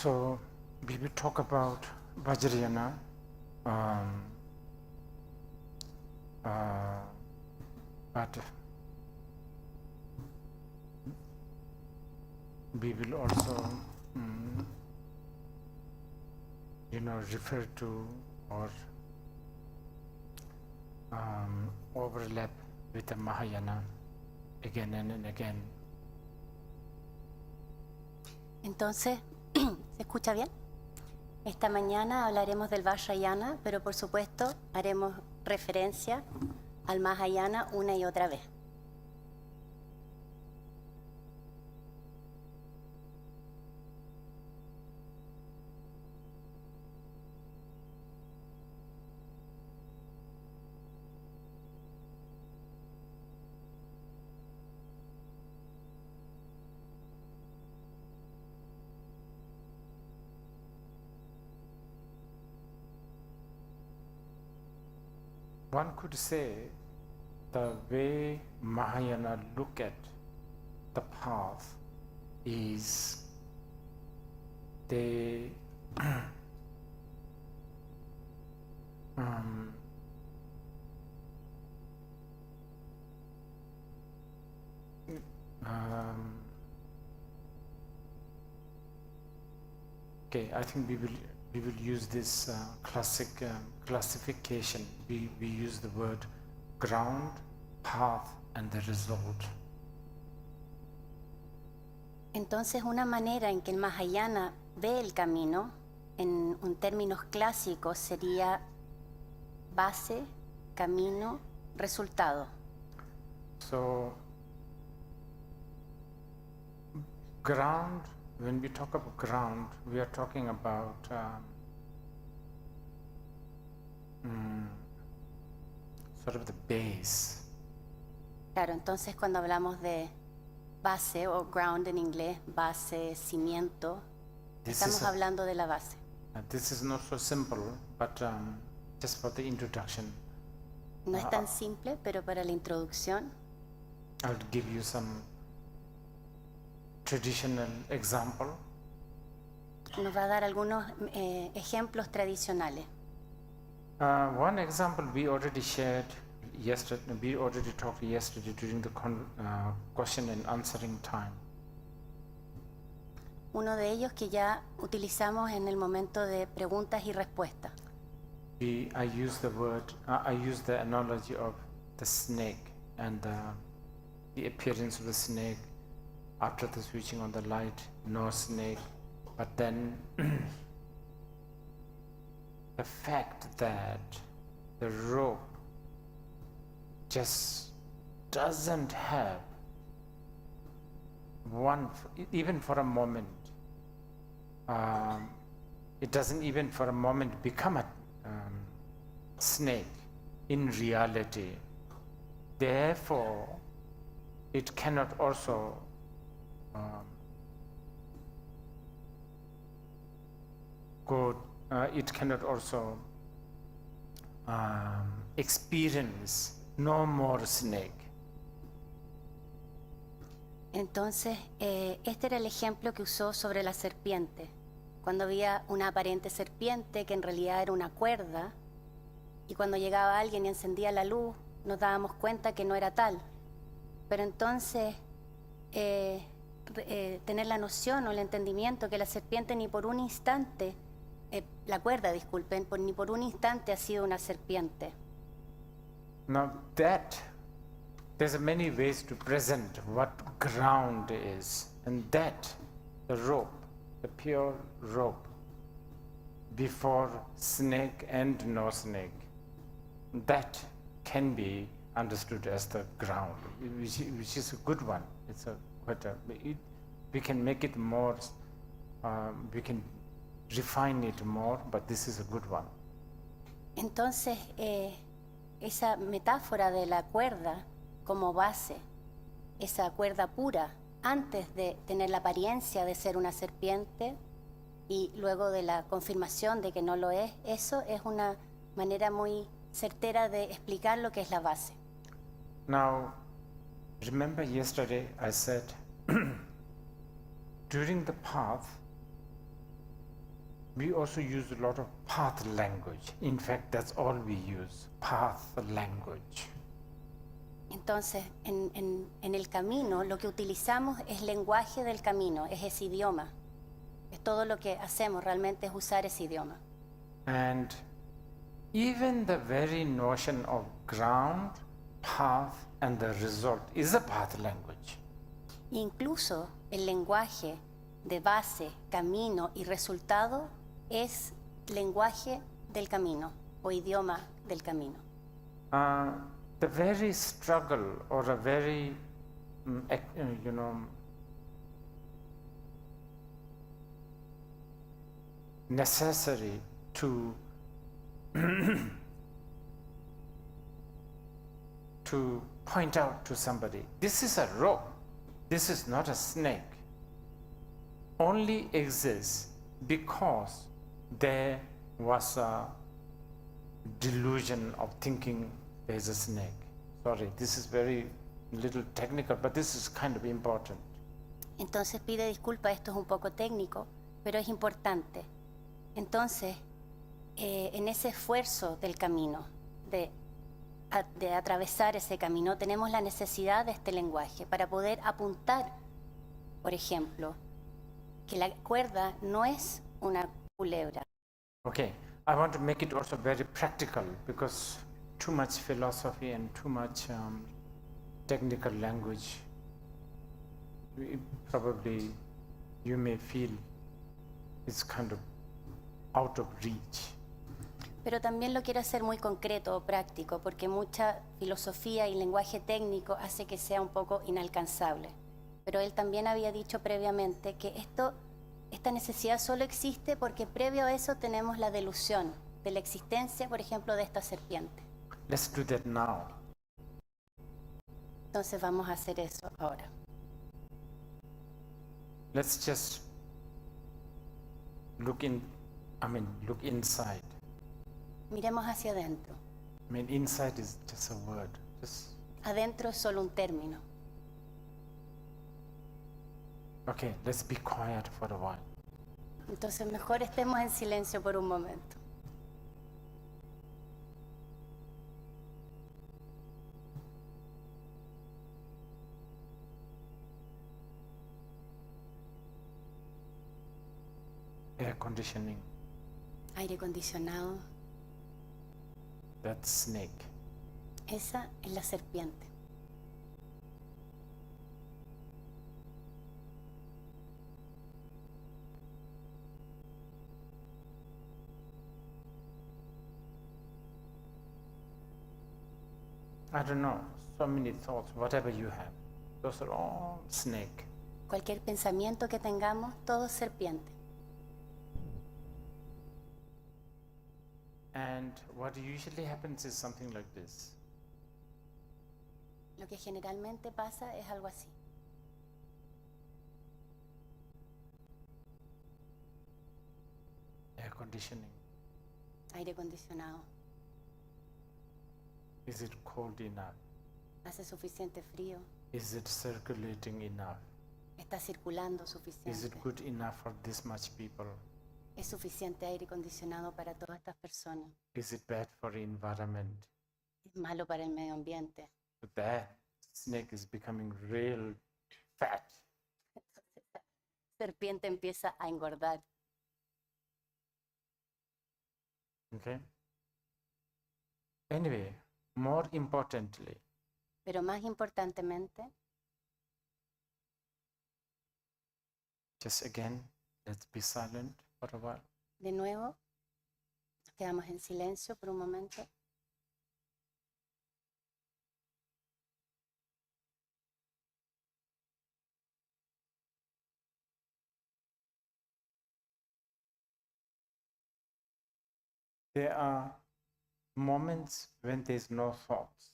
So we will talk about Vajrayana, but we will also, refer to or overlap with the Mahayana again and again. Entonces, ¿se escucha bien? Esta mañana hablaremos del Vajrayana, pero por supuesto haremos referencia al Mahayana una y otra vez. One could say the way Mahayana look at the path is they okay, I think we will use this classic classification. We use the word ground, path, and the result. Entonces, una manera en que el Mahayana ve el camino, en términos clásicos, sería base, camino, resultado. So, ground, when we talk about ground, we are talking about sort of the base. Claro, entonces cuando hablamos de base o ground en inglés, base, cimiento, estamos hablando de la base. This is not so simple, but just for the introduction. No es tan simple, pero para la introducción I'll give you some traditional example. nos va a dar algunos ejemplos tradicionales. One example we already shared yesterday, we already talked yesterday during the question and answering time. Uno de ellos que ya utilizamos en el momento de preguntas y respuestas. I use the analogy of the snake and the appearance of the snake after the switching on the light, no snake, but then the fact that the rope just doesn't have one, even for a moment, it doesn't even for a moment become a snake in reality. Therefore, it cannot also it cannot also experience no more snake. Entonces, este era el ejemplo que usó sobre la serpiente. Cuando había una aparente serpiente que en realidad era una cuerda, y cuando llegaba alguien y encendía la luz, nos dábamos cuenta que no era tal. Pero entonces, tener la noción o el entendimiento que la serpiente ni por un instante, la cuerda, disculpen, ni por un instante ha sido una serpiente. Now there's many ways to present what ground is, and that, the rope, the pure rope, before snake and no snake, that can be understood as the ground, which is a good one. It's we can make it more, we can refine it more, but this is a good one. Entonces, esa metáfora de la cuerda como base, esa cuerda pura, antes de tener la apariencia de ser una serpiente y luego de la confirmación de que no lo es, eso es una manera muy certera de explicar lo que es la base. Now, remember yesterday I said, during the path, We also use a lot of path language. In fact, that's all we use, path language. Entonces, en el camino lo que utilizamos es lenguaje del camino, es ese idioma. Es todo lo que hacemos realmente es usar ese idioma. And even the very notion of ground, path, and the result is a path language. Incluso el lenguaje de base, camino y resultado es lenguaje del camino o idioma del camino. The very struggle or a very, necessary to to point out to somebody, this is a rope, this is not a snake, only exists because there was a delusion of thinking there's a snake. Sorry, this is very little technical, but this is kind of important. Entonces pide disculpa, esto es un poco técnico, pero es importante. Entonces, en ese esfuerzo del camino, de atravesar ese camino, tenemos la necesidad de este lenguaje para poder apuntar, por ejemplo, que la cuerda no es una culebra. Okay, I want to make it also very practical because too much philosophy and too much technical language, probably you may feel it's kind of out of reach. Pero también lo quiero hacer muy concreto o práctico, porque mucha filosofía y lenguaje técnico hace que sea un poco inalcanzable. Pero él también había dicho previamente que esta necesidad solo existe porque previo a eso tenemos la delusión de la existencia, por ejemplo, de esta serpiente. Let's do that now. Entonces vamos a hacer eso ahora. Let's just look inside. Miremos hacia adentro. Inside is just a word. Just Adentro es solo un término. okay, let's be quiet for a while. Entonces mejor estemos en silencio por un momento. Air conditioning, Aire acondicionado. that snake. Esa es la serpiente. I don't know, so many thoughts, whatever you have. Those are all snake. Cualquier pensamiento que tengamos, todo es serpiente. And what usually happens is something like this. Lo que generalmente pasa es algo así. Air conditioning. Aire acondicionado. Is it cold enough? Hace suficiente frío. Is it circulating enough? Está circulando Is suficiente. it good enough for this much people? Es suficiente aire acondicionado para todas estas personas. Is it bad for the environment? Es malo para el medio ambiente. That snake is becoming real fat. Serpiente empieza a engordar. Okay? Anyway, more importantly, Pero más importantemente, just again, let's be silent for a while. de nuevo, nos quedamos en silencio por un momento. There are moments when there's no thoughts,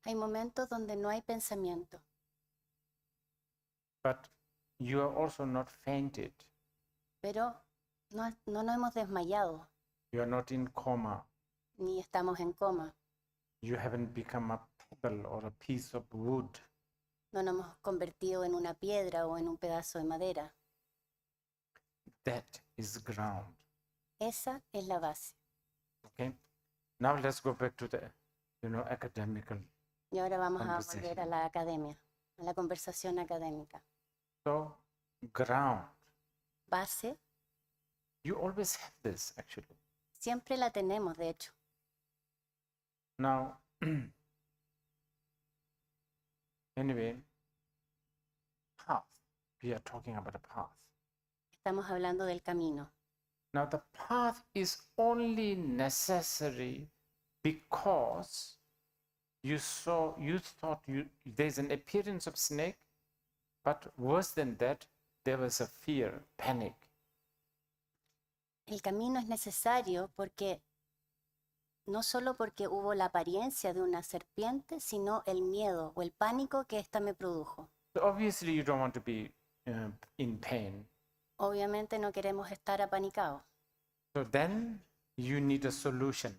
Hay momentos donde no hay pensamiento, but you are also not fainted. pero no nos hemos desmayado, You are not in coma. ni estamos en coma. You haven't become a pebble or a piece of wood. No nos hemos convertido en una piedra o en un pedazo de madera. That is ground. Esa es la base. Okay. Now let's go back to the, academical. Y ahora vamos a Conversation. volver a la academia, a la conversación académica. So, ground. Base, You always have this, actually. siempre la tenemos, de hecho. Now, anyway, path. We are talking about a path. Estamos hablando del camino. Now, the path is only necessary because you thought there's an appearance of snake, but worse than that, there was a fear, panic. El camino es necesario porque no solo porque hubo la apariencia de una serpiente, sino el miedo o el pánico que ésta me produjo. So obviously, you don't want to be in pain. Obviamente no queremos estar apanicados. So then you need a solution,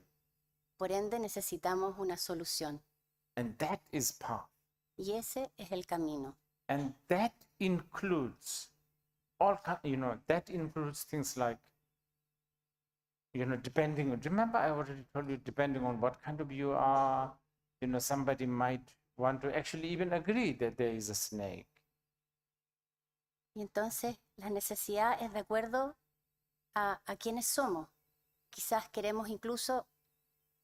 Por ende necesitamos una solución. and that is path. Y ese es el camino. And that includes that includes things like, remember I already told you, depending on what kind of you are, somebody might want to actually even agree that there is a snake. Y entonces la necesidad es de acuerdo a quienes somos. Quizás queremos incluso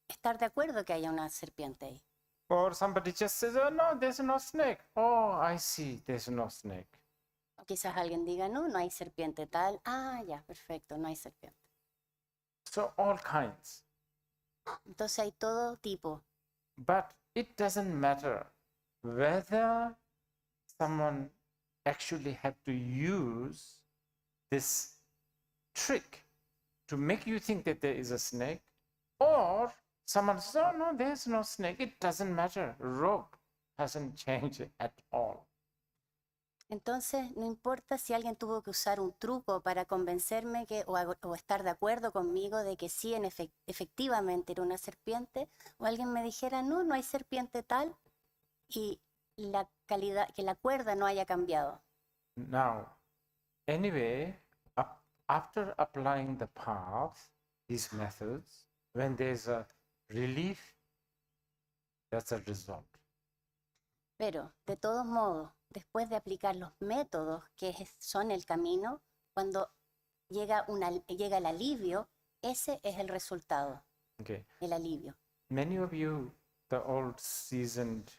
estar de acuerdo que haya una serpiente ahí. Or somebody just says, oh no, there's no snake. Oh, I see, there's no snake. O quizás alguien diga, no, no hay serpiente tal. Ah, ya, perfecto, no hay serpiente. So all kinds. Entonces hay todo tipo. But it doesn't matter whether someone actually had to use this trick to make you think that there is a snake, or someone says, oh no, there's no snake. It doesn't matter. Rope hasn't changed at all. Entonces no importa si alguien tuvo que usar un truco para convencerme o estar de acuerdo conmigo de que sí, efectivamente era una serpiente, o alguien me dijera, no, no hay serpiente tal, y la calidad, que la cuerda no haya cambiado. Now, anyway, after applying the path, these methods, when there's a relief, that's a result. Pero, de todos modos, después de aplicar los métodos que son el camino, cuando llega el alivio, ese es el resultado, Okay. el alivio. Many of you, the old seasoned,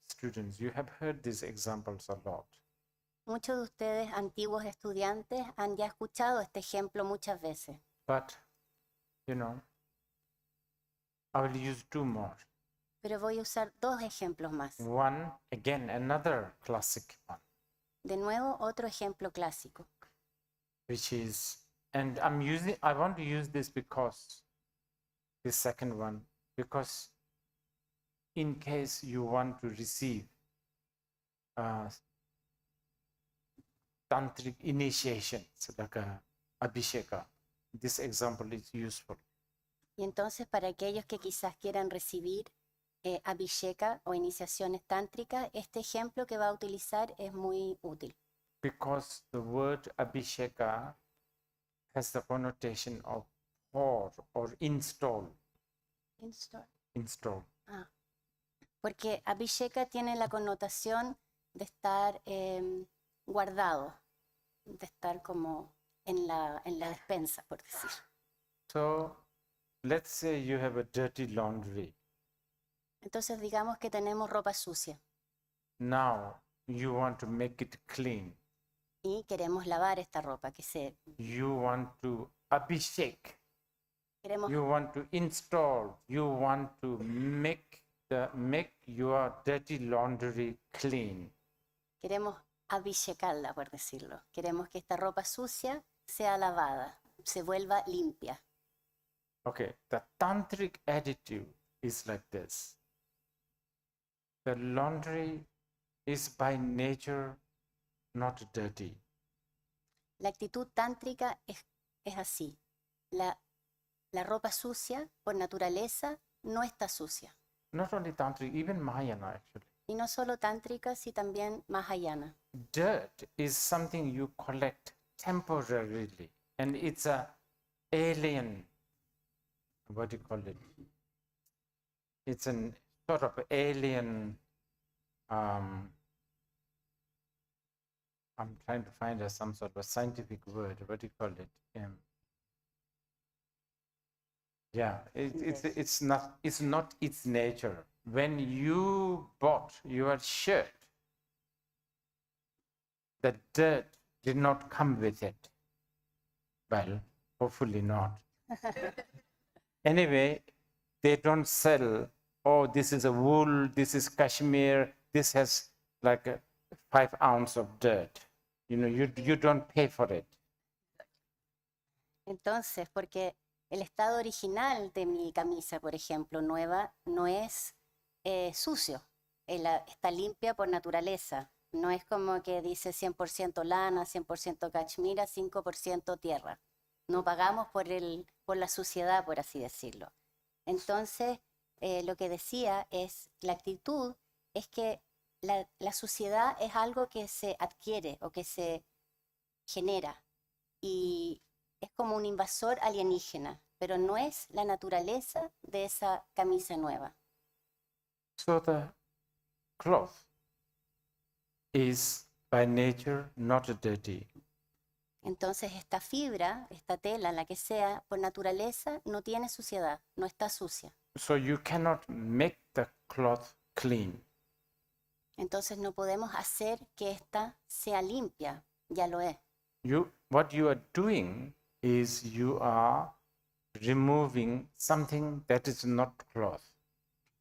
students, you have heard these examples a lot. Muchos de ustedes, antiguos estudiantes, han ya escuchado este ejemplo muchas veces. But, I will use two more. Pero voy a usar dos ejemplos más. One, again, another classic one, De nuevo, otro ejemplo clásico. which is, and I want to use this because, the second one, because in case you want to receive tantric initiations, like a abhisheka, this example is useful. Y entonces, para aquellos que quizás quieran recibir abhisheka o iniciaciones tántricas, este ejemplo que va a utilizar es muy útil. Because the word abhisheka has the connotation of pour or install. Install. Porque abhisheka tiene la connotación de estar guardado, de estar como en la despensa, por decir. So let's say you have a dirty laundry. Entonces digamos que tenemos ropa sucia Now you want to make it clean. y queremos lavar esta ropa, You want to abhishek. queremos, You want to install. You want to make your dirty laundry clean. queremos abhishekarla, por decirlo. Queremos que esta ropa sucia sea lavada, se vuelva limpia. Okay, the tantric attitude is like this. The laundry is by nature not dirty. La actitud tántrica es así. La ropa sucia, por naturaleza, no está sucia. Not only tantric, even Mahayana actually. Y no solo tántrica, sino también mahayana. Dirt is something you collect temporarily, and it's a alien, what do you call it? It's an sort of alien, I'm trying to find some sort of scientific word, what do you call it? Yeah, it's not its nature. When you bought your shirt, the dirt did not come with it. Well, hopefully not. Anyway, they don't sell, oh, this is a wool, this is cashmere, this has like 5 ounces of dirt. You know, you don't pay for it. Entonces, porque el estado original de mi camisa, por ejemplo, nueva, no es sucio. Está limpia por naturaleza. No es como que dice 100% lana, 100% cachemira, 5% tierra. No pagamos por la suciedad, por así decirlo. Entonces, lo que decía es, la actitud es que la suciedad es algo que se adquiere o que se genera. Y es como un invasor alienígena, pero no es la naturaleza de esa camisa nueva. So the cloth is by nature not dirty. Entonces esta fibra, esta tela, la que sea, por naturaleza no tiene suciedad, no está sucia. So you cannot make the cloth clean. Entonces no podemos hacer que esta sea limpia, ya lo es. What you are doing is you are removing something that is not cloth.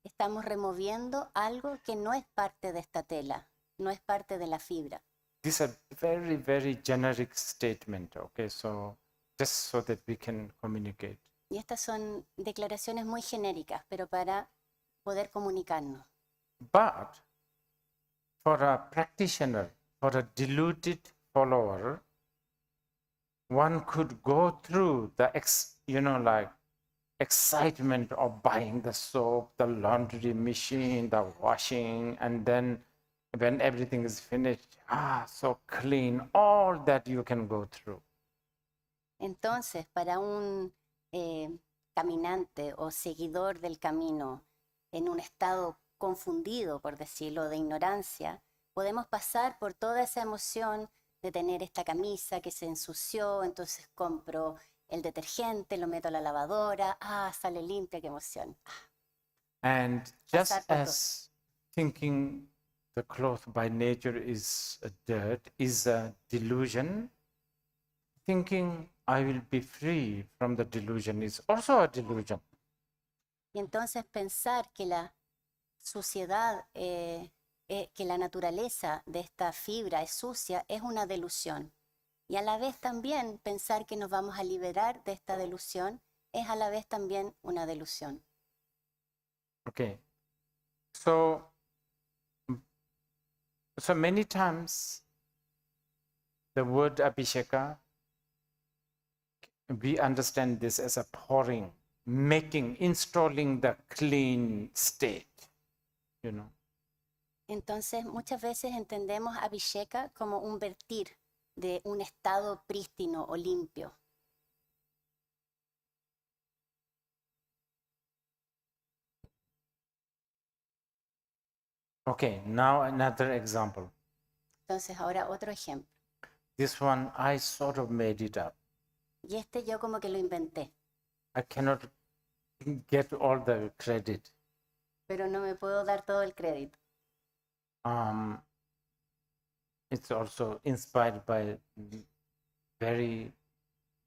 Estamos removiendo algo que no es parte de esta tela, no es parte de la fibra. These are very, very generic statement, okay? So just so that we can communicate. Y estas son declaraciones muy genéricas, pero para poder comunicarnos. But for a practitioner, for a deluded follower, one could go through the excitement of buying the soap, the laundry machine, the washing, and then when everything is finished, so clean, all that you can go through. Entonces, para un caminante o seguidor del camino en un estado confundido, por decirlo, de ignorancia, podemos pasar por toda esa emoción de tener esta camisa que se ensució, entonces compro el detergente, lo meto a la lavadora, sale limpia, qué emoción. And just as thinking the cloth by nature is a dirt, is a delusion, thinking I will be free from the delusion is also a delusion. Y entonces pensar que la suciedad, que la naturaleza de esta fibra es sucia, es una delusión. Y a la vez también pensar que nos vamos a liberar de esta delusión es a la vez también una delusión. Okay. So many times the word abhisheka, we understand this as a pouring, making, installing the clean state, you know. Entonces muchas veces entendemos abhisheka como un vertir de un estado prístino o limpio. Okay, now another example. Entonces ahora otro ejemplo. This one I sort of made it up. Y yo como que lo inventé. I cannot get all the credit. Pero no me puedo dar todo el crédito. It's also inspired by very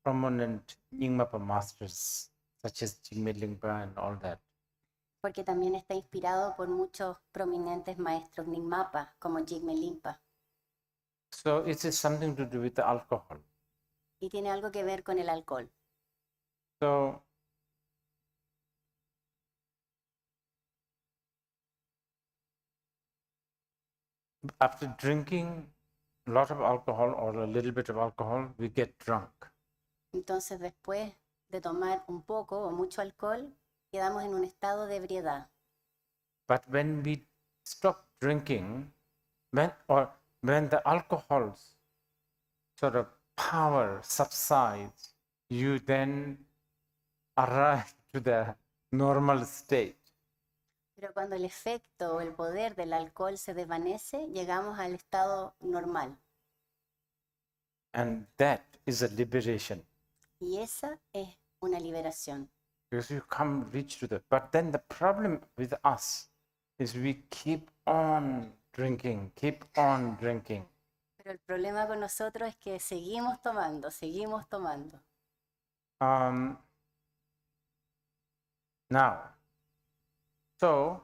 prominent Nyingmapa masters, such as Jigme Lingpa and all that. Porque también está inspirado por muchos prominentes maestros Nyingmapa, como Jigme Lingpa. So it is something to do with the alcohol. Y tiene algo que ver con el alcohol. So after drinking a lot of alcohol or a little bit of alcohol, we get drunk. Entonces después de tomar un poco o mucho alcohol, quedamos en un estado de ebriedad. But when we stop drinking, when the alcohol's sort of power subsides, you then arrive to the normal state. Pero cuando el efecto o el poder del alcohol se desvanece, llegamos al estado normal. And that is a liberation. Y esa es una liberación. Because you come reach to that. But then the problem with us is we keep on drinking, keep on drinking. Pero el problema con nosotros es que seguimos tomando, seguimos tomando. Now, so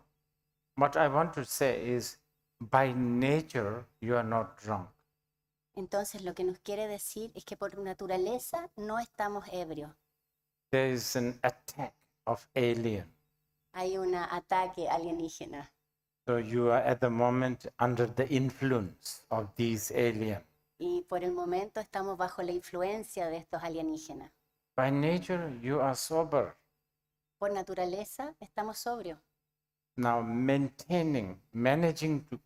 what I want to say is, by nature, you are not drunk. Entonces lo que nos quiere decir es que por naturaleza no estamos ebrios. There is an attack of alien. Hay un ataque alienígena. So you are at the moment under the influence of these aliens. Y por el momento estamos bajo la influencia de estos alienígenas. By nature, you are sober. Por naturaleza estamos sobrios. Now managing to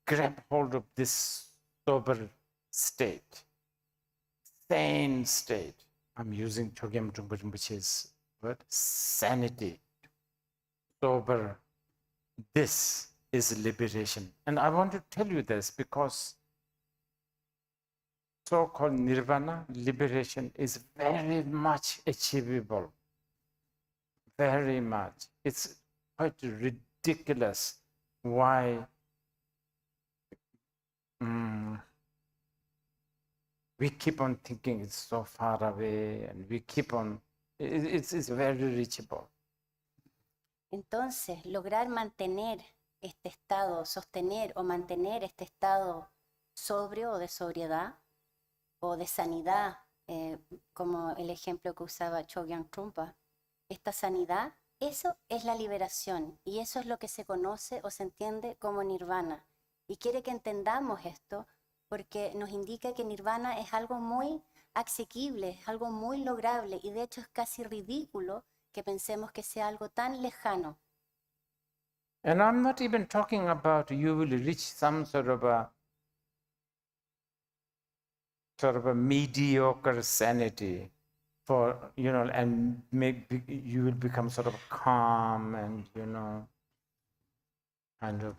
grab hold of this sober state, sane state. I'm using Chogyam Trungpa Rinpoche's word, sanity, sober. This is liberation. And I want to tell you this because so-called nirvana, liberation, is very much achievable. Very much. It's quite ridiculous why we keep on thinking it's so far away, and we keep on, it's very reachable. Entonces, lograr mantener este estado, sostener o mantener este estado sobrio o de sobriedad o de sanidad, como el ejemplo que usaba Chogyam Trungpa, esta sanidad, eso es la liberación y eso es lo que se conoce o se entiende como nirvana. Y quiere que entendamos esto porque nos indica que nirvana es algo muy asequible, es algo muy lograble y de hecho es casi ridículo que pensemos que sea algo tan lejano. And I'm not even talking about you will reach some sort of a mediocre sanity for, and maybe you will become sort of calm and, kind of,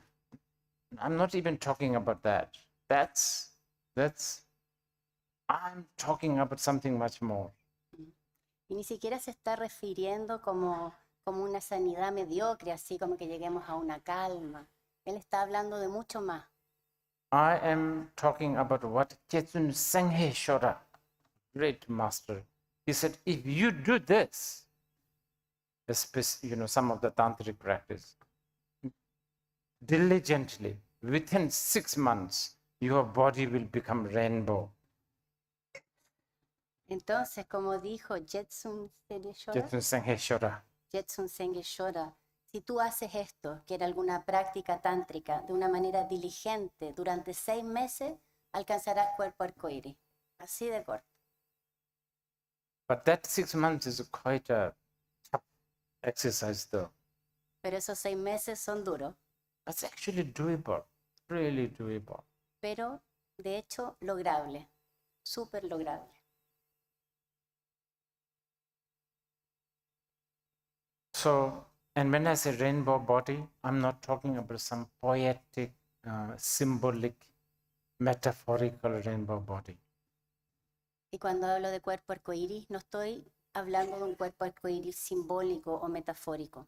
I'm not even talking about that. That's, I'm talking about something much more. Y ni siquiera se está refiriendo como una sanidad mediocre, así como que lleguemos a una calma. Él está hablando de mucho más. I am talking about what Jetsun Senghe Shora, great master, he said, if you do this, some of the tantric practice, diligently, within 6 months, your body will become rainbow. Entonces, como dijo Jetsun Senghe Shora, si tú haces esto, que era alguna práctica tántrica, de una manera diligente, durante 6 meses, alcanzarás cuerpo arcoíris. Así de corto. But that 6 months is quite a tough exercise though. Pero esos 6 meses son duros. That's actually doable, really doable. Pero, de hecho, lograble, súper lograble. So, and when I say rainbow body, I'm not talking about some poetic, symbolic, metaphorical rainbow body. Y cuando hablo de cuerpo arcoíris, no estoy hablando de un cuerpo arcoíris simbólico o metafórico.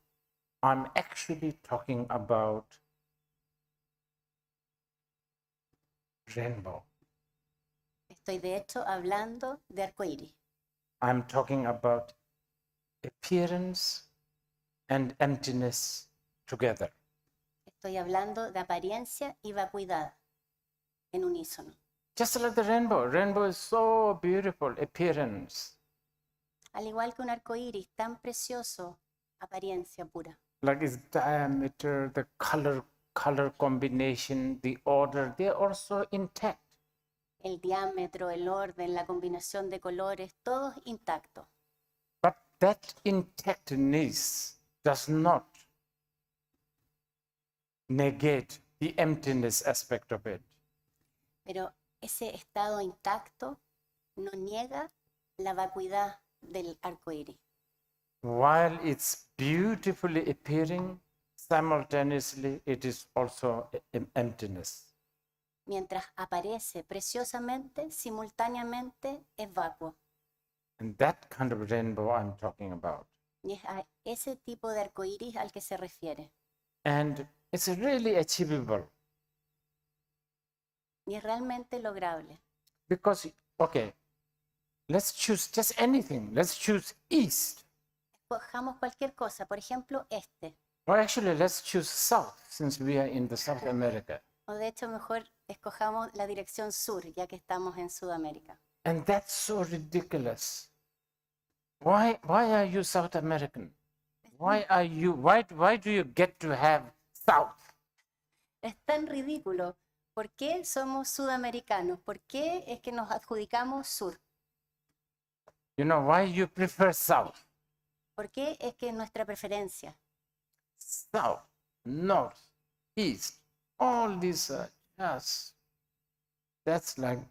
I'm actually talking about rainbow. Estoy de hecho hablando de arcoíris. I'm talking about appearance and emptiness together. Estoy hablando de apariencia y vacuidad en unísono. Just like the rainbow. Rainbow is so beautiful, appearance. Al igual que un arcoíris tan precioso, apariencia pura. Like its diameter, the color combination, the order, they're also intact. El diámetro, el orden, la combinación de colores, todo intacto. But that intactness does not negate the emptiness aspect of it. Pero ese estado intacto no niega la vacuidad del arco iris. While it's beautifully appearing, simultaneously it is also emptiness. Mientras aparece preciosamente, simultáneamente es vacuo. And that kind of rainbow I'm talking about. Y es a ese tipo de arco iris al que se refiere. And it's really achievable Y es realmente lograble. because, okay, let's choose just anything. Let's choose east. Escojamos cualquier cosa, por ejemplo, este. Or actually, let's choose south since we are in the South America. O de hecho, mejor escojamos la dirección sur, ya que estamos en Sudamérica. And that's so ridiculous. Why are you South American? Why do you get to have south? Es tan ridículo. ¿Por qué somos sudamericanos? ¿Por qué es que nos adjudicamos sur? You know, why you prefer south? ¿Por qué es que es nuestra preferencia? South, north, east, all these are just, that's like,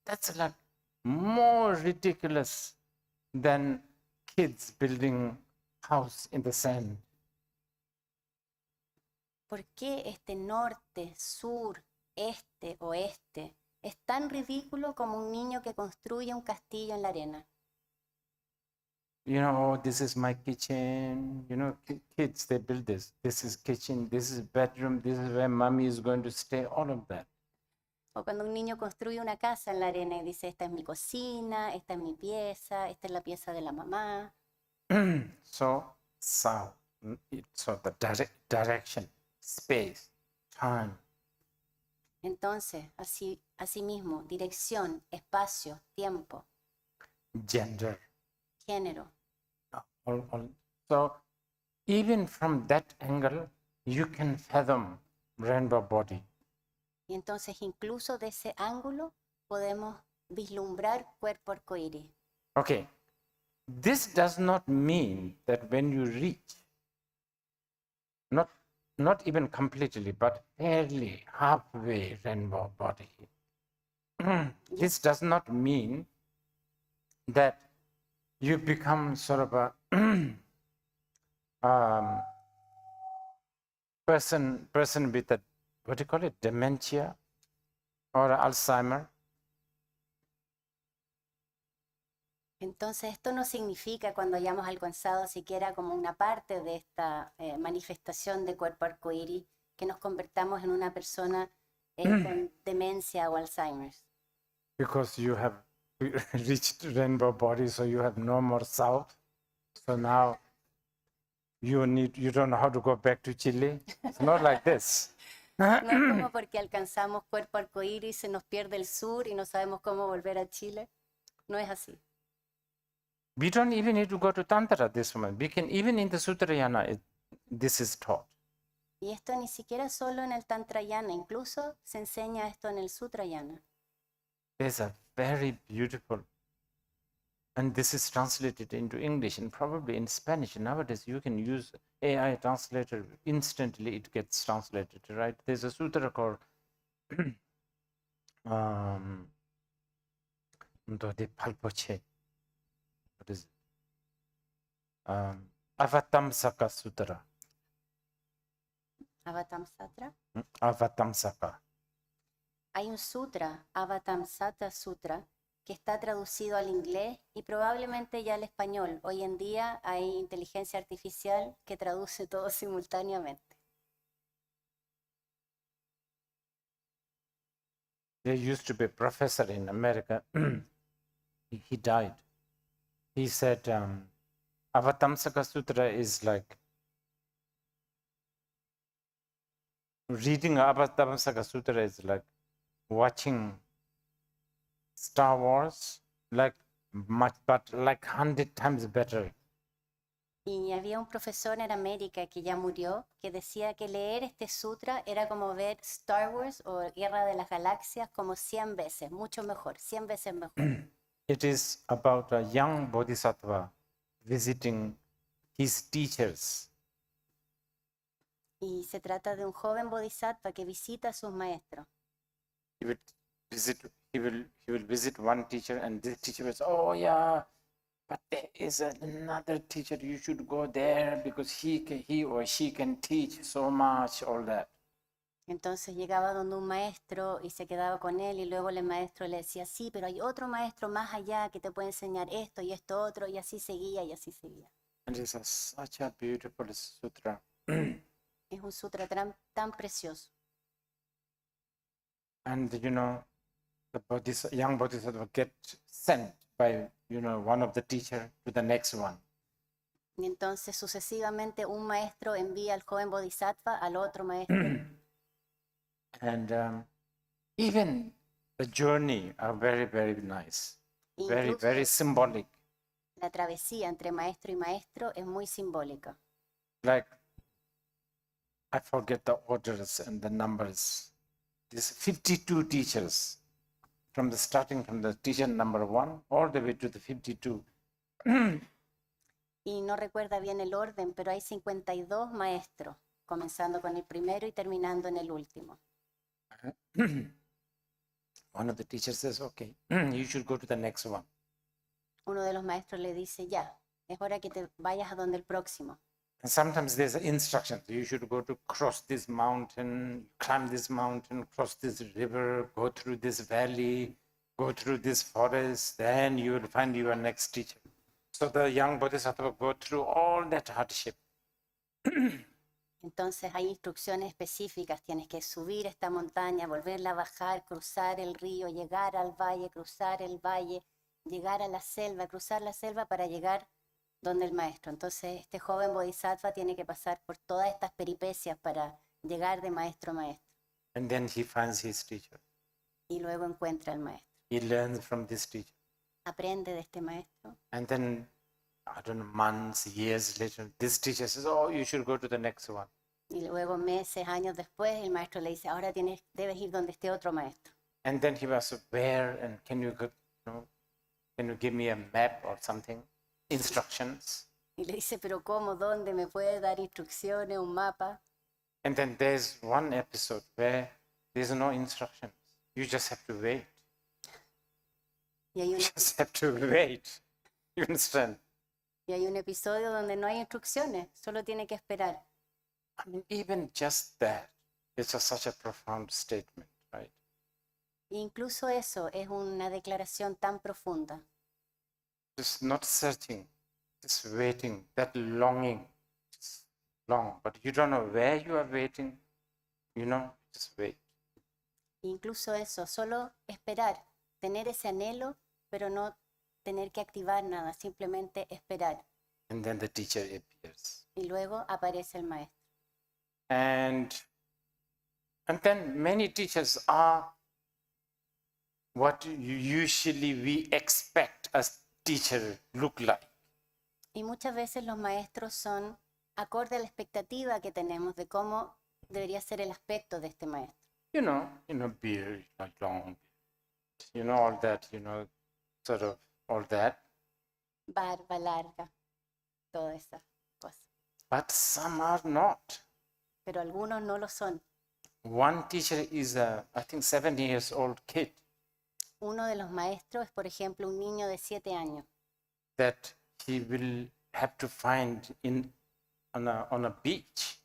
that's like more ridiculous than kids building house in the sand. ¿Por qué este norte, sur, este, oeste es tan ridículo como un niño que construye un castillo en la arena? You know, oh, this is my kitchen. You know, kids, they build this. This is kitchen, this is bedroom, this is where mommy is going to stay, all of that. O cuando un niño construye una casa en la arena y dice, esta es mi cocina, esta es mi pieza, esta es la pieza de la mamá. So, south, so the direction, space, time. Entonces, así mismo, dirección, espacio, tiempo, Gender. género. So, even from that angle, you can fathom rainbow body. Y entonces, incluso de ese ángulo, podemos vislumbrar cuerpo arcoíris. Okay, this does not mean that when you reach, not even completely, but barely halfway rainbow body, this does not mean that you become sort of a person with a, what do you call it, dementia or Alzheimer. Entonces, esto no significa cuando hayamos alcanzado siquiera como una parte de esta manifestación de cuerpo arcoíris que nos convertamos en una persona con demencia o Alzheimer's. Because you have reached rainbow body, so you have no more south. So now you don't know how to go back to Chile. It's not like this. No es como porque alcanzamos cuerpo arcoíris, se nos pierde el sur y no sabemos cómo volver a Chile. No es así. We don't even need to go to Tantra at this moment. We can, even in the Sutrayana, this is taught. Y esto ni siquiera solo en el Tantrayana, incluso se enseña esto en el Sutrayana. There's a very beautiful, and this is translated into English and probably in Spanish. Nowadays, you can use AI translator, instantly it gets translated, right? There's a sutra called what is it? Avatamsaka Sutra. Avatamsatra. Avatamsaka. Hay un sutra, Avatamsata Sutra, que está traducido al inglés y probablemente ya al español. Hoy en día hay inteligencia artificial que traduce todo simultáneamente. There used to be a professor in America. He died. He said, Avatamsaka Sutra is like reading Avatamsaka Sutra is like watching Star Wars, like much, but like 100 times better. Y había un profesor en América que ya murió que decía que leer este sutra era como ver Star Wars o Guerra de las Galaxias como 100 veces, mucho mejor, 100 veces mejor. It is about a young bodhisattva visiting his teachers. Y se trata de un joven bodhisattva que visita a sus maestros. He would visit he will visit one teacher, and this teacher will say, oh yeah, but there is another teacher, you should go there because he or she can teach so much, all that. Entonces llegaba donde un maestro y se quedaba con él y luego el maestro le decía, sí, pero hay otro maestro más allá que te puede enseñar esto y esto otro, y así seguía y así seguía. And it's such a beautiful sutra. Es un sutra tan precioso. And the young bodhisattva get sent by one of the teacher to the next one. Y entonces sucesivamente un maestro envía al joven bodhisattva al otro maestro. And even the journey are very, very nice. Very, Incluso very symbolic. la travesía entre maestro y maestro es muy simbólica. Like, I forget the orders and the numbers. There's 52 teachers starting from the teacher number 1 all the way to the 52. Y no recuerda bien el orden, pero hay 52 maestros, comenzando con el primero y terminando en el último. One of the teachers says, okay, you should go to the next one. Uno de los maestros le dice, ya, es hora que te vayas a donde el próximo. And sometimes there's instructions. You should go to cross this mountain, climb this mountain, cross this river, go through this valley, go through this forest, then you will find your next teacher. So the young bodhisattva go through all that hardship. Entonces hay instrucciones específicas, tienes que subir esta montaña, volverla a bajar, cruzar el río, llegar al valle, cruzar el valle, llegar a la selva, cruzar la selva para llegar donde el maestro. Entonces este joven bodhisattva tiene que pasar por todas estas peripecias para llegar de maestro a maestro. And then he finds his teacher. Y luego encuentra al maestro. He learns from this teacher. Aprende de este maestro. And then, I don't know, months, years later, this teacher says, oh, you should go to the next one. Y luego meses, años después, el maestro le dice, ahora debes ir donde esté otro maestro. And then he was, where, and can you give me a map or something? Instructions. Y le dice, pero ¿cómo? ¿Dónde? ¿Me puede dar instrucciones, un mapa? And then there's one episode where there's no instructions. You just have to wait. Y hay You just have to wait. You understand? Y hay un episodio donde no hay instrucciones, solo tiene que esperar. I mean, even just that is such a profound statement, right? E incluso eso es una declaración tan profunda. Just not searching, just waiting, that longing, just long, but you don't know where you are waiting, just wait. Incluso eso, solo esperar, tener ese anhelo, pero no tener que activar nada, simplemente esperar. And then the teacher appears. Y luego aparece el maestro. And then many teachers are what usually we expect a teacher look like. Y muchas veces los maestros son acorde a la expectativa que tenemos de cómo debería ser el aspecto de este maestro. Beard, like long beard, all that, sort of all that. Barba larga, todas esas cosas. But some are not. Pero algunos no lo son. One teacher is I think 7 years old kid. Uno de los maestros es, por ejemplo, un niño de 7 años. That he will have to find on a beach.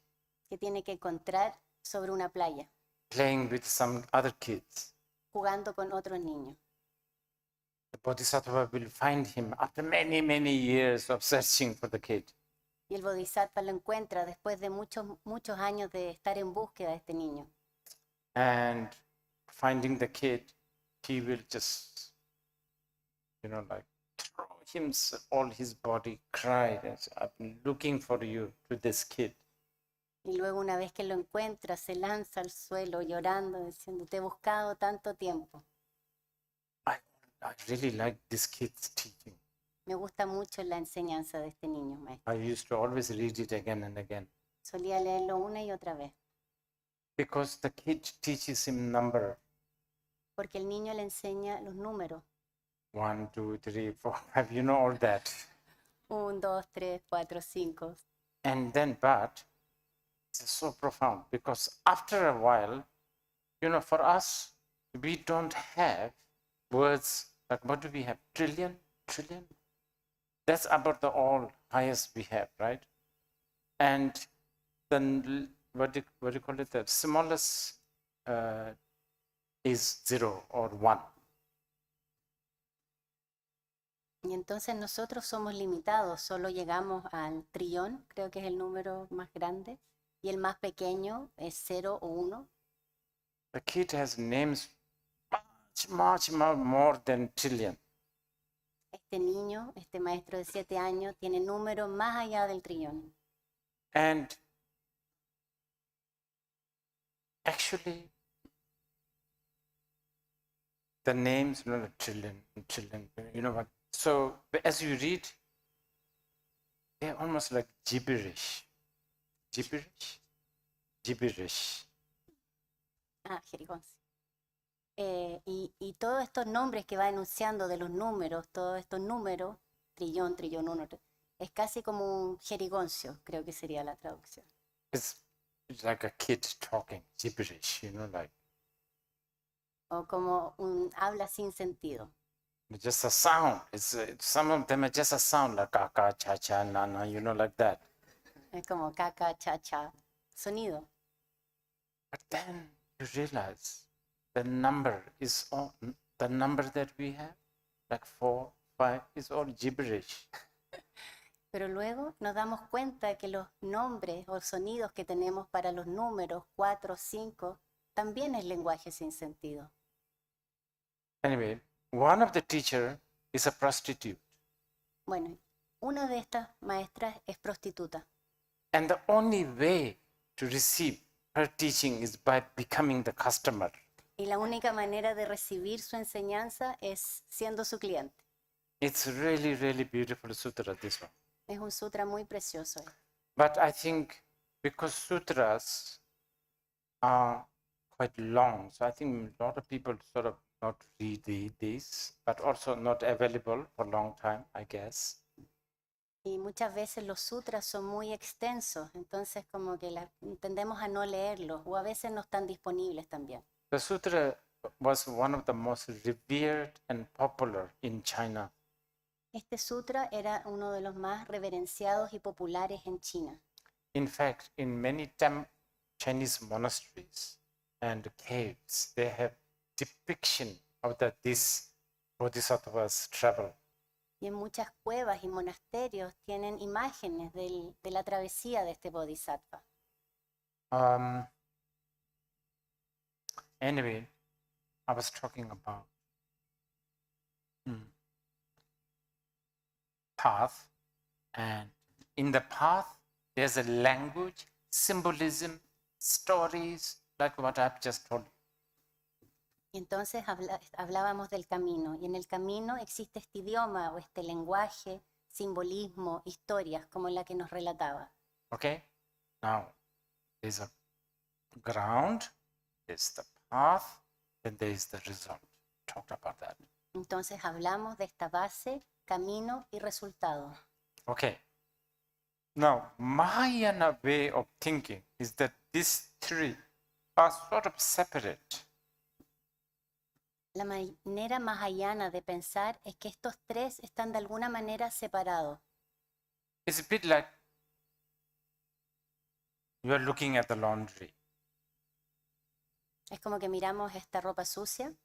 Que tiene que encontrar sobre una playa. Playing with some other kids. Jugando con otros niños. The bodhisattva will find him after many, many years of searching for the kid. Y el bodhisattva lo encuentra después de muchos, muchos años de estar en búsqueda de este niño. And finding the kid, he will just, like throw all his body, cry, I've been looking for you, to this kid. Y luego una vez que lo encuentra, se lanza al suelo llorando, diciendo, te he buscado tanto tiempo. I really like this kid's teaching. Me gusta mucho la enseñanza de este niño, maestro. I used to always read it again and again. Solía leerlo una y otra vez. Because the kid teaches him number. Porque el niño le enseña los números. 1, 2, 3, 4, 5, all that. 1, 2, 3, 4, 5. And then, but it's so profound because after a while, for us, we don't have words, like what do we have? Trillion? That's about the all highest we have, right? And then what do you call it? The smallest is 0 or 1. Y entonces nosotros somos limitados, solo llegamos al trillón, creo que es el número más grande, y el más pequeño es 0 o 1. The kid has names much more than trillion. Este niño, este maestro de 7 años, tiene números más allá del trillón. And actually, the names, trillion, you know what? So as you read, they're almost like gibberish. Gibberish. Jerigoncio. Y todos estos nombres que va enunciando de los números, todos estos números, trillón, 1, es casi como un jerigoncio, creo que sería la traducción. It's like a kid talking, gibberish, like. O como un habla sin sentido. Just a sound. Some of them are just a sound, like kaka, cha cha, na na, like that. Es como caca, cha cha, sonido. But then you realize the number that we have, like 4, 5, is all gibberish. Pero luego nos damos cuenta que los nombres o sonidos que tenemos para los números 4, 5, también es lenguaje sin sentido. Anyway, one of the teacher is a prostitute. Bueno, una de estas maestras es prostituta. And the only way to receive her teaching is by becoming the customer. Y la única manera de recibir su enseñanza es siendo su cliente. It's really, really beautiful sutra, this one. Es un sutra muy precioso. But I think because sutras are quite long, so I think a lot of people sort of not read this, but also not available for a long time, I guess. Y muchas veces los sutras son muy extensos, entonces como que tendemos a no leerlos, o a veces no están disponibles también. The sutra was one of the most revered and popular in China. Este sutra era uno de los más reverenciados y populares en China. In fact, in many Chinese monasteries and caves, they have depiction of this bodhisattva's travel. Y en muchas cuevas y monasterios tienen imágenes de la travesía de este bodhisattva. Anyway, I was talking about path, and in the path there's a language, symbolism, stories, like what I've just told you. Y entonces hablábamos del camino, y en el camino existe este idioma o este lenguaje, simbolismo, historias, como la que nos relataba. Okay, now there's a ground, there's the path, then there is the result. Talked about that. Entonces hablamos de esta base, camino y resultado. Okay. Now, Mahayana way of thinking is that these three are sort of separate. La manera mahayana de pensar es que estos tres están de alguna manera separados. It's a bit like you are looking at the laundry. Es como que miramos esta ropa sucia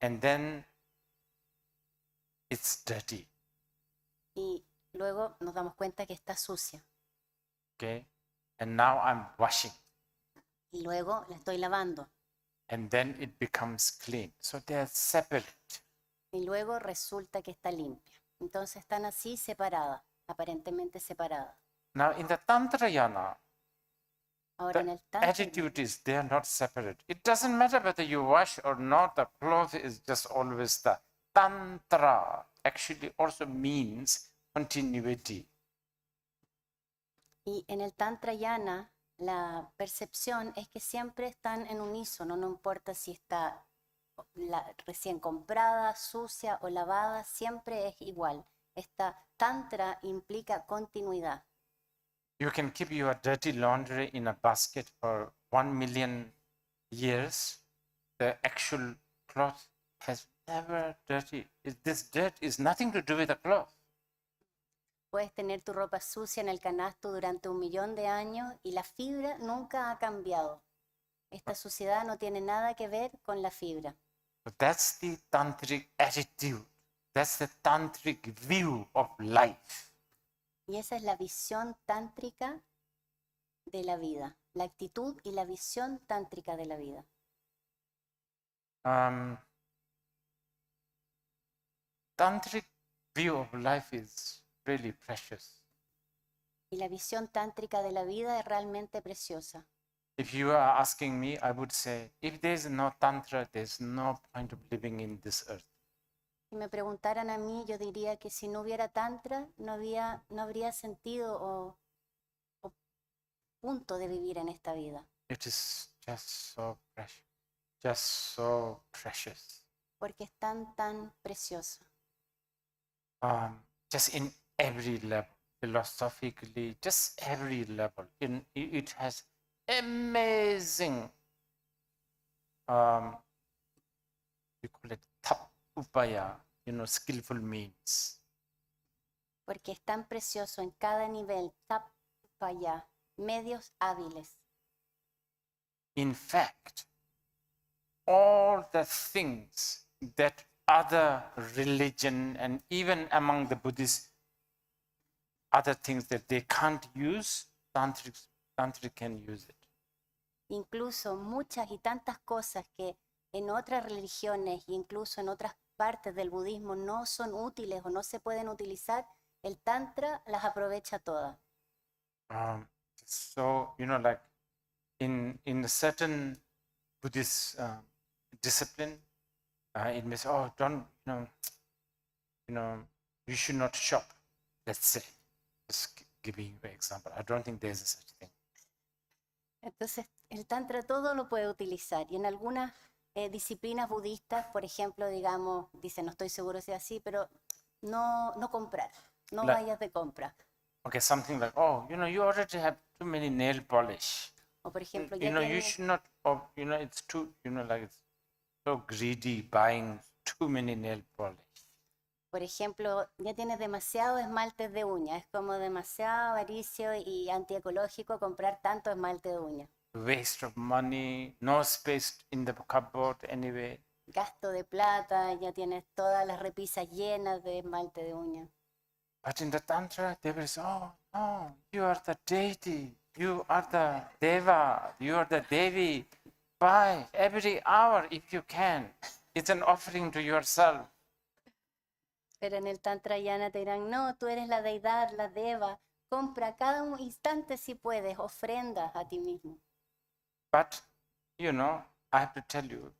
And then it's dirty. y luego nos damos cuenta que está sucia. Okay? And now I'm washing. Y luego la estoy lavando. And then it becomes clean. So they are separate. Y luego resulta que está limpia. Entonces están así separadas, aparentemente separadas. Now in the Tantrayana, Ahora en the el Tantra, attitude is they are not separate. It doesn't matter whether you wash or not, the cloth is just always the Tantra. Actually also means continuity. y en el Tantra Yana, la percepción es que siempre están en unísono, no importa si está recién comprada, sucia o lavada, siempre es igual. Esta Tantra implica continuidad. You can keep your dirty laundry in a basket for 1 million years. The actual cloth has ever dirty. This dirt is nothing to do with the cloth. Puedes tener tu ropa sucia en el canasto durante 1.000.000 de años y la fibra nunca ha cambiado. Esta suciedad no tiene nada que ver con la fibra. But that's the tantric attitude. That's the tantric view of life. Y esa es la visión tántrica de la vida, la actitud y la visión tántrica de la vida. Tantric view of life is really precious. Y la visión tántrica de la vida es realmente preciosa. If you are asking me, I would say, if there is no tantra, there's no point of living in this earth. Si me preguntaran a mí, yo diría que si no hubiera tantra, no habría sentido o punto de vivir en esta vida. It is just so precious. Just so precious. Porque es tan preciosa. Just in every level, philosophically, just every level. It has amazing, we call it tap upaya, skillful means. Porque es tan precioso en cada nivel, tap upaya, medios hábiles. In fact, all the things that other religion and even among the Buddhists, other things that they can't use, Tantric can use it. Incluso muchas y tantas cosas que en otras religiones e incluso en otras partes del budismo no son útiles o no se pueden utilizar, el Tantra las aprovecha todas. So, like in a certain Buddhist discipline, it means, oh, don't, you should not shop, let's say. Just giving you an example. I don't think there's a such thing. Entonces, el Tantra todo lo puede utilizar y en algunas disciplinas budistas, por ejemplo, digamos, dicen, no estoy seguro si es así, pero no comprar, no vayas de compra. Okay, something like, oh, you already have too many nail polish. O por ejemplo, you should not, it's too, like it's so greedy buying too many nail polish. Por ejemplo, ya tienes demasiado esmaltes de uña, es como demasiado avaricio y antiecológico comprar tanto esmalte de uña. Waste of money, no space in the cupboard anyway. Gasto de plata, ya tienes todas las repisas llenas de esmalte de uña. But in the Tantra, they will say, oh, no, you are the deity, you are the deva, you are the devi. Buy every hour if you can. It's an offering to yourself. Pero en el Tantra Yana te dirán, no, tú eres la deidad, la deva, compra cada instante si puedes, ofrendas a ti mismo. But, I have to tell you,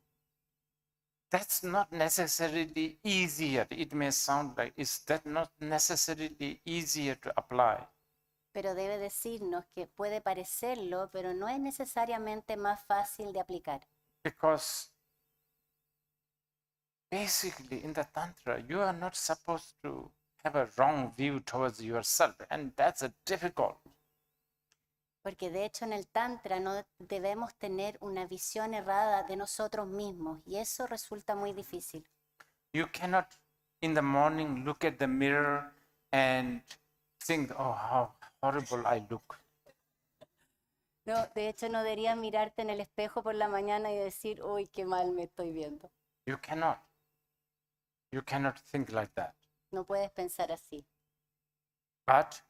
that's not necessarily easier. It may sound like, is that not necessarily easier to apply? Pero debe decirnos que puede parecerlo, pero no es necesariamente más fácil de aplicar. Because basically in the Tantra, you are not supposed to have a wrong view towards yourself, and that's difficult. Porque de hecho en el Tantra no debemos tener una visión errada de nosotros mismos, y eso resulta muy difícil. You cannot in the morning look at the mirror and think, oh, how horrible I look. No, de hecho no deberías mirarte en el espejo por la mañana y decir, uy, qué mal me estoy viendo. You cannot. You cannot think like that. No puedes pensar así. But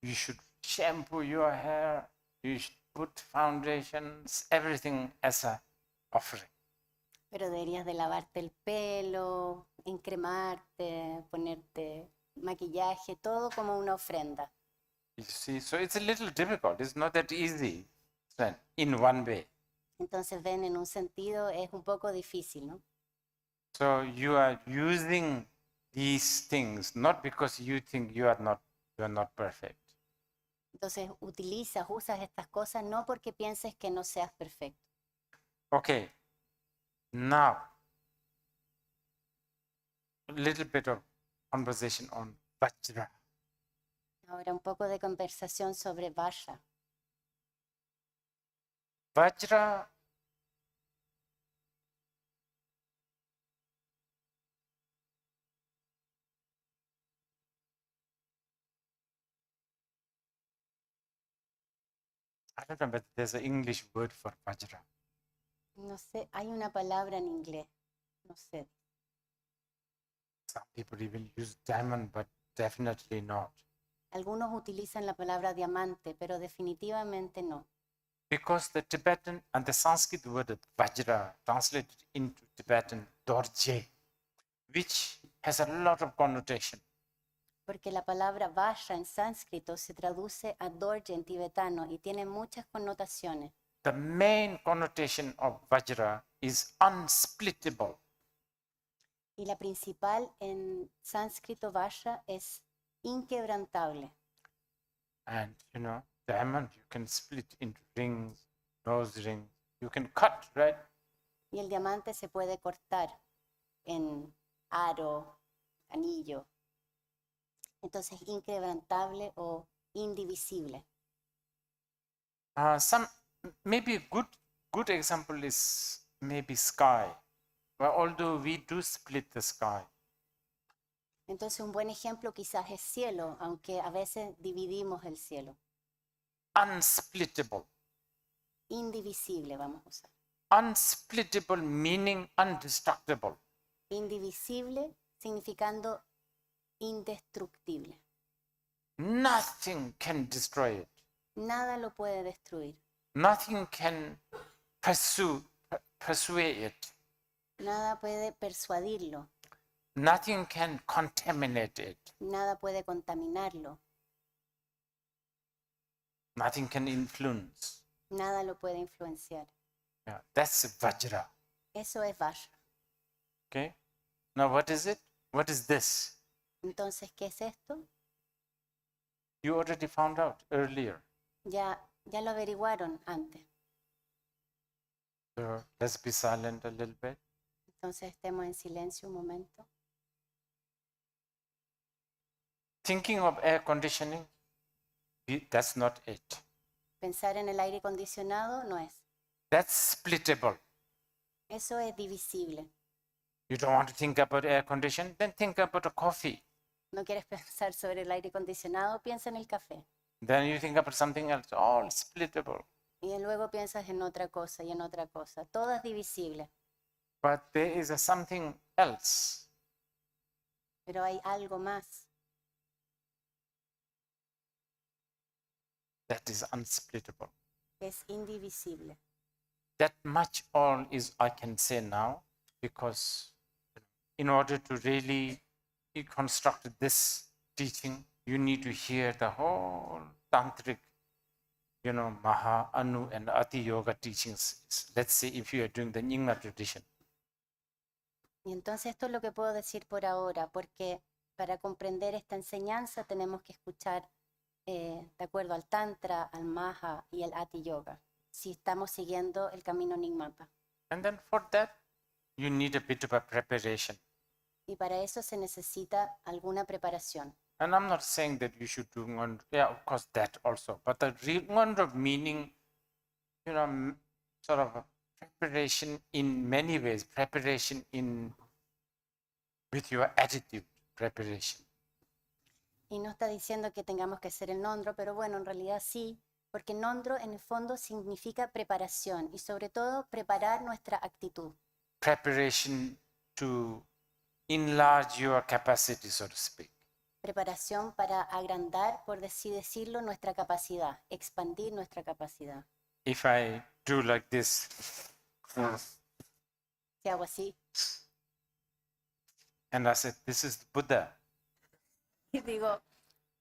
you should shampoo your hair, you should put foundations, everything as an offering. Pero deberías de lavarte el pelo, encremarte, ponerte maquillaje, todo como una ofrenda. You see, so it's a little difficult. It's not that easy in one way. Entonces ven, en un sentido es un poco difícil, ¿no? So you are using these things not because you think you are not perfect. Entonces usas estas cosas no porque pienses que no seas perfecto. Okay. Now, a little bit of conversation on Vajra. Ahora un poco de conversación sobre Vajra. Vajra don't know, but there's an English word for Vajra. No sé, hay una palabra en inglés, no sé. Some people even use diamond, but definitely not. Algunos utilizan la palabra diamante, pero definitivamente no. Because the Tibetan and the Sanskrit word Vajra translated into Tibetan dorje, which has a lot of connotation. Porque la palabra Vajra en sánscrito se traduce a dorje en tibetano y tiene muchas connotaciones. The main connotation of Vajra is unsplittable. Y la principal en sánscrito Vajra es inquebrantable. And you know, diamond you can split into rings, nose rings, you can cut, right? Y el diamante se puede cortar en aro, anillo. Entonces, inquebrantable o indivisible. Maybe a good example is maybe sky. Well, although we do split the sky, Entonces, un buen ejemplo quizás es cielo, aunque a veces dividimos el cielo. unsplittable. Indivisible vamos a usar. Unsplittable meaning undestructible. Indivisible significando indestructible. Nothing can destroy it. Nada lo puede destruir. Nothing can persuade it. Nada puede persuadirlo. Nothing can contaminate it. Nada puede contaminarlo. Nothing can influence. Nada lo puede influenciar. Yeah, that's Vajra. Eso es Vajra. Okay. Now what is it? What is this? Entonces, ¿qué es esto? You already found out earlier. Ya lo averiguaron antes. So let's be silent a little bit. Entonces, estemos en silencio un momento. Thinking of air conditioning, that's not it. Pensar en el aire acondicionado no es. That's splittable. Eso es divisible. You don't want to think about air conditioning? Then think about a coffee. No quieres pensar sobre el aire acondicionado, piensa en el café. Then you think about something else, all splittable. Y luego piensas en otra cosa y en otra cosa. Todo es divisible. But there is something else. Pero hay algo más That is unsplittable. que es indivisible. That much all is I can say now, because in order to really construct this teaching, you need to hear the whole Tantric, Maha, Anu, and Ati Yoga teachings. Let's say if you are doing the Nyingma tradition. Y entonces esto es lo que puedo decir por ahora, porque para comprender esta enseñanza tenemos que escuchar de acuerdo al Tantra, al Maha y al Ati Yoga, si estamos siguiendo el camino Nyingmapa. And then for that, you need a bit of a preparation. Y para eso se necesita alguna preparación. And I'm not saying that you should do one, yeah, of course that also, but the real one of meaning, sort of a preparation in many ways, preparation with your attitude, preparation. Y no está diciendo que tengamos que hacer el Nondro, pero bueno, en realidad sí, porque Nondro en el fondo significa preparación y sobre todo preparar nuestra actitud. Preparation to enlarge your capacity, so to speak. Preparación para agrandar, por así decirlo, nuestra capacidad, expandir nuestra capacidad. If I do like this, Si hago así, and I said, this is Buddha. y digo,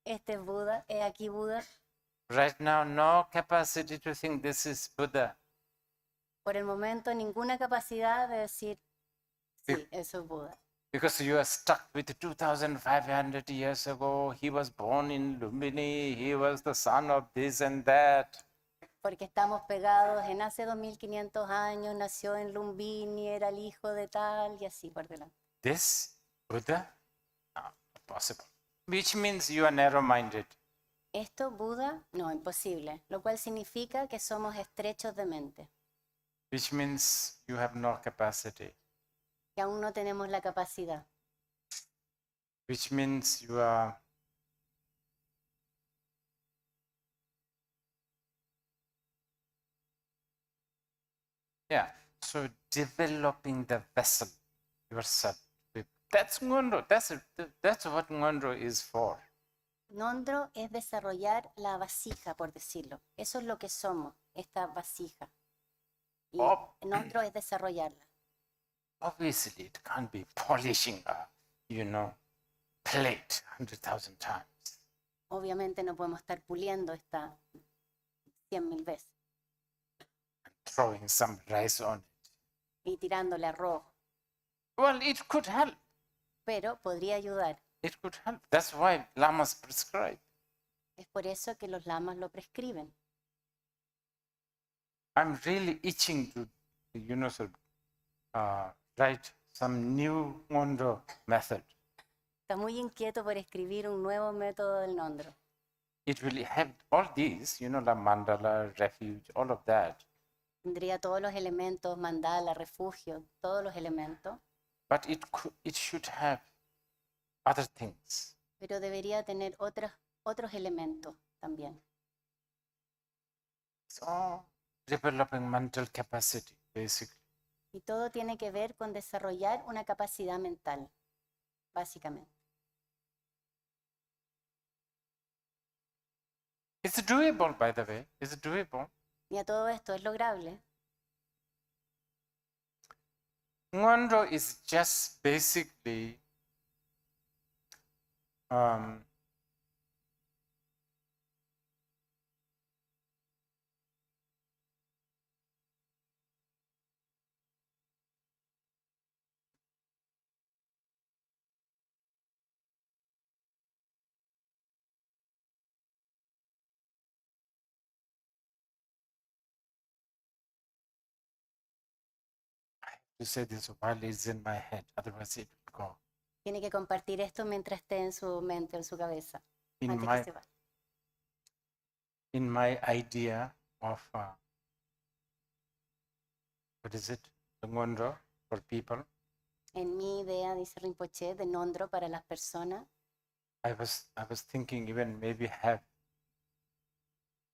este es Buda, es aquí Buda. Right now, no capacity to think this is Buddha. Por el momento, ninguna capacidad de decir, sí, eso es Buda. Because you are stuck with 2,500 years ago, he was born in Lumbini, he was the son of this and that. Porque estamos pegados en hace 2500 años, nació en Lumbini, era el hijo de tal, y así por delante. This Buddha? No, not possible. Which means you are narrow-minded. Esto, Buda, no, imposible, lo cual significa que somos estrechos de mente, Which means you have no capacity. que aún no tenemos la capacidad, Which means you are Yeah. So developing the vessel yourself. That's Ngondo. That's what Ngondo is for. Nondro es desarrollar la vasija, por decirlo. Eso es lo que somos, esta vasija. Y Nondro es desarrollarla. Obviously, it can't be polishing a, plate 100,000 times. Obviamente no podemos estar puliendo esta 100.000 veces Throwing some rice on it. y tirándole arroz, Well, it could help. pero podría ayudar. It could help. That's why lamas prescribe. Es por eso que los lamas lo prescriben. I'm really itching to, write some new Ngondo method. Está muy inquieto por escribir un nuevo método del Nondro. It will have all these, la mandala, refuge, all of that. Tendría todos los elementos, mandala, refugio, todos los elementos, But it should have other things. pero debería tener otros elementos también. So, developing mental capacity, basically. Y todo tiene que ver con desarrollar una capacidad mental, básicamente. It's doable, by the way. It's doable. Y a todo esto es lograble. Ngondo is just basically to say this while it's in my head, otherwise it will go. Tiene que compartir esto mientras esté en su mente, en su cabeza, In antes my, que se vaya. in my idea of, what is it, the Ngondo for people, En mi idea, dice Rinpoche, de Nondro para las personas, I was thinking even maybe have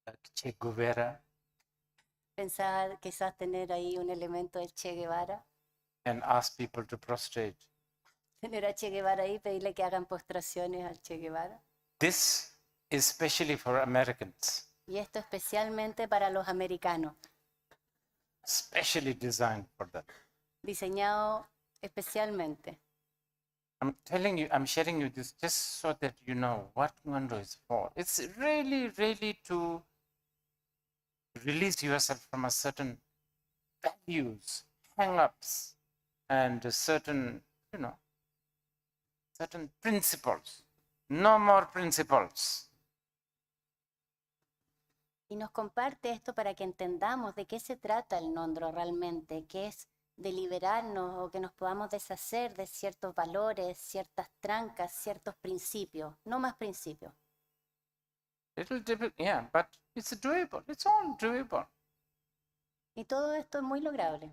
like Che Guevara pensaba quizás tener ahí un elemento del Che Guevara, and ask people to prostrate. tener a Che Guevara ahí, pedirle que hagan postraciones al Che Guevara. This is especially for Americans, Y esto especialmente para los americanos, specially designed for that. diseñado especialmente. I'm telling you, I'm sharing you this just so that you know what Ngondo is for. It's really, really to release yourself from a certain values, hang-ups, and a certain, certain principles. No more principles. Y nos comparte esto para que entendamos de qué se trata el Nondro realmente, que es de liberarnos o que nos podamos deshacer de ciertos valores, ciertas trancas, ciertos principios, no más principios. Yeah, but it's doable. It's all doable. Y todo esto es muy lograble.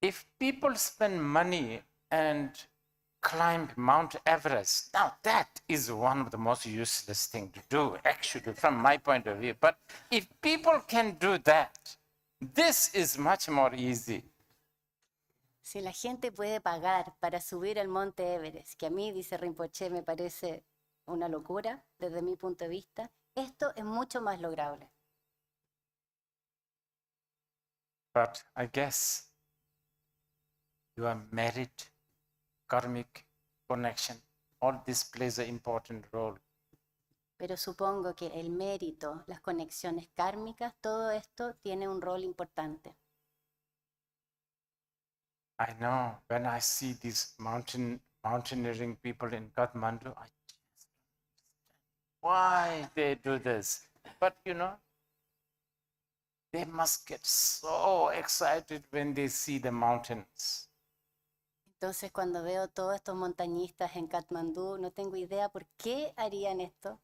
If people spend money and climb Mount Everest, now that is one of the most useless things to do, actually, from my point of view. But if people can do that, this is much more easy. Si la gente puede pagar para subir al monte Everest, que a mí, dice Rinpoche, me parece una locura desde mi punto de vista, esto es mucho más lograble. But I guess your merit, karmic connection, all this plays an important role. Pero supongo que el mérito, las conexiones kármicas, todo esto tiene un rol importante. I know when I see these mountaineering people in Kathmandu, I just understand why they do this. But they must get so excited when they see the mountains. Entonces, cuando veo todos estos montañistas en Katmandú, no tengo idea por qué harían esto,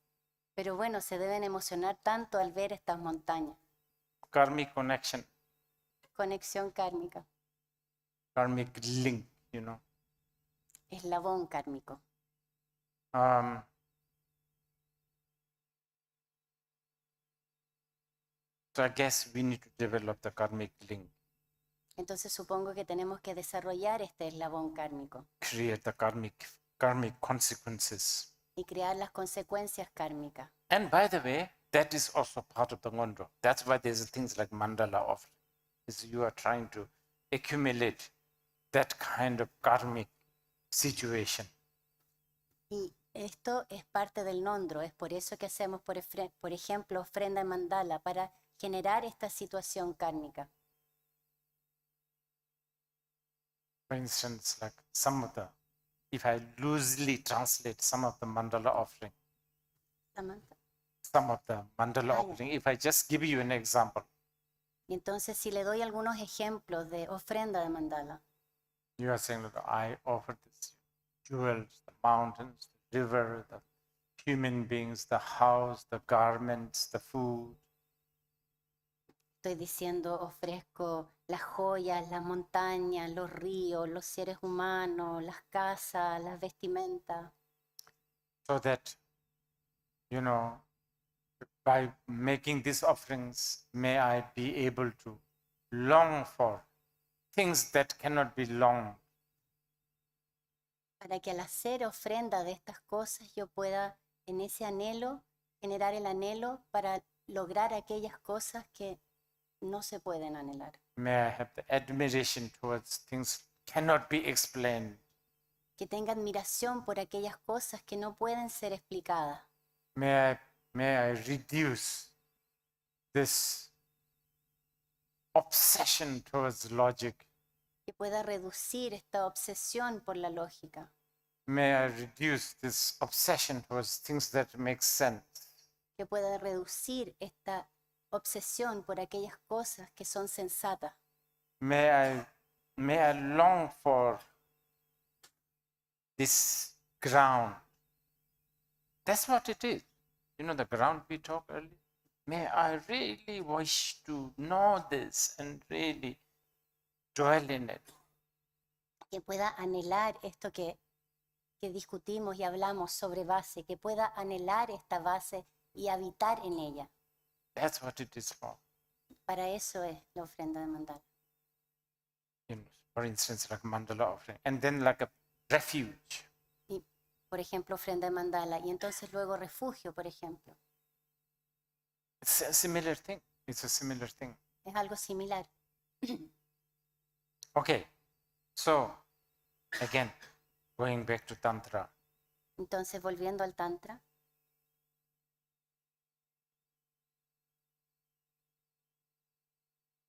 pero bueno, se deben emocionar tanto al ver estas montañas. Karmic connection, Conexión kármica, karmic link, eslabón kármico. So I guess we need to develop the karmic link Entonces supongo que tenemos que desarrollar este eslabón kármico create the karmic consequences. y crear las consecuencias kármicas. And by the way, that is also part of the Ngondo. That's why there's things like mandala offering. Is you are trying to accumulate that kind of karmic situation. Y esto es parte del Nondro, es por eso que hacemos, por ejemplo, ofrenda en mandala, para generar esta situación kármica. For instance, like some of the, if I loosely translate some of the mandala offering, Samantha. some of the mandala Ah, offering, if I just give you an example, Y entonces si le doy algunos ejemplos de ofrenda de mandala, you are saying that I offer this jewels, the mountains, the river, the human beings, the house, the garments, the food. estoy diciendo ofrezco las joyas, las montañas, los ríos, los seres humanos, las casas, las vestimentas, So that, you know, by making these offerings, may I be able to long for things that cannot be longed. para que al hacer ofrenda de estas cosas yo pueda en ese anhelo generar el anhelo para lograr aquellas cosas que no se pueden anhelar. May I have the admiration towards things cannot be explained. Que tenga admiración por aquellas cosas que no pueden ser explicadas. May I reduce this obsession towards logic. Que pueda reducir esta obsesión por la lógica. May I reduce this obsession towards things that make sense. Que pueda reducir esta obsesión por aquellas cosas que son sensatas. May I long for this ground. That's what it is. You know, the ground we talked earlier. May I really wish to know this and really dwell in it. Que pueda anhelar esto que discutimos y hablamos sobre base, que pueda anhelar esta base y habitar en ella. That's what it is for. Para eso es la ofrenda de mandala. You know, for instance, like mandala offering, and then like a refuge. Y, por ejemplo, ofrenda de mandala, y entonces luego refugio, por ejemplo. It's a similar thing. It's a similar thing. Es algo similar. Okay, so again, going back to Tantra. Entonces, volviendo al Tantra,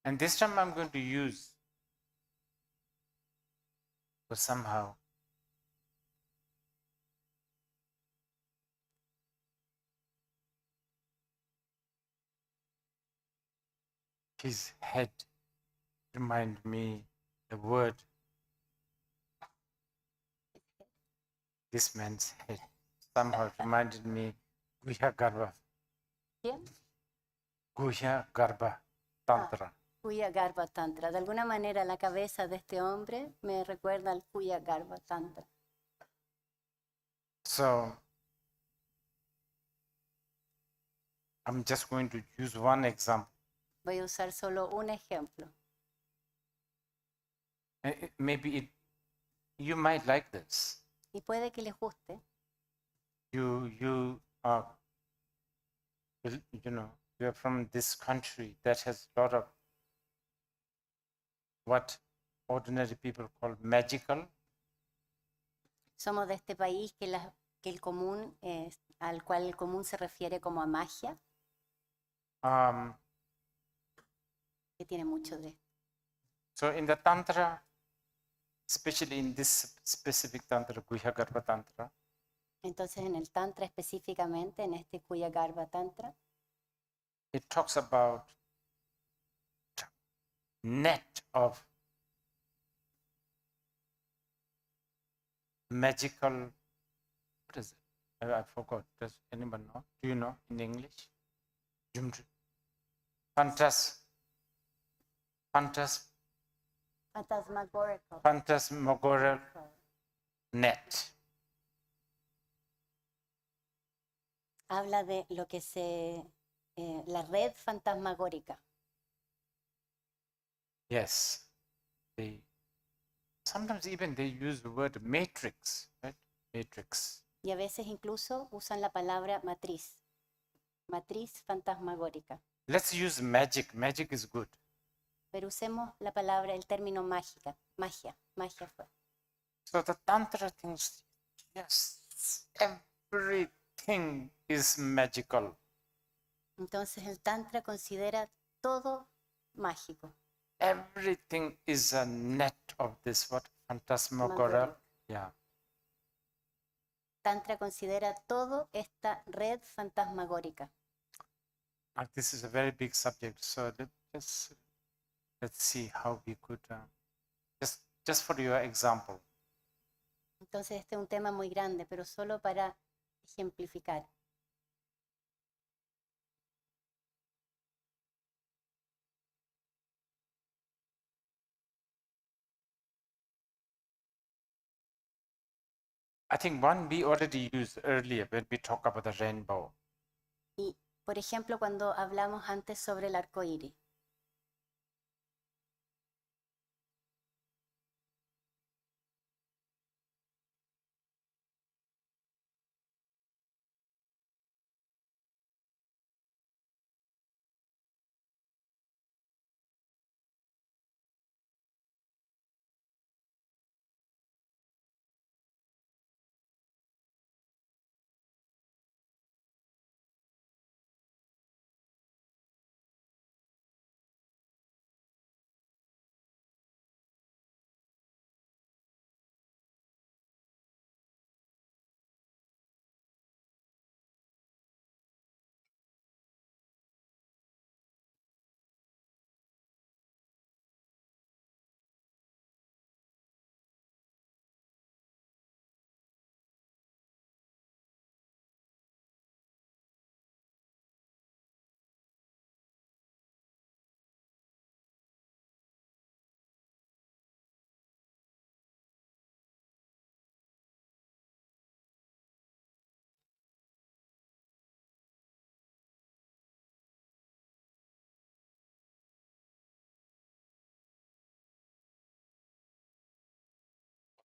And this time I'm going to use, but somehow, his head remind me the word. This man's head somehow reminded me Guhya Garbha. ¿quién? Guhya Garbha Tantra. Kuya Garbha Tantra. De alguna manera la cabeza de este hombre me recuerda al Kuya Garbha Tantra. So I'm just going to use one example. Voy a usar solo un ejemplo. Maybe you might like this. Y puede que les guste. You are, you know, you're from this country that has a lot of what ordinary people call magical. Somos de este país que el común al cual el común se refiere como a magia, que tiene mucho de esto. So in the Tantra, especially in this specific Tantra, Guhya Garbha Tantra, Entonces en el Tantra específicamente, en este Kuya Garbha Tantra, it talks about net of magical, what is it? I forgot. Does anyone know? Do you know in English? Phantasmagorical net. habla de lo que la red fantasmagórica. Yes. they sometimes even they use the word matrix, right? Matrix. Y a veces incluso usan la palabra matriz, matriz fantasmagórica. Let's use magic. Magic is good. Pero usemos la palabra, el término mágica, magia, magia fue. So the Tantra thinks, yes, everything is magical. Entonces el Tantra considera todo mágico. Everything is a net of this, what? Phantasmagoral. Yeah. Tantra considera todo esta red fantasmagórica. This is a very big subject, so let's see how we could, just for your example. Entonces este es un tema muy grande, pero solo para ejemplificar. I think one we already used earlier when we talk about the rainbow. Y, por ejemplo, cuando hablamos antes sobre el arco iris.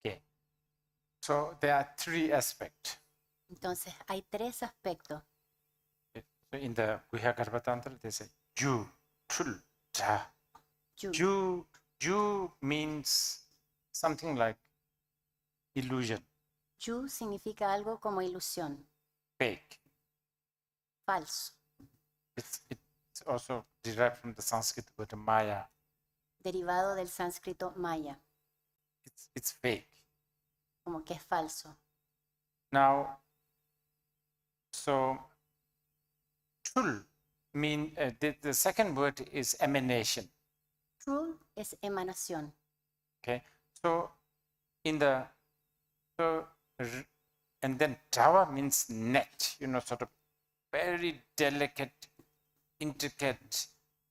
Okay. So there are three aspects. Entonces hay tres aspectos. So in the Guhya Garbha Tantra, they say ju, chul, ja. Yu. Ju means something like illusion, Yu significa algo como ilusión, fake. falso, It's also derived from the Sanskrit word maya. derivado del sánscrito maya, It's fake. como que es falso. Now, so chul mean the second word is emanation. True es emanación. Okay, so and then tawa means net. Sort of very delicate, intricate,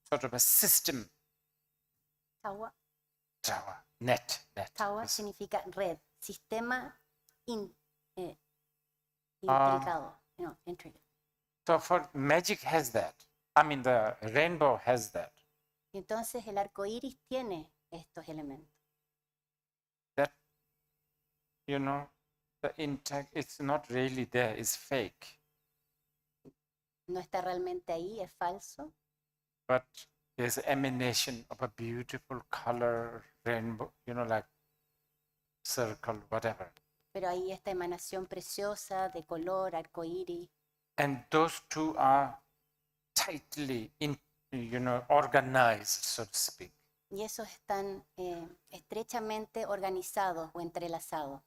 sort of a system. Tawa, Tawa, net. tawa significa red, sistema intricado. Intricate. So for magic has that. I mean, the rainbow has that. Entonces el arco iris tiene estos elementos. That, the intact, it's not really there, it's fake. No está realmente ahí, es falso, But there's emanation of a beautiful color, rainbow, like circle, whatever. pero ahí esta emanación preciosa de color, arco iris. And those two are tightly, organized, so to speak. Y esos están estrechamente organizados o entrelazados.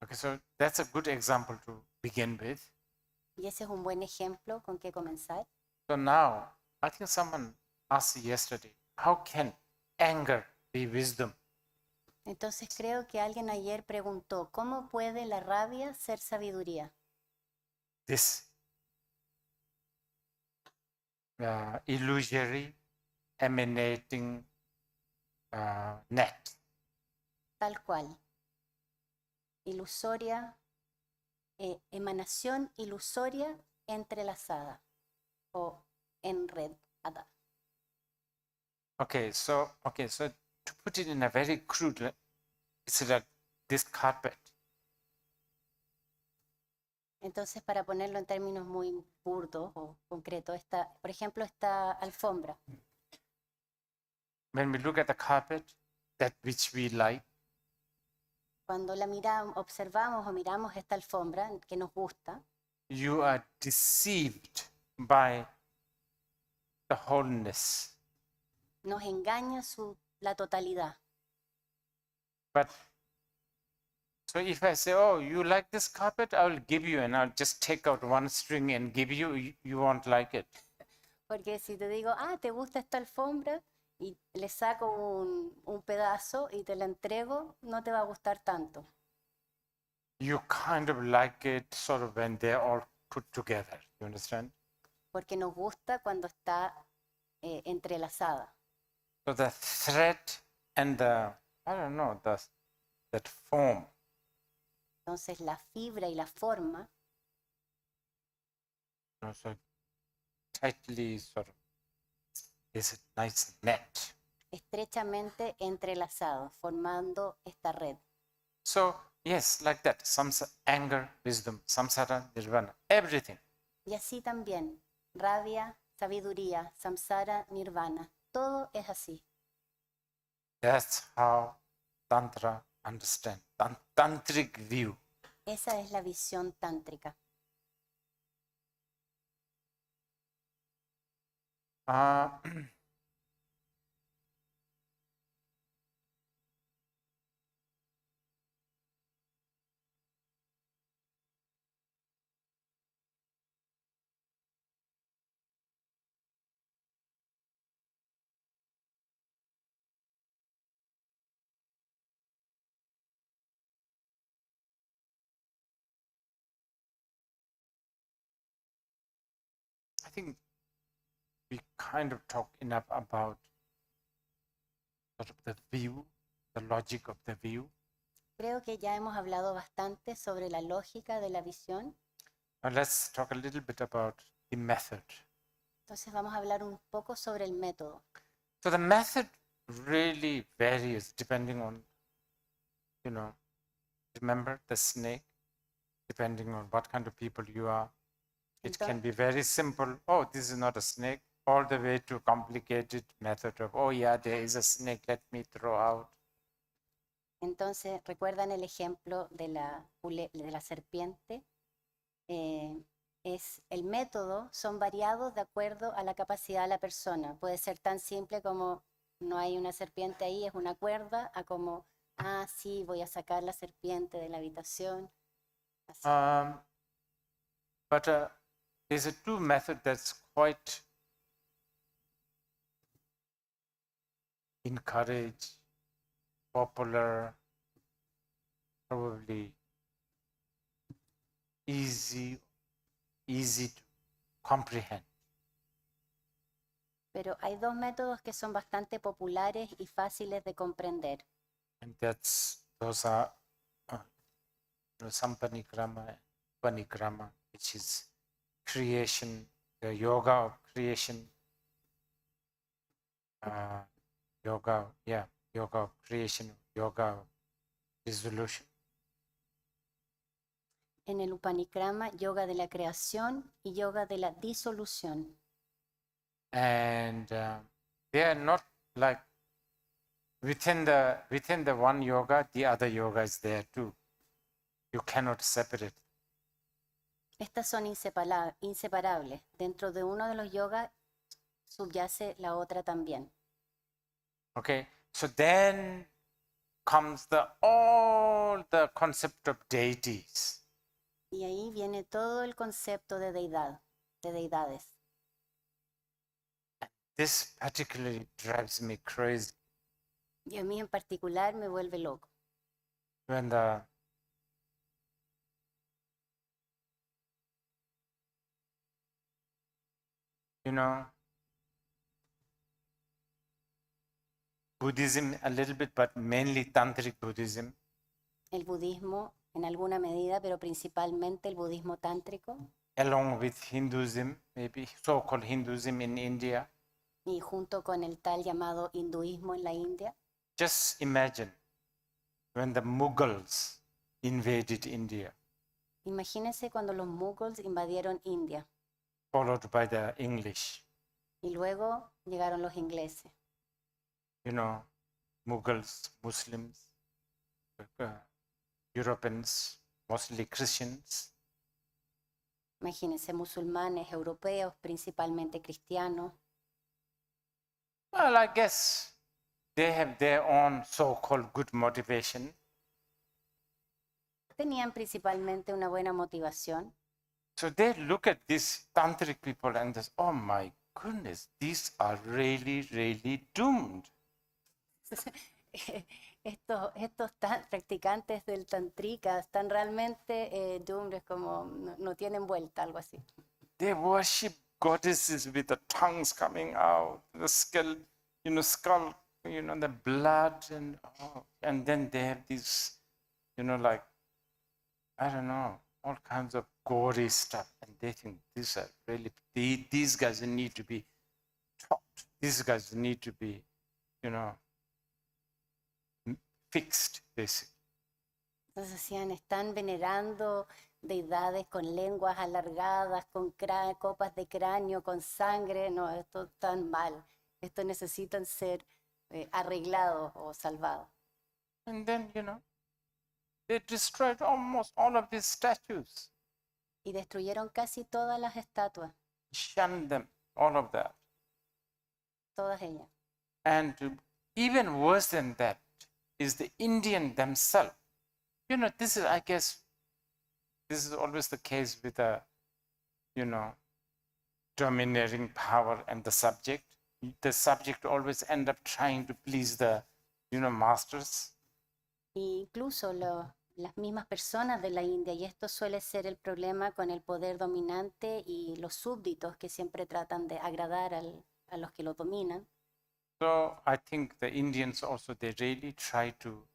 Okay, so that's a good example to begin with. Y ese es un buen ejemplo con que comenzar. So now, I think someone asked yesterday, how can anger be wisdom? Entonces creo que alguien ayer preguntó, ¿cómo puede la rabia ser sabiduría? This illusory, emanating net. Tal cual. Ilusoria, emanación ilusoria entrelazada o enredada. So to put it in a very crude, it's like this carpet. Entonces, para ponerlo en términos muy burdos o concretos, por ejemplo, esta alfombra. When we look at the carpet, that which we like, Cuando la miramos, observamos o miramos esta alfombra que nos gusta, you are deceived by the wholeness. nos engaña la totalidad. But so if I say, oh, you like this carpet, I will give you, and I'll just take out one string and give you, you won't like it. Porque si te digo, ¿te gusta esta alfombra? Y le saco un pedazo y te la entrego, no te va a gustar tanto. You kind of like it sort of when they're all put together, you understand? Porque nos gusta cuando está entrelazada. So the thread and that form. Entonces la fibra y la forma So tightly sort of is a nice net. estrechamente entrelazados, formando esta red. So yes, like that, anger, wisdom, samsara, nirvana, everything. Y así también, rabia, sabiduría, samsara, nirvana, todo es así. That's how Tantra understands, Tantric view. Esa es la visión tántrica. I think we kind of talked enough about sort of the view, the logic of the view. Creo que ya hemos hablado bastante sobre la lógica de la visión. Now let's talk a little bit about the method. Entonces vamos a hablar un poco sobre el método. So the method really varies depending on, remember the snake, depending on what kind of people you are. It can be very simple. Oh, this is not a snake. All the way to complicated method of, oh yeah, there is a snake, let me throw out. Entonces, ¿recuerdan el ejemplo de la serpiente? El método son variados de acuerdo a la capacidad de la persona. Puede ser tan simple como no hay una serpiente ahí, es una cuerda, a como, sí, voy a sacar la serpiente de la habitación. Así. But there's a two method that's quite encouraged, popular, probably easy to comprehend. Pero hay dos métodos que son bastante populares y fáciles de comprender. And those are Sampanikrama and Panikrama, which is creation, the yoga of creation, yoga of creation, yoga of dissolution. En el Upanikrama, yoga de la creación y yoga de la disolución. And they are not like within the one yoga, the other yoga is there too. You cannot separate. Estas son inseparables. Dentro de uno de los yogas subyace la otra también. Okay, so then comes all the concept of deities. Y ahí viene todo el concepto de deidades. This particularly drives me crazy. Y a mí en particular me vuelve loco. When Buddhism a little bit, but mainly Tantric Buddhism. El budismo en alguna medida, pero principalmente el budismo tántrico. Along with Hinduism, maybe so-called Hinduism in India. y junto con el tal llamado hinduismo en la India. Just imagine when the Mughals invaded India, Imagínense cuando los Mughals invadieron India followed by the English. y luego llegaron los ingleses. You know, Mughals, Muslims, uh, Europeans, mostly Christians. Imagínense musulmanes, europeos, principalmente cristianos. Well, I guess they have their own so-called good motivation. Tenían principalmente una buena motivación. So they look at these tantric people and say, oh my goodness, these are really, really doomed. Estos practicantes del tantrika están realmente doomed, es como no tienen vuelta, algo así. They worship goddesses with the tongues coming out, the skull, the blood, and then they have these, like, I don't know, all kinds of gory stuff, and they think these are really, these guys need to be taught. These guys need to be, fixed, basically. Entonces decían, están venerando deidades con lenguas alargadas, con copas de cráneo, con sangre. No, esto está mal. Esto necesitan ser arreglados o salvados. And then, they destroyed almost all of these statues. Y destruyeron casi todas las estatuas, Shunned them, all of that. todas ellas. And even worse than that is the Indian themselves. This is, I guess, this is always the case with a, domineering power and the subject. The subject always end up trying to please the, masters. Incluso las mismas personas de la India, y esto suele ser el problema con el poder dominante y los súbditos que siempre tratan de agradar a los que lo dominan. So I think the Indians also, they really try to,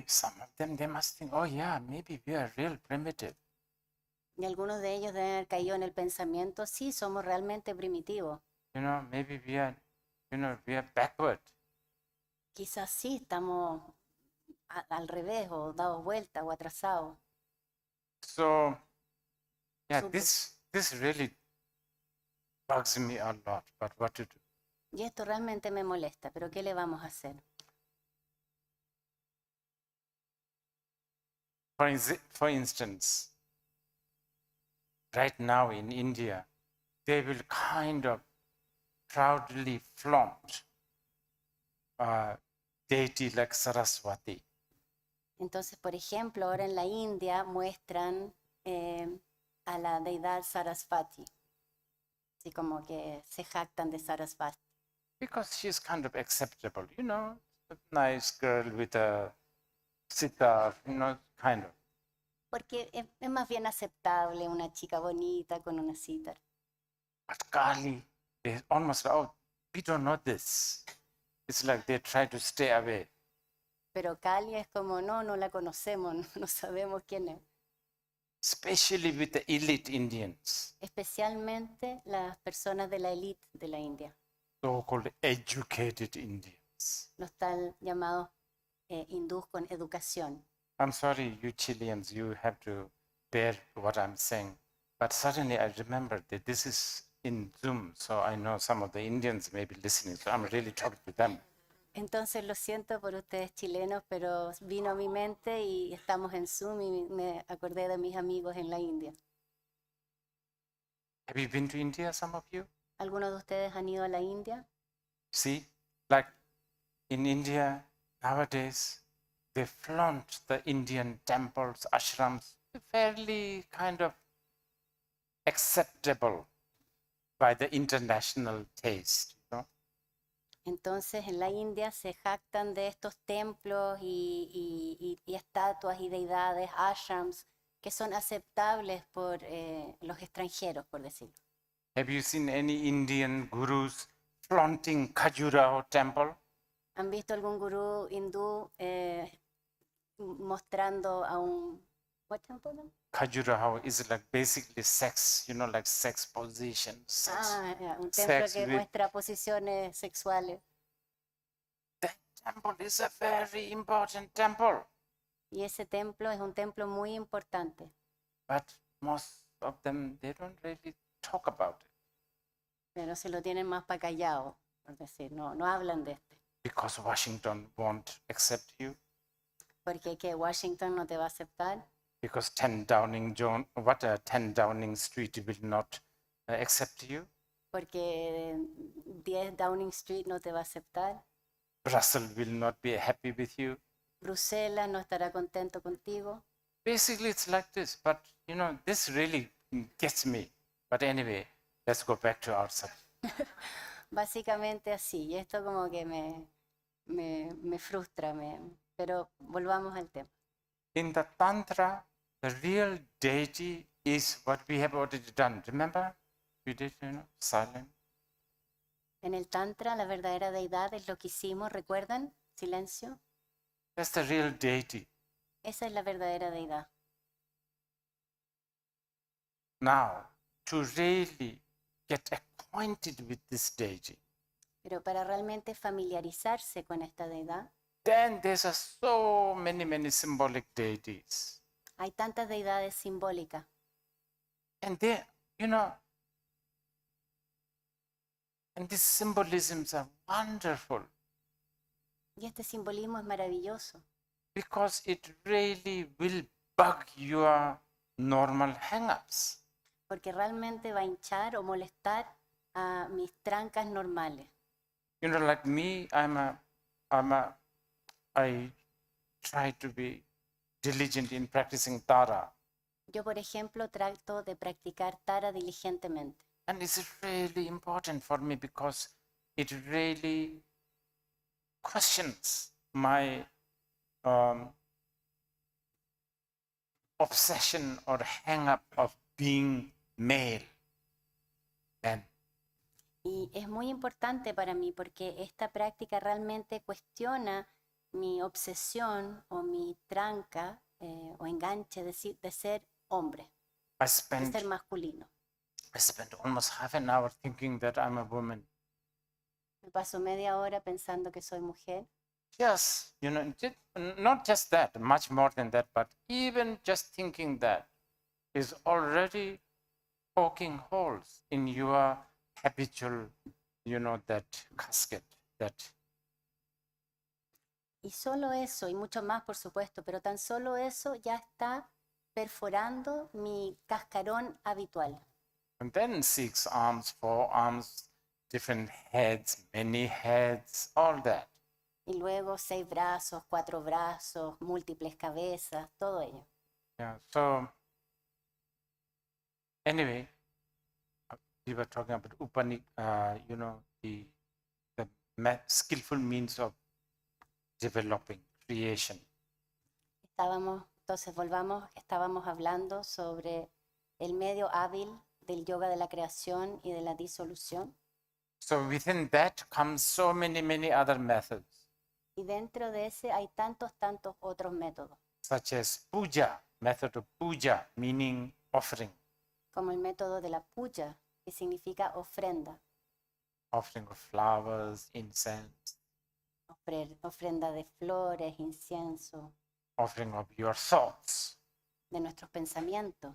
some of them, they must think, oh yeah, maybe we are real primitive. Y algunos de ellos deben haber caído en el pensamiento, sí, somos realmente primitivos. Maybe we are, we are backward. Quizás sí, estamos al revés o dados vuelta o atrasados. So, yeah, this really bugs me a lot, but what to do? Y esto realmente me molesta, pero ¿qué le vamos a hacer? For instance, right now in India, they will kind of proudly flaunt deity like Saraswati. Entonces, por ejemplo, ahora en la India muestran a la deidad Saraswati. Así como que se jactan de Saraswati. Because she's kind of acceptable, a nice girl with a sitar, kind of. Porque es más bien aceptable una chica bonita con una sitar. But Kali, they almost, oh, we don't know this. It's like they try to stay away. Pero Kali es como, no la conocemos, no sabemos quién es. Especially with the elite Indians. Especialmente las personas de la élite de la India. So-called educated Indians. Los tal llamados hindús con educación. I'm sorry, you Chileans, you have to bear what I'm saying. But suddenly I remembered that this is in Zoom, so I know some of the Indians may be listening, so I'm really talking to them. Entonces lo siento por ustedes chilenos, pero vino a mi mente y estamos en Zoom y me acordé de mis amigos en la India. Have you been to India, some of you? ¿Algunos de ustedes han ido a la India? See, like in India nowadays, they flaunt the Indian temples, ashrams, fairly kind of acceptable by the international taste. Entonces en la India se jactan de estos templos y estatuas y deidades, ashrams, que son aceptables por los extranjeros, por decirlo. Have you seen any Indian gurus flaunting Khajuraho temple? ¿Han visto algún gurú hindú mostrando a un What temple? then? Khajuraho is like basically sex, like sex position, sex. Ya, un templo Sex que with- muestra posiciones sexuales. That temple is a very important temple, Y ese templo es un templo muy importante. but most of them, they don't really talk about it Pero se lo tienen más para callado. Es decir, no hablan de este. because Washington won't accept you, Porque que Washington no te va a aceptar. because 10 Downing Street will not accept you, Porque 10 Downing Street no te va a aceptar. Brussels will not be happy with you. Bruselas no estará contento contigo. Basically, it's like this, but this really gets me. But anyway, let's go back to our subject. Básicamente así. Y esto como que me frustra. Pero volvamos al tema. In the Tantra, the real deity is what we have already done. Remember? We did, silent. En el Tantra, la verdadera deidad es lo que hicimos. ¿Recuerdan? Silencio. That's the real deity. Esa es la verdadera deidad. Now, to really get acquainted with this deity, Pero para realmente familiarizarse con esta deidad, then there's so many symbolic deities. hay tantas deidades simbólicas. And they, and these symbolisms are wonderful Y este simbolismo es maravilloso. because it really will bug your normal hang-ups. Porque realmente va a hinchar o molestar a mis trancas normales. Like me, I try to be diligent in practicing Tara. Yo, por ejemplo, trato de practicar Tara diligentemente. And it's really important for me because it really questions my obsession or hang-up of being male. And Y es muy importante para mí porque esta práctica realmente cuestiona mi obsesión o mi tranca o enganche de ser hombre, I de spent ser masculino. almost half an hour thinking that I'm a woman. Me paso media hora pensando que soy mujer. Yes, not just that, much more than that, but even just thinking that is already poking holes in your habitual, that casket, that. Y solo eso, y mucho más por supuesto, pero tan solo eso ya está perforando mi cascarón habitual. And then 6 arms, 4 arms, different heads, many heads, all that. Y luego 6 brazos, 4 brazos, múltiples cabezas, todo ello. Yeah, so anyway, we were talking about the skillful means of developing creation. Estábamos hablando sobre el medio hábil del yoga de la creación y de la disolución. So within that comes so many other methods, Y dentro de ese hay tantos otros métodos, such as puja, method of puja, meaning offering, como el método de la puja, que significa ofrenda, offering of flowers, incense, ofrenda de flores, incienso, offering of your thoughts, de nuestros pensamientos,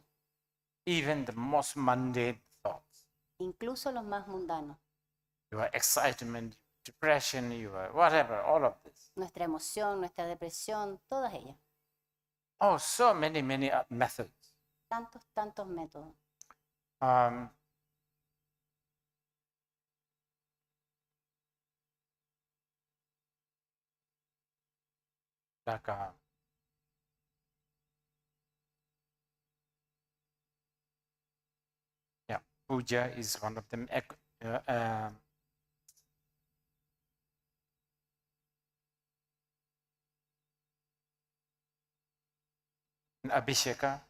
even the most mundane thoughts, incluso los más mundanos, your excitement, depression, your whatever, all of this. nuestra emoción, nuestra depresión, todas ellas. Oh, so many methods. Tantos métodos. Like yeah, puja is one of them. Abhisheka.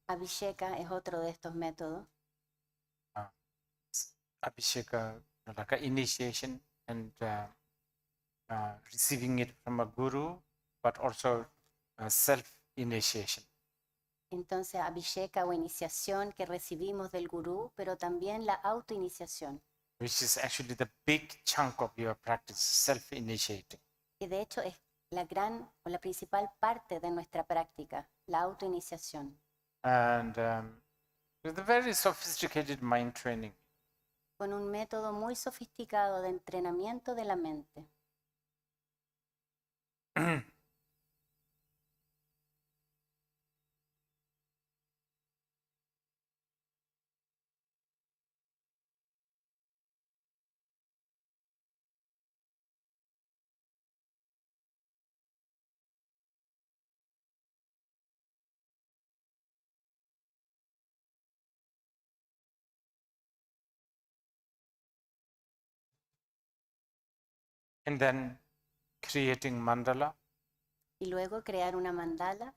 Abhisheka es otro de estos métodos. Abhisheka, like an initiation and receiving it from a guru, but also self-initiation. Entonces, abhisheka o iniciación que recibimos del gurú, pero también la autoiniciación, which is actually the big chunk of your practice, self-initiating. que de hecho es la gran o la principal parte de nuestra práctica, la autoiniciación, And with a very sophisticated mind training. con un método muy sofisticado de entrenamiento de la mente. And then creating mandala, Y luego crear una mandala,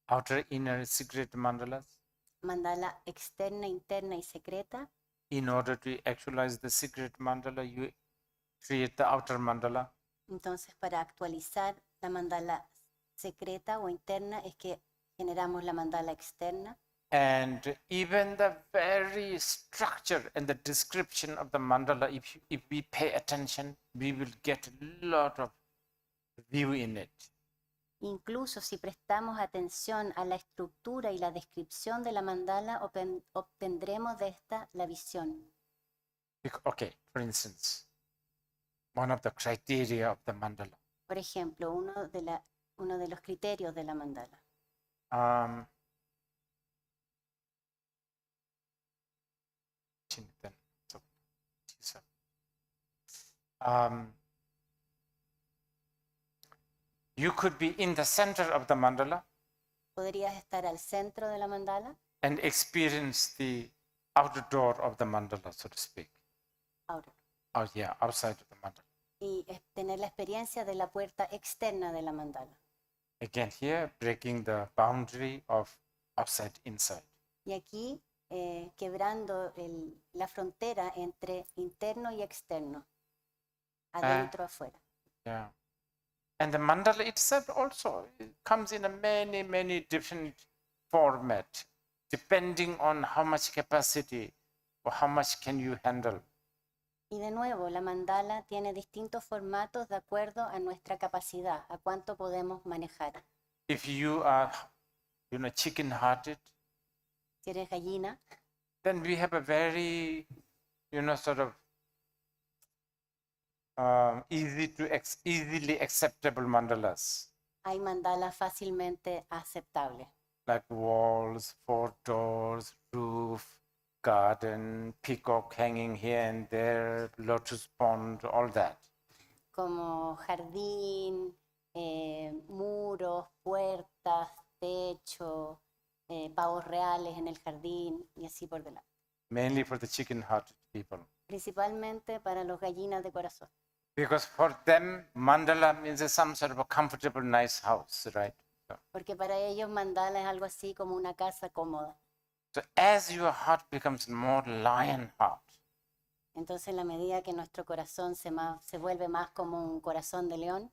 outer, inner, secret mandalas, mandala externa, interna y secreta. in order to actualize the secret mandala, you create the outer mandala. Entonces, para actualizar la mandala secreta o interna es que generamos la mandala externa. And even the very structure and the description of the mandala, if we pay attention, we will get a lot of view in it. Incluso si prestamos atención a la estructura y la descripción de la mandala, obtendremos de esta la visión. Okay, for instance, one of the criteria of the mandala. Por ejemplo, uno de los criterios de la mandala. You could be in the center of the mandala Podrías estar al centro de la mandala, and experience the outer door of the mandala, so to speak. ahora, Outside of the mandala. y tener la experiencia de la puerta externa de la mandala. Again, here, breaking the boundary of outside, inside. Y aquí, quebrando la frontera entre interno y externo, adentro, afuera. Yeah. And the mandala itself also comes in a many different format, depending on how much capacity or how much can you handle. Y de nuevo, la mandala tiene distintos formatos de acuerdo a nuestra capacidad, a cuánto podemos manejar. If you are, chicken-hearted, Si eres gallina, then we have a very, sort of easily acceptable mandalas. hay mandalas fácilmente aceptables, Like walls, 4 doors, roof, garden, peacock hanging here and there, lotus pond, all that. como jardín, muros, puertas, techo, pavos reales en el jardín y así por delante. Mainly for the chicken-hearted people. Principalmente para los gallinas de corazón. Because for them, mandala means some sort of a comfortable, nice house, right? Porque para ellos mandala es algo así como una casa cómoda. So as your heart becomes more lion heart, Entonces, en la medida que nuestro corazón se vuelve más como un corazón de león,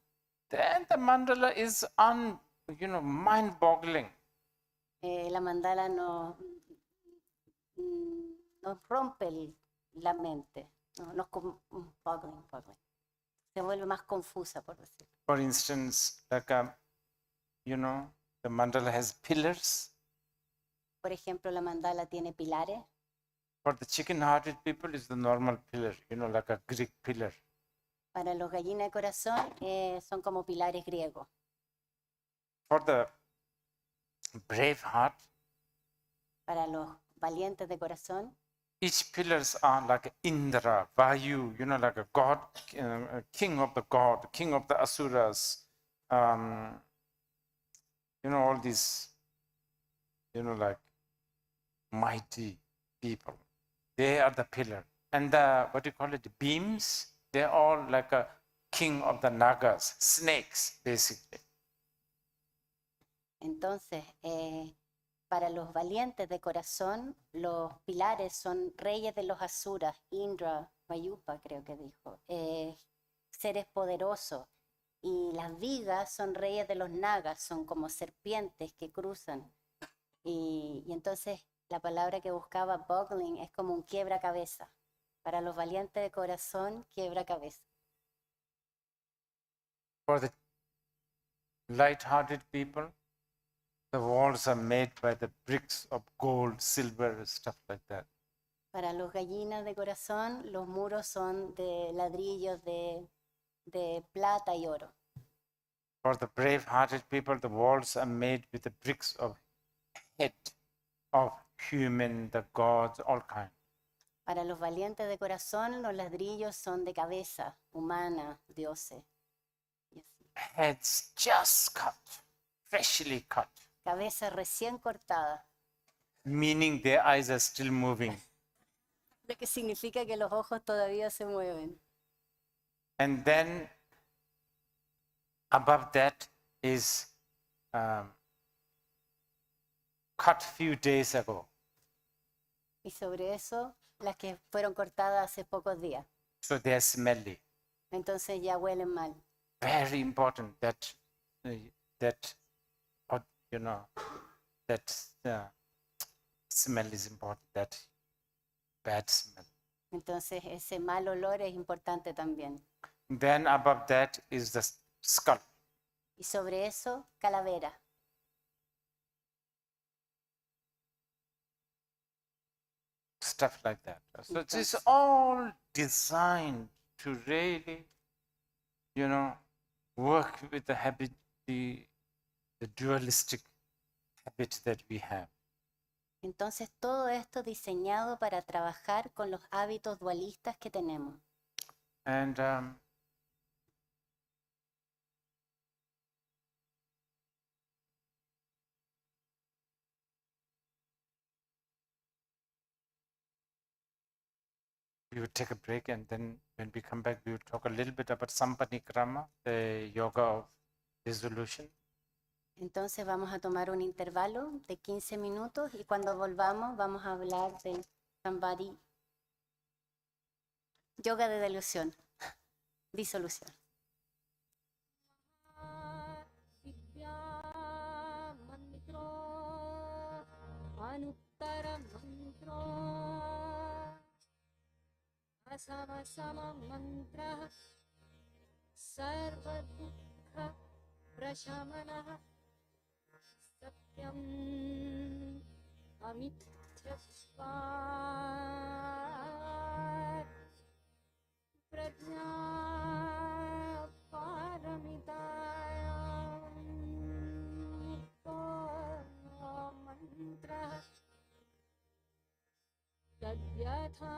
then the mandala is mind-boggling. La mandala nos rompe la mente, boggling. Se vuelve más confusa, por decirlo. For instance, like the mandala has pillars. Por ejemplo, la mandala tiene pilares. For the chicken-hearted people, it's the normal pillar, like a Greek pillar. Para los gallinas de corazón son como pilares griegos. For the brave heart, Para los valientes de corazón, each pillars are like Indra, Vayu, like a god, king of the asuras, all these, like mighty people. They are the pillar. And the beams, they're all like a king of the nagas, snakes, basically. entonces, para los valientes de corazón, los pilares son reyes de los asuras, Indra, Vayupa creo que dijo, seres poderosos. Y las vigas son reyes de los nagas, son como serpientes que cruzan Y entonces la palabra que buscaba, boggling, es como un quiebra cabeza. Para los valientes de corazón, quiebra cabeza. For the light-hearted people, the walls are made by the bricks of gold, silver, stuff like that. Para los gallinas de corazón, los muros son de ladrillos de plata y oro. For the brave-hearted people, the walls are made with the bricks of head, of human, the gods, all kinds. Para los valientes de corazón, los ladrillos son de cabeza, humana, dioses. Y así. Heads just cut, freshly cut, Cabeza recién cortada, meaning their eyes are still moving. lo que significa que los ojos todavía se mueven. And then above that is cut few days ago. Y sobre eso, las que fueron cortadas hace pocos días. So they are smelly. Entonces ya huelen mal. Very important that you know that smell is important. That bad smell. Entonces ese mal olor es importante también. Then above that is the skull. Y sobre eso, calavera. Stuff like that. So this is all designed to really, you know, work with the habit, the dualistic habit that we have. Entonces todo esto diseñado para trabajar con los hábitos dualistas que tenemos. And we would take a break, and then when we come back, we would talk a little bit about Sampanikrama, the yoga of dissolution. Entonces vamos a tomar un intervalo de 15 minutos y cuando volvamos vamos a hablar del Sambari, yoga de disolución. Satyam Amithyasvat Prajna Paramitayam Mantra Tadyatha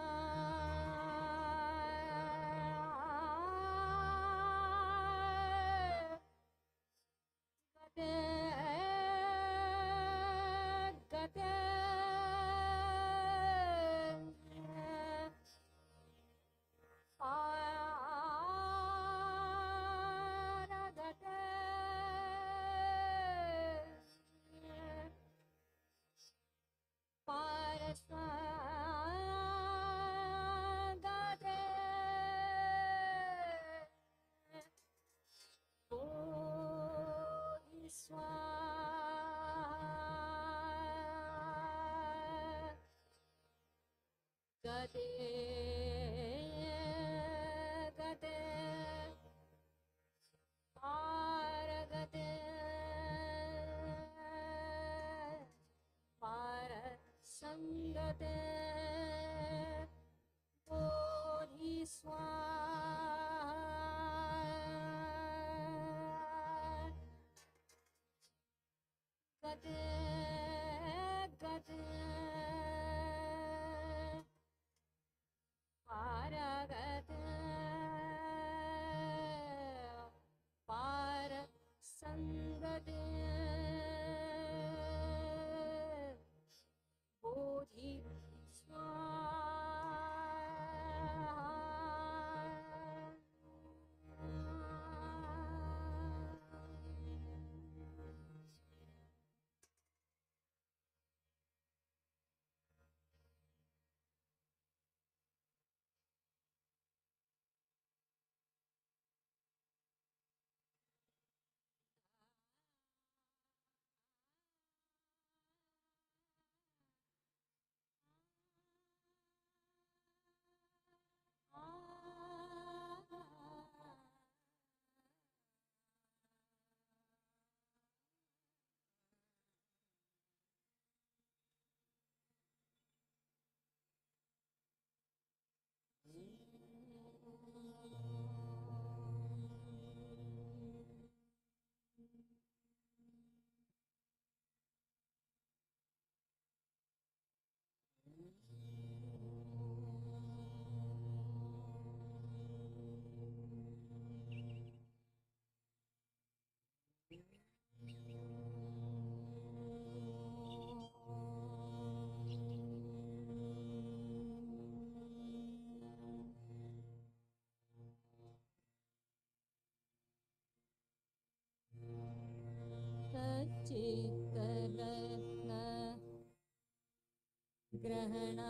ग्रहणाय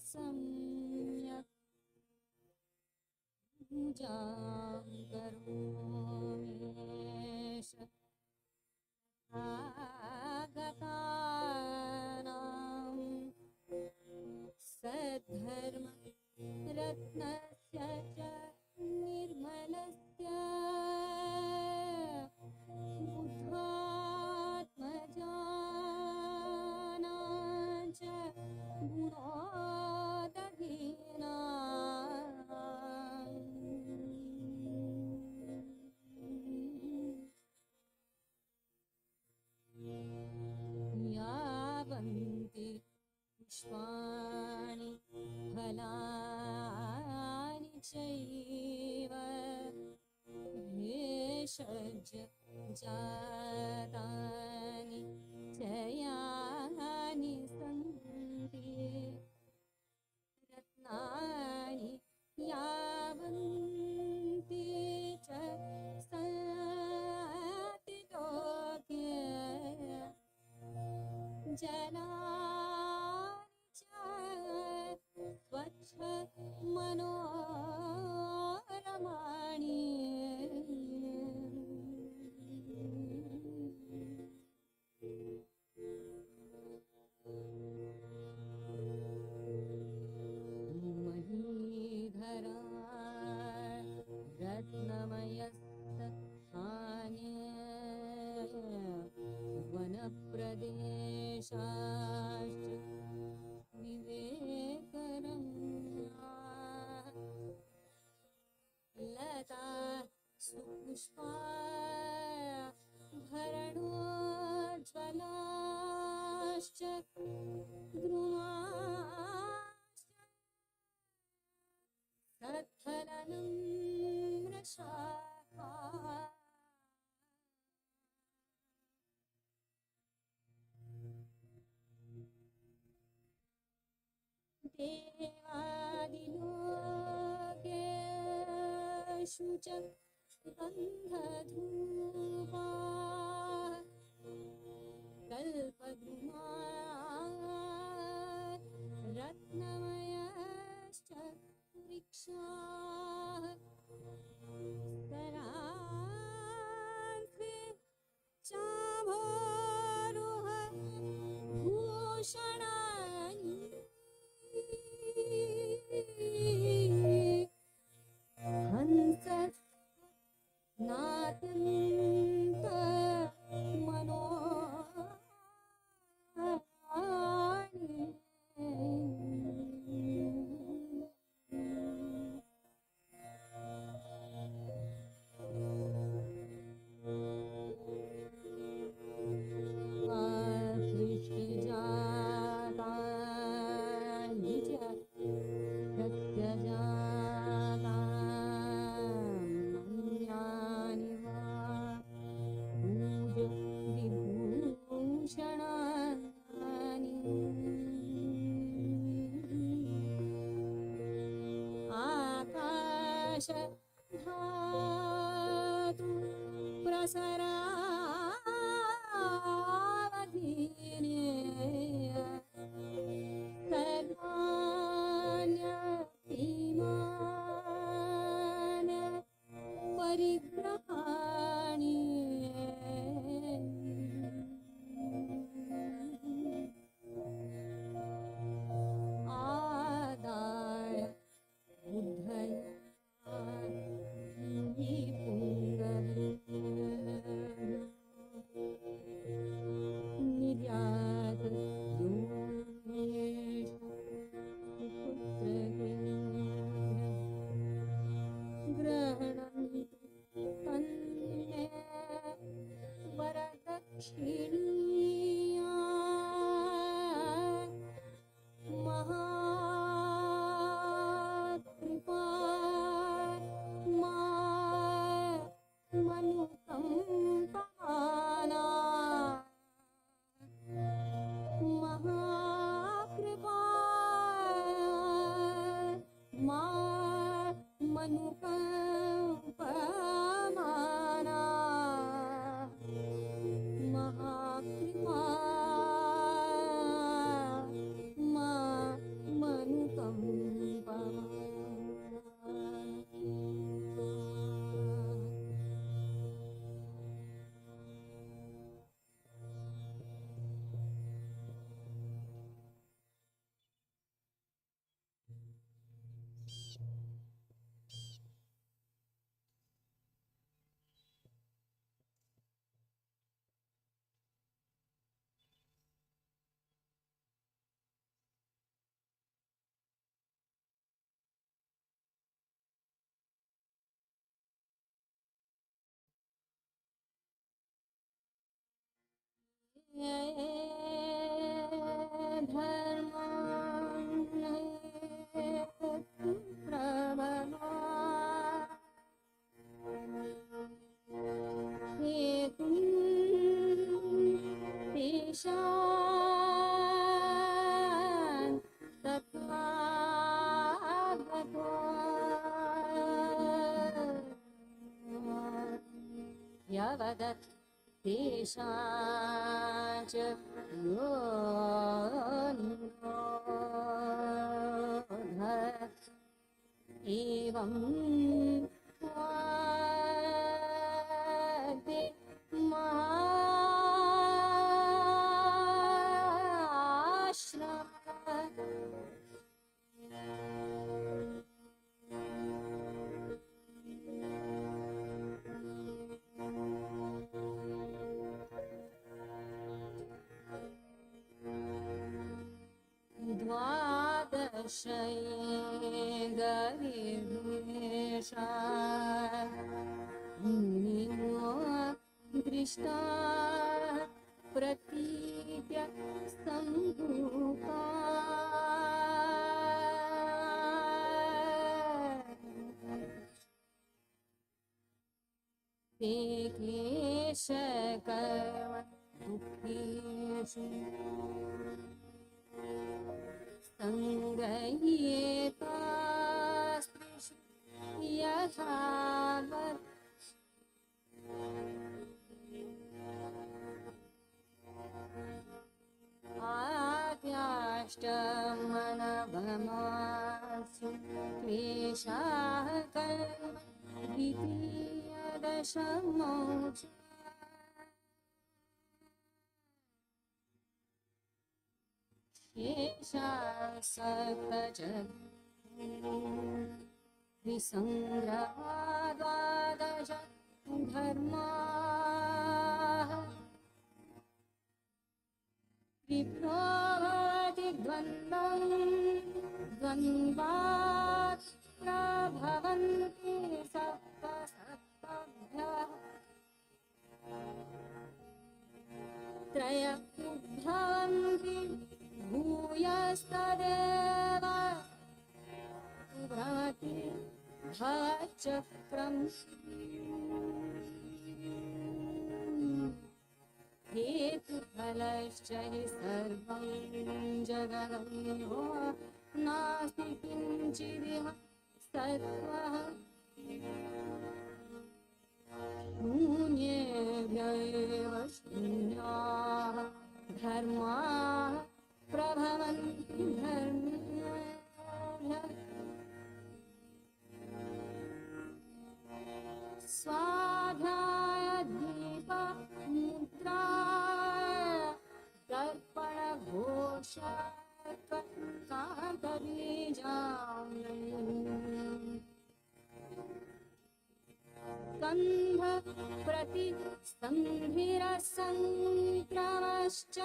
सम्यक् पूजां करोमीश आगतानां सद्धर्म रत्नस्य च निर्मलस्य बुद्धात्मजानां च गुणोदहीनां यावन्ति पुष्पाणि फलानि चैव भेषज जातानि च यानि सन्ति रत्नानि यावन्ति च सन्ति लोके जलानि च स्वच्छ मनोरमाणि महीधरा रत्नमयस्तथान्य वनप्रदेशाश्च विवेकरम्या लता सुपुष्पा भरणोज्ज्वलाश्च द्रुमाश्च तत्फलनम्रशाखा देवादिलोकेषु च गन्धधूपा कल्पद्रुमा रत्नमयश्च वृक्षाः स्तरान्ते चाभोरुह भूषणानि हंस नात्यन्त मनोहारि आकृष्टजातानि च सत्यजातान्यानि वा पूज विभूषणानि आकाश धातु प्रसरावधीने सर्वाण्यतिमान परिग्रहाणि आदाय बुद्धया पुङ्गवे निर्यात योगेषु पुत्रगृह ग्रहणन्तु तन्मे वरदक्षिणीया महाकृपा मा मनुकम्पमाना महाकृपा मा मनुकम्पमाना महाकृपा यवदत् तेषाञ्च योनिरोधत् एवं त्वादि महाश्रमः द्वादशैर्गविर्वेषा मुनियो दृष्टा प्रतीत्य सम्भूता ते क्लेशकर्म दुःखेषु सङ्गयेतास्त्रिषु यथावत् आद्याष्टमनवमासु क्लेशाः कर्म द्वितीयदशमो च शेषा सप्तच विसङ्ग्रहा द्वादश धर्माः विप्रो भवति द्वन्द्वं द्वन्द्वात् प्रभवन्ति सप्त सप्तभ्यः त्रय उद्भवन्ति भूयस्तदेव भवति भवचक्रम् हेतुफलश्च हि सर्वं जगदयो नास्ति किञ्चिदिह सत्त्वः शून्येभ्यैव शून्याः धर्माः प्रभवन्ति धर्मेभ्यः स्वाध्याय दीप मुद्रा दर्पण घोष स्कन्ध प्रति स्तम्भिरसङ्क्रमश्च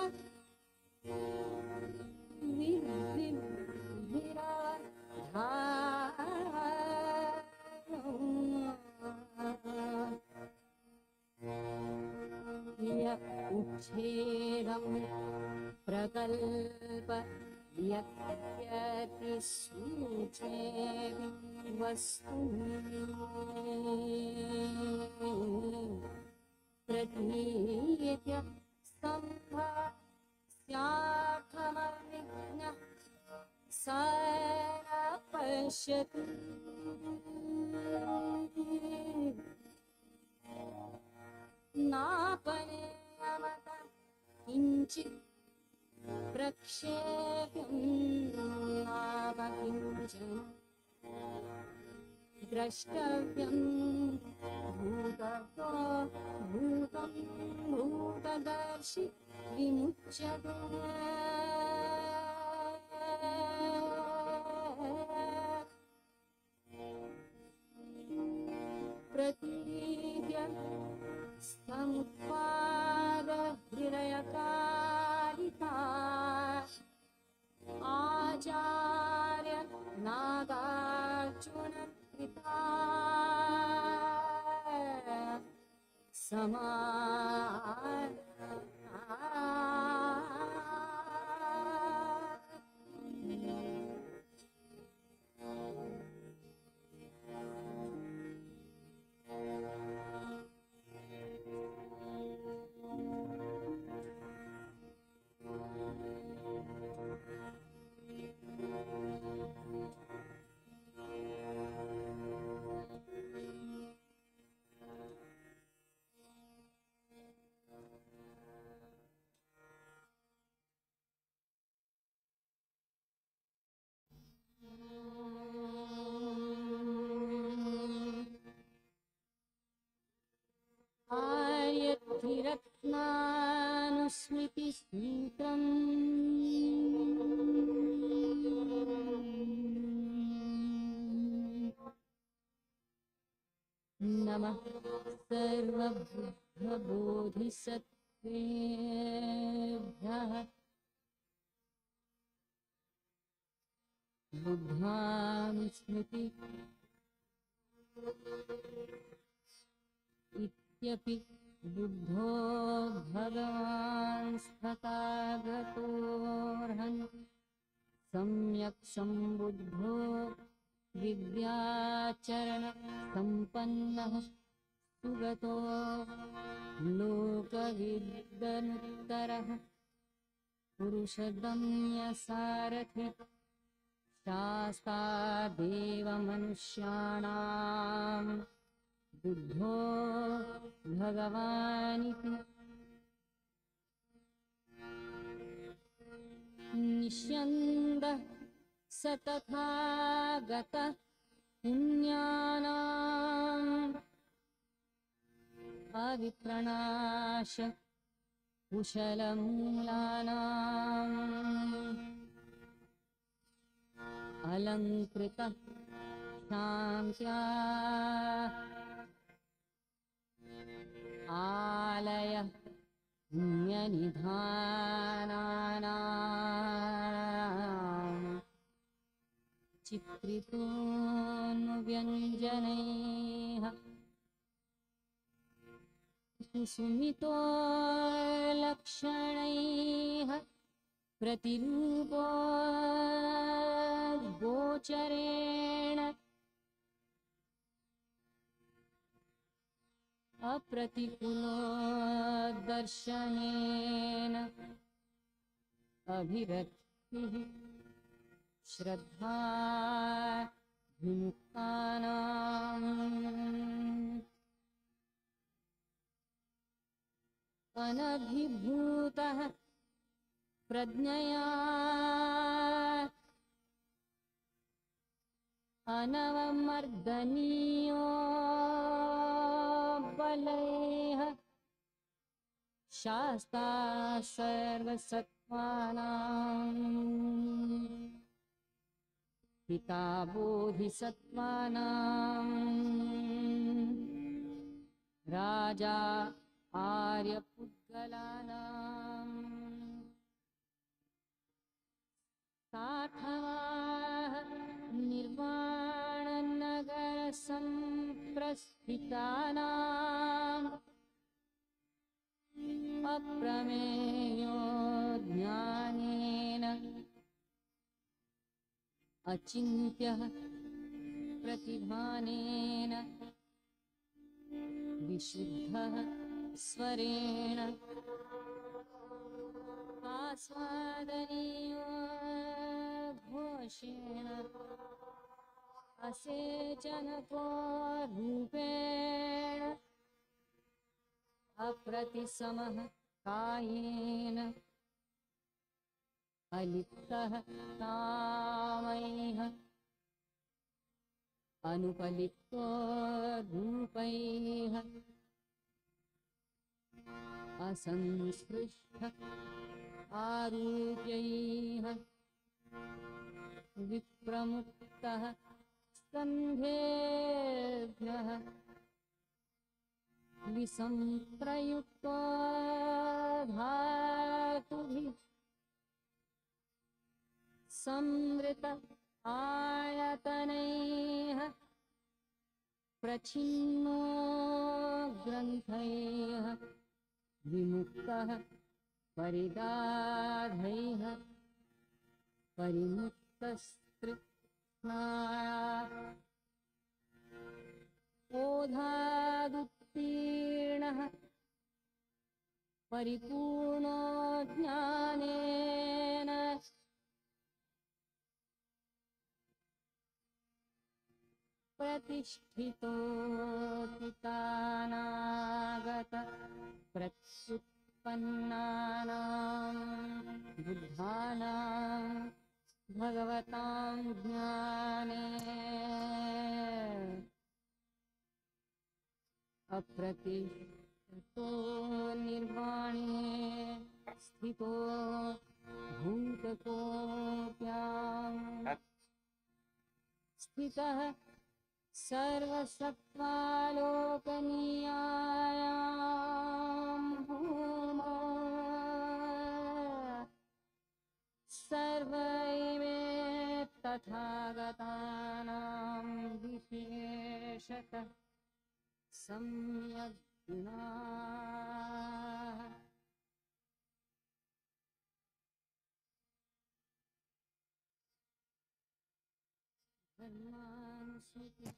उच्छेदं प्रकल्प यत्यति सूचे वस्तु प्रतीयत्य सम्भास्यार्थमविज्ञः स न पश्यति नापनेयमत किञ्चित् प्रक्षेप्यं नापकिञ्चन द्रष्टव्यं भूततो भूतं भूतदर्शि विमुच्यते प्रतीद्य समुत्पाद हृदयकारिता आचार्य नागार्जुन कृता समा रत्नानुस्मृतिसूत्रम् नमः सर्वबुद्धबोधिसत्त्वेभ्यः बुद्धानुस्मृति इत्यपि बुद्धो भगवान् तथागतोऽर्हन् सम्यक् सम्बुद्धो विद्याचरण संपन्नः सुगतो लोकविद्वनुत्तरः पुरुषगम्यसारथि शास्तादेवमनुष्याणां बुद्धो भगवानिति निष्यन्दः स तथागतः पुण्यानाम् अविप्रणाश कुशलमूलानाम् अलङ्कृतः शान्त्या आलयः पुण्यनिधानानाम् चित्रितोऽन्व्यञ्जनैः कुसुमितो लक्षणैः प्रतिरूपो गोचरेण अप्रतिकूलो दर्शनेन अभिरक्तिः श्रद्धा विमुक्तानाम् अनभिभूतः प्रज्ञया अनवमर्दनीयो बलैः शास्ता सर्वसत्त्वानां पिता बोधिसत्त्वानां राजा आर्यपुद्गलानाम् सार्थवाः निर्वाणनगरसम्प्रस्थितानाम् अप्रमेयो ज्ञानेन अचिन्त्यः प्रतिभानेन विशुद्धः स्वरेण आस्वादनीयो घोषेण असेचनको रूपेण अप्रतिसमः कायेन अलिप्तः कामैः अनुपलिप्तो रूपैः असंस्पृष्ट आरूप्यैः विप्रमुक्तः स्कन्धेभ्यः विसंप्रयुक्तो धातुभिः संवृत आयतनैः प्रच्छिन्नो ग्रन्थैः विमुक्तः परिदाधैः परिमुक्तस्तृष्णाया ओधादुत्तीर्णः परिपूर्णो ज्ञानेन प्रतिष्ठितोऽतितानागत प्रत्युत्पन्नानां बुद्धानां भगवतां ज्ञाने अप्रतिष्ठितः तो निर्वाणे स्थितो भूतकोऽप्यां स्थितः सर्वसत्त्वालोकनीयायां भूमौ सर्वैवे तथागतानां विशेषतः सम्यग् गुणाः धर्मानुसृत्य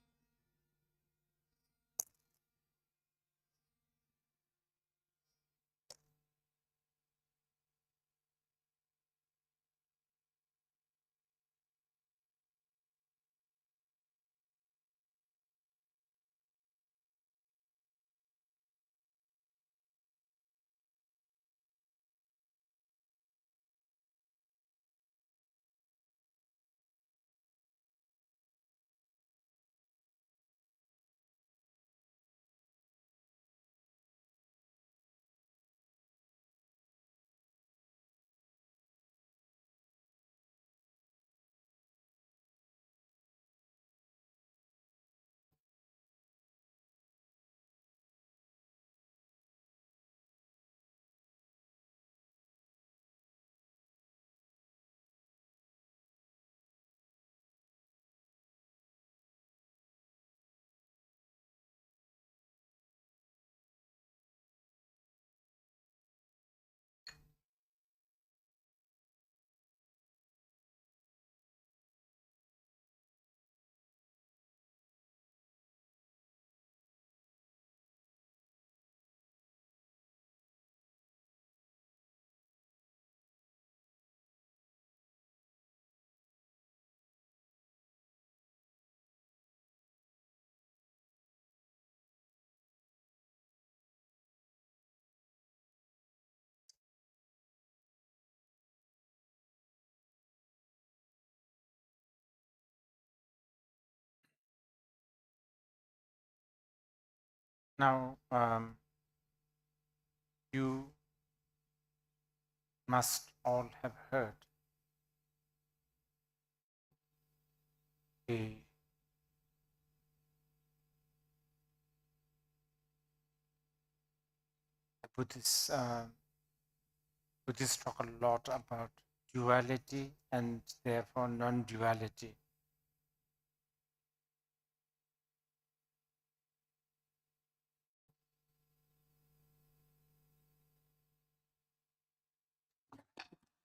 Now, you must all have heard the Buddhists talk a lot about duality and therefore non-duality.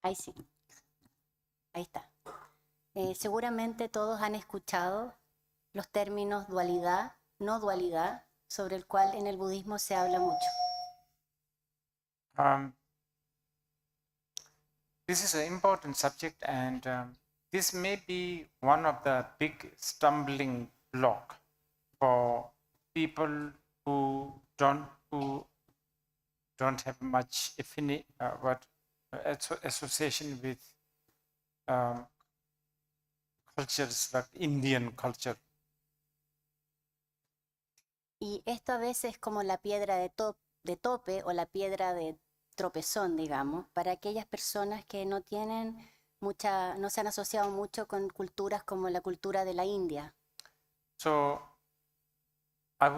Ahí sí. Ahí está. Seguramente todos han escuchado los términos dualidad, no dualidad, sobre el cual en el budismo se habla mucho. This is an important subject, and this may be one of the big stumbling block for people who don't have much affinity, association with cultures like Indian culture. Y esto a veces es como la piedra de tope o la piedra de tropezón, digamos, para aquellas personas que no tienen no se han asociado mucho con culturas como la cultura de la India. So I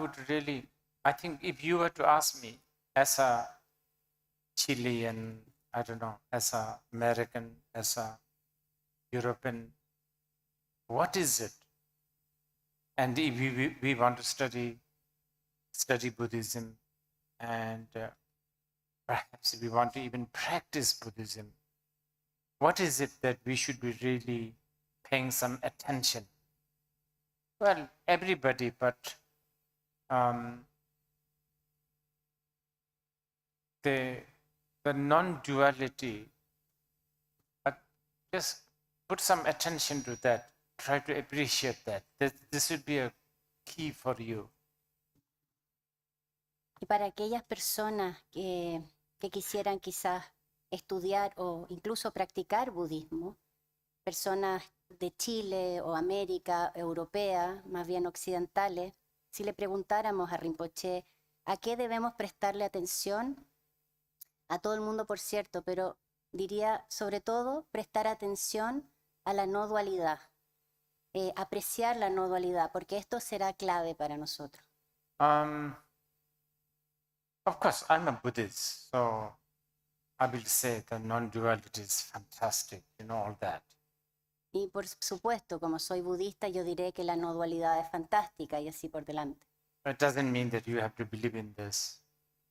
think if you were to ask me as a Chilean, I don't know, as a American, as a European, what is it? And if we want to study Buddhism, and perhaps we want to even practice Buddhism, what is it that we should be really paying some attention? Well, everybody, but the non-duality, just put some attention to that, try to appreciate that. This would be a key for you. Y para aquellas personas que quisieran quizás estudiar o incluso practicar budismo, personas de Chile o América, europea, más bien occidentales, si le preguntáramos a Rinpoché ¿A qué debemos prestarle atención? A todo el mundo, por cierto, pero diría sobre todo prestar atención a la no dualidad, apreciar la no dualidad, porque esto será clave para nosotros. Of course, I'm a Buddhist, so I will say the non-duality is fantastic, all that. Y por supuesto, como soy budista, yo diré que la no dualidad es fantástica y así por delante. It doesn't mean that you have to believe in this.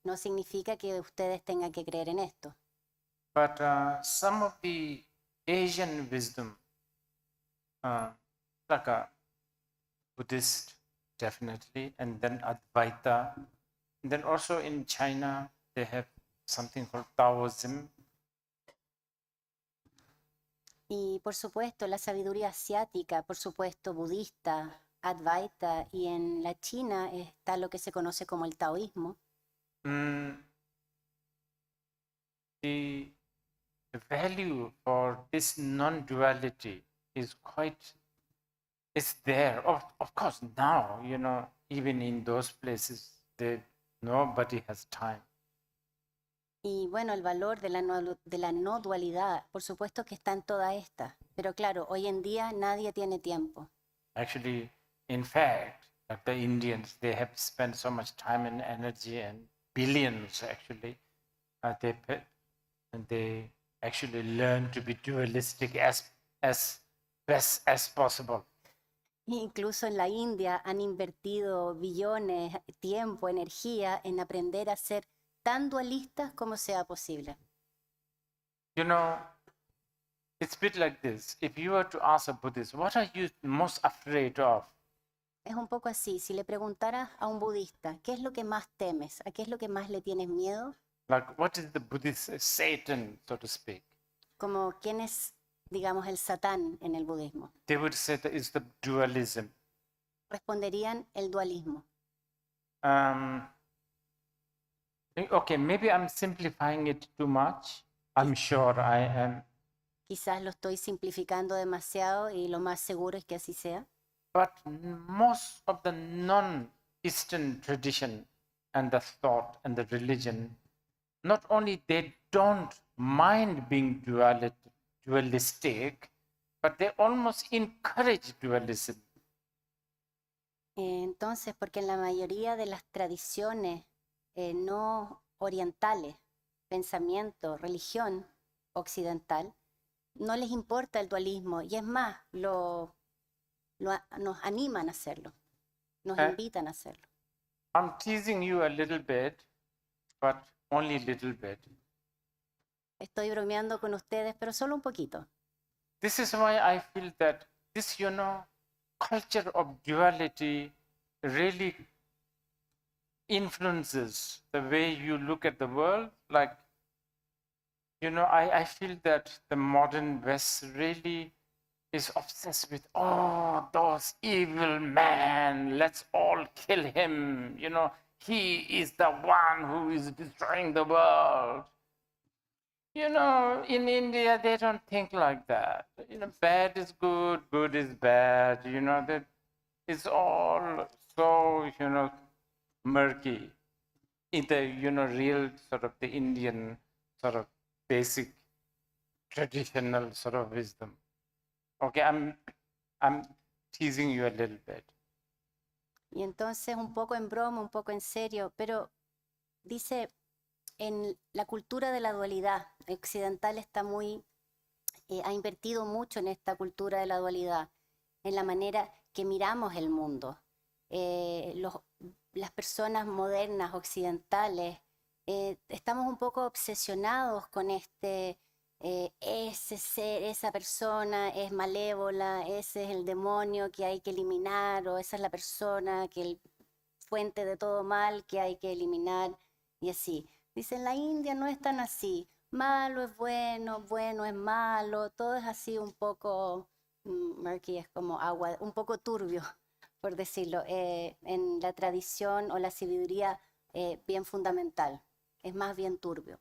No significa que ustedes tengan que creer en esto. But some of the Asian wisdom, like a Buddhist, definitely, and then Advaita, and then also in China, they have something called Taoism. Y por supuesto, la sabiduría asiática, por supuesto, budista, Advaita, y en la China está lo que se conoce como el taoísmo. The value for this non-duality is it's there. Of course, now, even in those places, nobody has time. Y bueno, el valor de la no dualidad, por supuesto que está en toda esta. Pero claro, hoy en día nadie tiene tiempo. Actually, in fact, like the Indians, they have spent so much time and energy and billions actually. They actually learn to be dualistic as best as possible. Incluso en la India han invertido billones, tiempo, energía en aprender a ser tan dualistas como sea posible. It's a bit like this. If you were to ask a Buddhist, what are you most afraid of? Es un poco así, si le preguntaras a un budista, ¿qué es lo que más temes? ¿A qué es lo que más le tienes miedo? Like, what is the Buddhist Satan, so to speak? Como quién es, digamos, el Satán en el budismo. They would say that it's the dualism. Responderían el dualismo. Okay, maybe I'm simplifying it too much. I'm sure I am. Quizás lo estoy simplificando demasiado y lo más seguro es que así sea. But most of the non-Eastern tradition and the thought and the religion, not only they don't mind being dualistic, but they almost encourage dualism. Entonces, porque en la mayoría de las tradiciones no orientales, pensamiento, religión occidental, no les importa el dualismo y es más, nos animan a hacerlo, nos invitan a hacerlo. I'm teasing you a little bit, but only a little bit. Estoy bromeando con ustedes, pero solo un poquito. This is why I feel that this, culture of duality really influences the way you look at the world. Like, I feel that the modern West really is obsessed with, those evil men, let's all kill him. He is the one who is destroying the world. In India, they don't think like that. Bad is good, good is bad. That it's all so, murky in the, real sort of the Indian sort of basic traditional sort of wisdom. Okay, I'm teasing you a little bit. Y entonces un poco en broma, un poco en serio, pero dice, en la cultura de la dualidad occidental está ha invertido mucho en esta cultura de la dualidad, en la manera que miramos el mundo. Las personas modernas occidentales estamos un poco obsesionados con ese ser, esa persona es malévola, ese es el demonio que hay que eliminar, o esa es la persona que es fuente de todo mal que hay que eliminar, y así. Dice, en la India no es tan así, malo es bueno, bueno es malo, todo es así un poco murky, es como agua, un poco turbio, por decirlo, en la tradición o la sabiduría bien fundamental, es más bien turbio.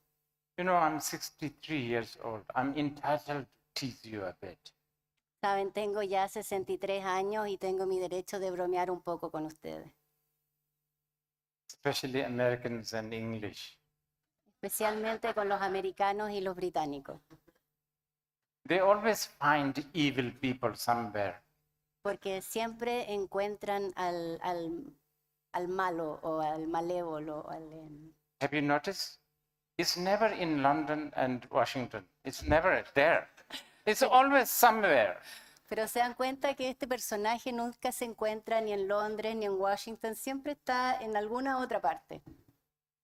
I'm 63 years old. I'm entitled to tease you a bit. Saben, tengo ya 63 años y tengo mi derecho de bromear un poco con ustedes. especially Americans and English. especialmente con los americanos y los británicos, They always find evil people somewhere. porque siempre encuentran al malo o al malévolo. Have you noticed? It's never in London and Washington. It's never there. It's always somewhere. Pero se dan cuenta que este personaje nunca se encuentra ni en Londres ni en Washington, siempre está en alguna otra parte.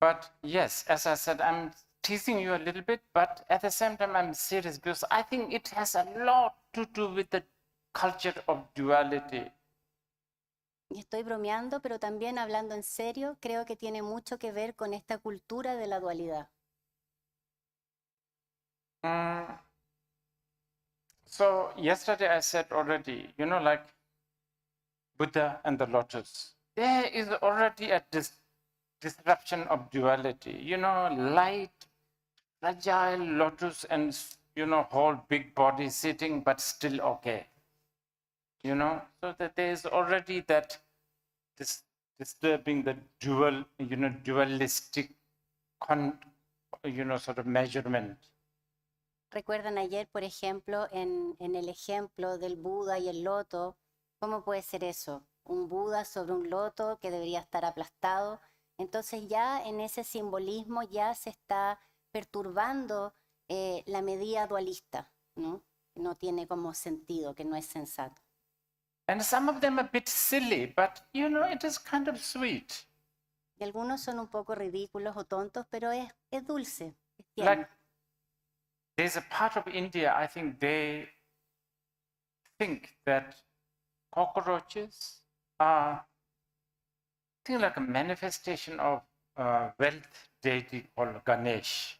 But yes, as I said, I'm teasing you a little bit, but at the same time, I'm serious because I think it has a lot to do with the culture of duality. Y estoy bromeando, pero también hablando en serio, creo que tiene mucho que ver con esta cultura de la dualidad. So yesterday I said already, like Buddha and the lotus, there is already a disruption of duality. Light, fragile lotus and, whole big body sitting, but still okay. So that there is already that disturbing the dualistic, sort of measurement. Recuerdan ayer, por ejemplo, en el ejemplo del Buda y el loto, ¿cómo puede ser eso? Un Buda sobre un loto que debería estar aplastado. Entonces ya en ese simbolismo ya se está perturbando la medida dualista, ¿no? Que no tiene como sentido, que no es sensato. And some of them are a bit silly, but it is kind of sweet. Y algunos son un poco ridículos o tontos, pero es dulce, es tierno. Like, there's a part of India, I think they think that cockroaches are, like a manifestation of wealth deity called Ganesh.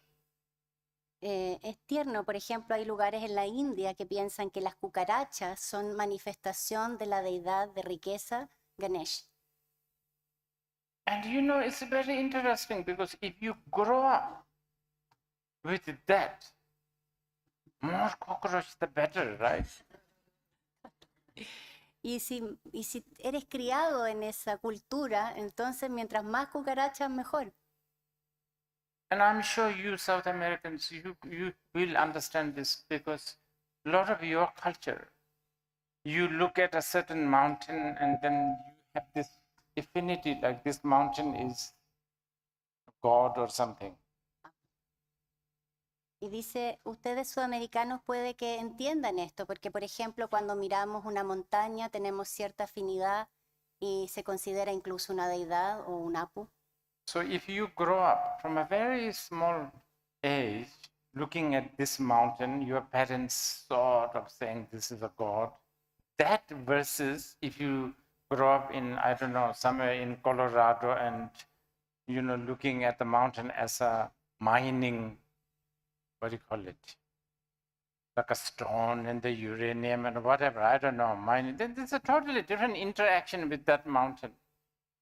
Es tierno, por ejemplo, hay lugares en la India que piensan que las cucarachas son manifestación de la deidad de riqueza Ganesh. And it's very interesting because if you grow up with that, more cockroaches the better, right? Y si eres criado en esa cultura, entonces mientras más cucarachas, mejor. And I'm sure you South Americans, you will understand this because a lot of your culture, you look at a certain mountain and then you have this affinity, like this mountain is God or something. Y dice, ustedes sudamericanos puede que entiendan esto, porque por ejemplo cuando miramos una montaña tenemos cierta afinidad y se considera incluso una deidad o un apu. So if you grow up from a very small age, looking at this mountain, your parents sort of saying this is a god, that versus if you grow up in, I don't know, somewhere in Colorado and, looking at the mountain as a mining, what do you call it? Like a stone and the uranium and whatever, I don't know, mining. Then there's a totally different interaction with that mountain.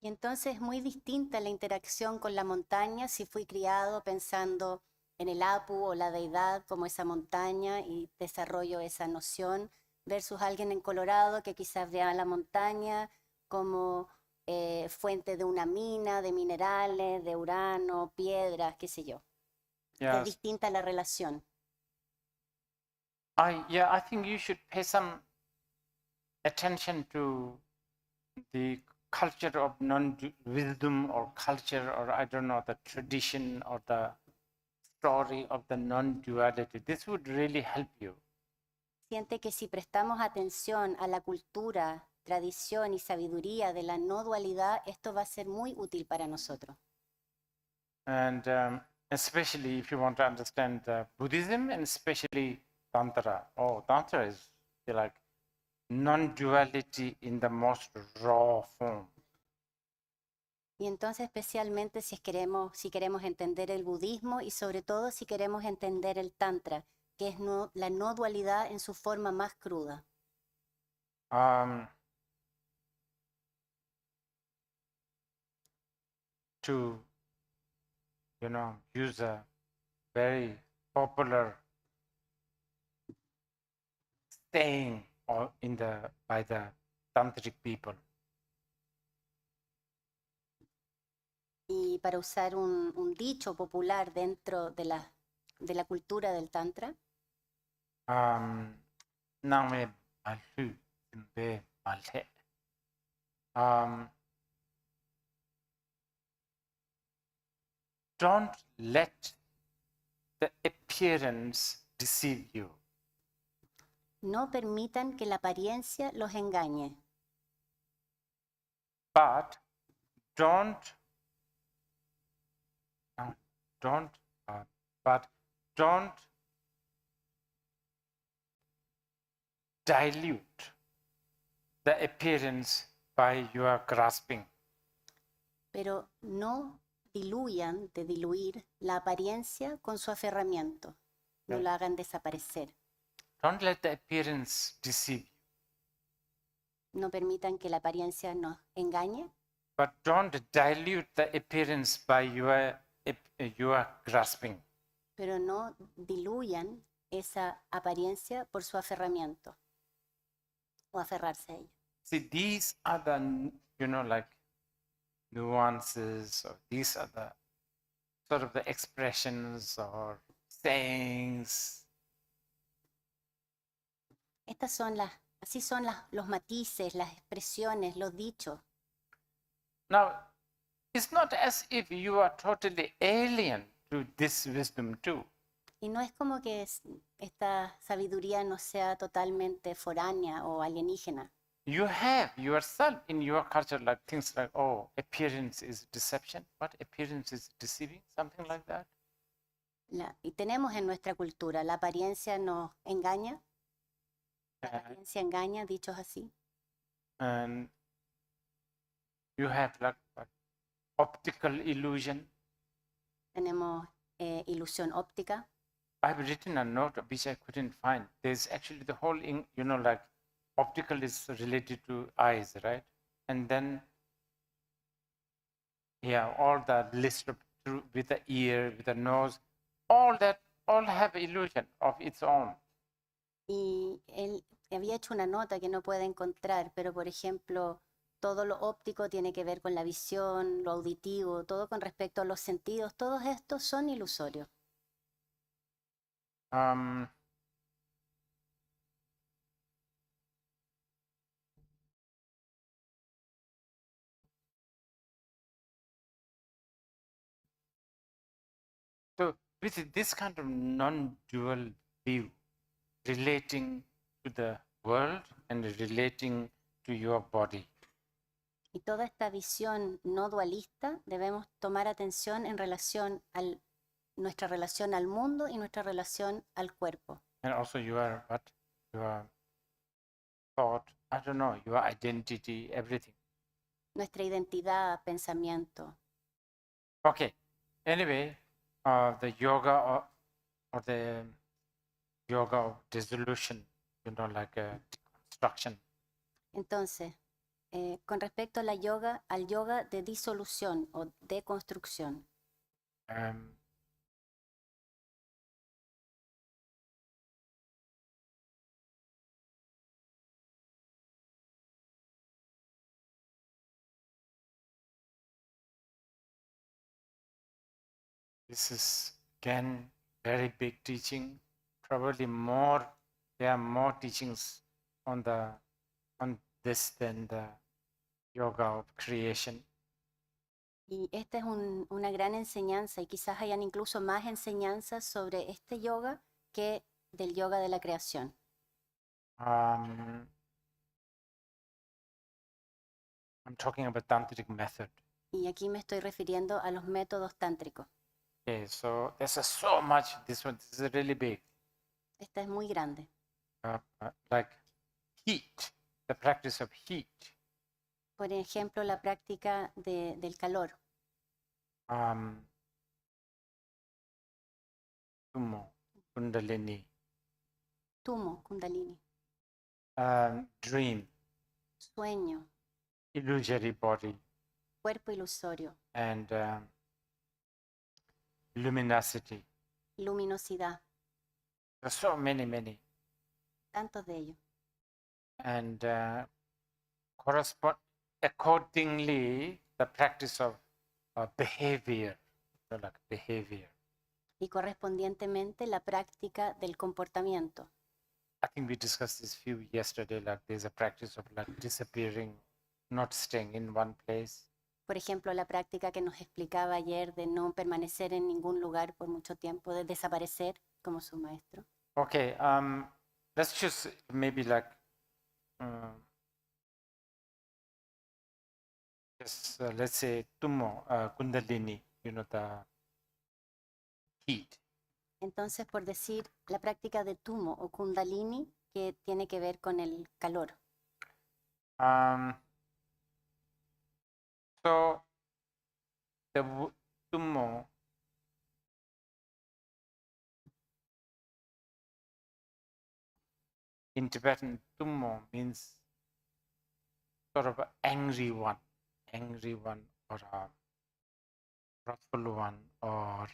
Y entonces es muy distinta la interacción con la montaña si fui criado pensando en el apu o la deidad como esa montaña y desarrollo esa noción versus alguien en Colorado que quizás vea la montaña como fuente de una mina, de minerales, de urano, piedras, qué sé yo. Yes. Es distinta la relación. I think you should pay some attention to the culture of non-wisdom or culture or I don't know, the tradition or the story of the non-duality. This would really help you. Siente que si prestamos atención a la cultura, tradición y sabiduría de la no dualidad, esto va a ser muy útil para nosotros. And especially if you want to understand Buddhism and especially Tantra. Oh, Tantra is like non-duality in the most raw form. Y entonces especialmente si queremos entender el budismo y sobre todo si queremos entender el tantra, que es la no dualidad en su forma más cruda. To use a very popular saying by the Tantric people. Y para usar un dicho popular dentro de la cultura del Tantra, Nangme Malhu Simbe Malhe. Don't let the appearance deceive you. no permitan que la apariencia los engañe, But don't don't but don't dilute the appearance by your grasping. pero no diluyan de diluir la apariencia con su aferramiento, no la hagan desaparecer, Don't let the appearance deceive you, no permitan que la apariencia nos engañe, but don't dilute the appearance by your grasping. pero no diluyan esa apariencia por su aferramiento o aferrarse a ella. See, these are the, like nuances, or these are the sort of the expressions or sayings. Así son los matices, las expresiones, los dichos. Now, it's not as if you are totally alien to this wisdom too. Y no es como que esta sabiduría no sea totalmente foránea o alienígena. You have yourself in your culture like things like, oh, appearance is deception. What? Appearance is deceiving? Something like that. Y tenemos en nuestra cultura, la apariencia nos engaña, la apariencia engaña, dichos así. And you have like optical illusion. Tenemos ilusión óptica. I've written a note which I couldn't find. There's actually the whole, like optical is related to eyes, right? And then, yeah, all the list of with the ear, with the nose, all have illusion of its own. Y él había hecho una nota que no puede encontrar, pero por ejemplo, todo lo óptico tiene que ver con la visión, lo auditivo, todo con respecto a los sentidos, todos estos son ilusorios. So with this kind of non-dual view, relating to the world and relating to your body, Y toda esta visión no dualista debemos tomar atención en relación nuestra relación al mundo y nuestra relación al cuerpo. and also your thought, I don't know, your identity, everything. Nuestra identidad, pensamiento. Okay. Anyway, the yoga or the yoga of dissolution, like a deconstruction. Entonces, con respecto a al yoga de disolución o deconstrucción, this is again very big teaching. Probably there are more teachings on this than the yoga of creation. y esta es una gran enseñanza y quizás hayan incluso más enseñanzas sobre este yoga que del yoga de la creación. I'm talking about tantric method. Y aquí me estoy refiriendo a los métodos tántricos. Okay, so there's so much. This is really big. Esta es muy grande. Like heat, the practice of heat. Por ejemplo, la práctica del calor. Tumo, kundalini. Tumo, kundalini. Dream. Sueño. Illusory body. Cuerpo ilusorio. And luminosity. Luminosidad. There's so many. Tantos de ellos. And accordingly, the practice of behavior, like behavior. y correspondientemente la práctica del comportamiento. I think we discussed this few yesterday, like there's a practice of like disappearing, not staying in one place. Por ejemplo, la práctica que nos explicaba ayer de no permanecer en ningún lugar por mucho tiempo, de desaparecer como su maestro. Okay, let's just maybe like just let's say Tummo, Kundalini, you know, the heat. Entonces, por decir, la práctica de Tumo o Kundalini, que tiene que ver con el calor. So the Tummo in Tibetan, Tummo means sort of an angry one or a wrathful one or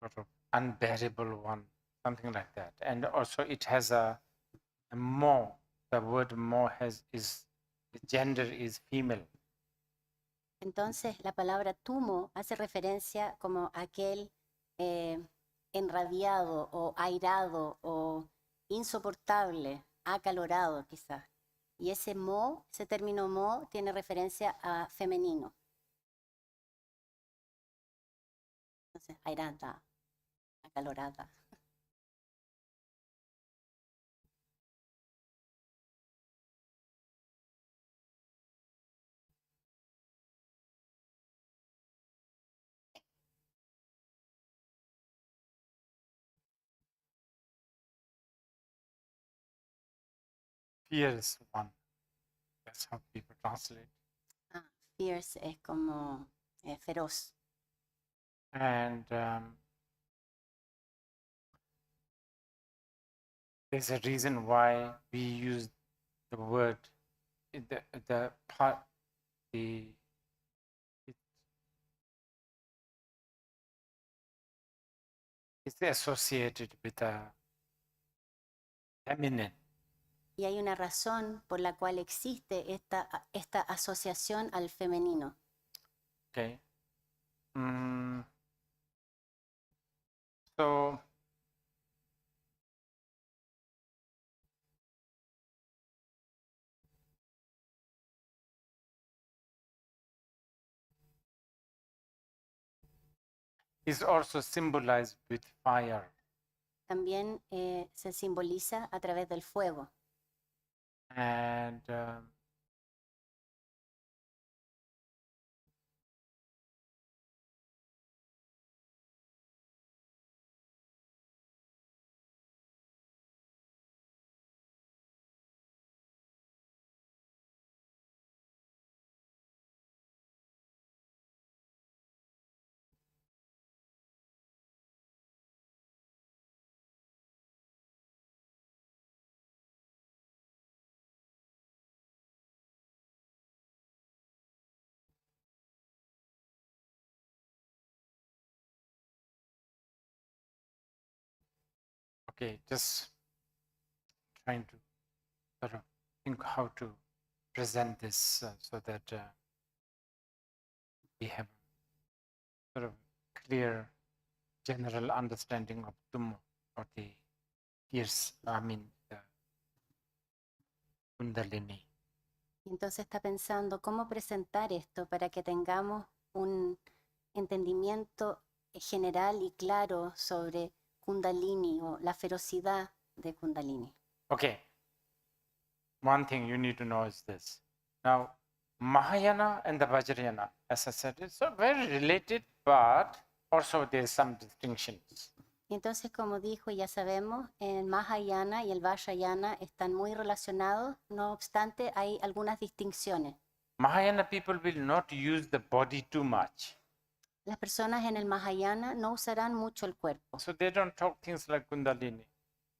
sort of unbearable one, something like that. And also it has a mo. The word mo is the gender is female. Entonces, la palabra Tumo hace referencia como aquel enrabiado o airado o insoportable, acalorado quizás. Y ese mo, ese término mo, tiene referencia a femenino. Entonces, airada, acalorada. Fierce one. That's how people translate. Ah, fierce es como feroz. And there's a reason why we use the word, the part, it's associated with a feminine. Y hay una razón por la cual existe esta asociación al femenino. Okay. So is also symbolized with fire. También se simboliza a través del fuego. And okay, just trying to sort of think how to present this so that we have sort of clear general understanding of Tummo or the fierce, the Kundalini. Entonces está pensando cómo presentar esto para que tengamos un entendimiento general y claro sobre Kundalini o la ferocidad de Kundalini. Okay. One thing you need to know is this. Now, Mahayana and the Vajrayana, as I said, it's very related, but also there's some distinctions. Entonces, como dijo, ya sabemos, el Mahayana y el Vajrayana están muy relacionados, no obstante, hay algunas distinciones. Mahayana people will not use the body too much. Las personas en el Mahayana no usarán mucho el cuerpo. So they don't talk things like Kundalini.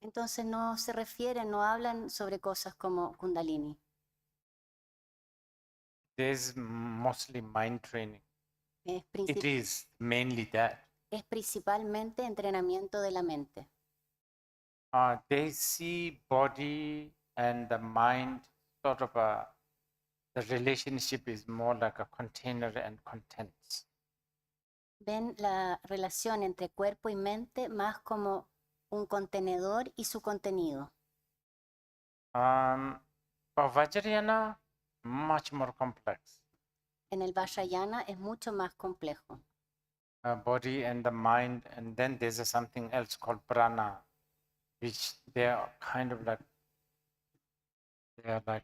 Entonces no se refieren, no hablan sobre cosas como Kundalini. There's mostly mind training. Es, It is mainly that. es principalmente entrenamiento de la mente. They see body and the mind sort of the relationship is more like a container and contents. Ven la relación entre cuerpo y mente más como un contenedor y su contenido. For Vajrayana, much more complex. En el Vajrayana es mucho más complejo. Body and the mind, and then there's something else called prana, which they are kind of like, they are like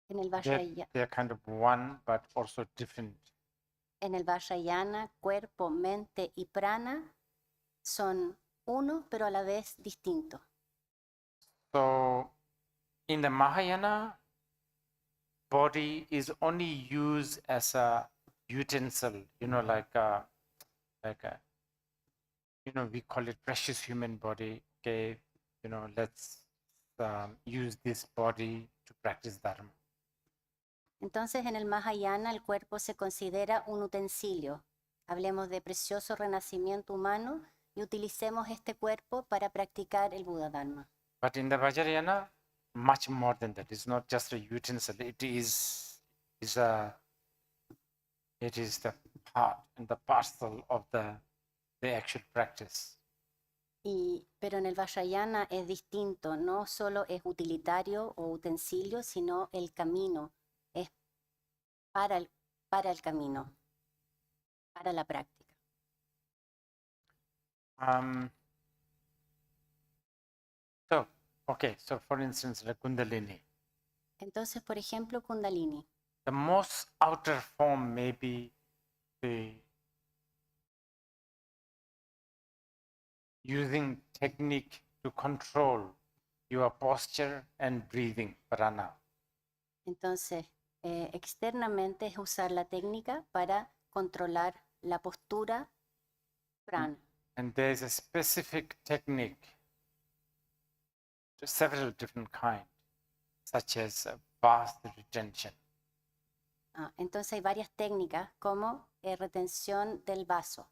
En el Vajrayana, they're kind of one, but also different. en el Vajrayana, cuerpo, mente y prana son uno, pero a la vez distinto. So in the Mahayana, body is only used as a utensil, like we call it precious human body. Okay, let's use this body to practice dharma. Entonces, en el Mahayana, el cuerpo se considera un utensilio. Hablemos de precioso renacimiento humano y utilicemos este cuerpo para practicar el Buda Dharma. But in the Vajrayana, much more than that. It's not just a utensil. It is the part and the parcel of the actual practice. Pero en el Vajrayana es distinto. No solo es utilitario o utensilio, sino el camino. Es para el camino, para la práctica. So for instance, the Kundalini. Entonces, por ejemplo, Kundalini. The most outer form may be the using technique to control your posture and breathing, prana. Entonces, externamente es usar la técnica para controlar la postura, prana. And there's a specific technique, several different kinds, such as vast retention. Entonces hay varias técnicas como retención del vaso.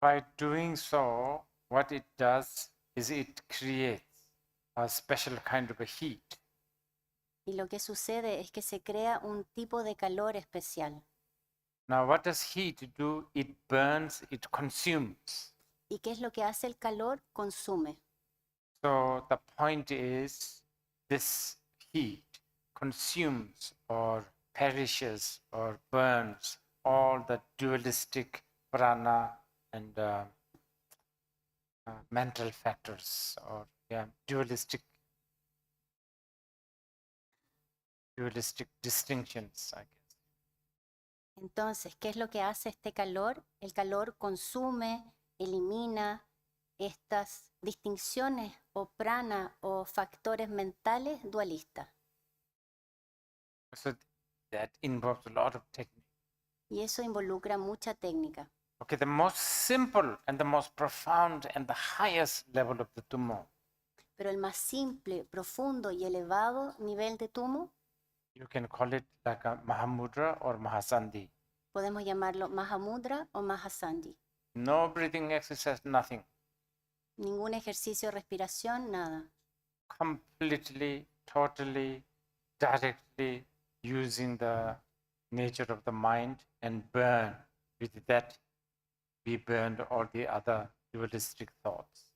By doing so, what it does is it creates a special kind of a heat. Y lo que sucede es que se crea un tipo de calor especial. Now, what does heat do? It burns, it consumes. ¿Y qué es lo que hace el calor? Consume. So the point is, this heat consumes or perishes or burns all the dualistic prana and mental factors, or dualistic distinctions, I guess. Entonces, ¿qué es lo que hace este calor? El calor consume, elimina estas distinciones o prana o factores mentales dualistas. So that involves a lot of technique. Y eso involucra mucha técnica. Okay, the most simple and the most profound and the highest level of the tummo. Pero el más simple, profundo y elevado nivel de tumo, You can call it like a Mahamudra or Mahasandhi. podemos llamarlo Mahamudra o Mahasandhi. No breathing exercise, nothing. Ningún ejercicio de respiración, nada. Completely, totally, directly using the nature of the mind and burn. With that, we burned all the other dualistic thoughts.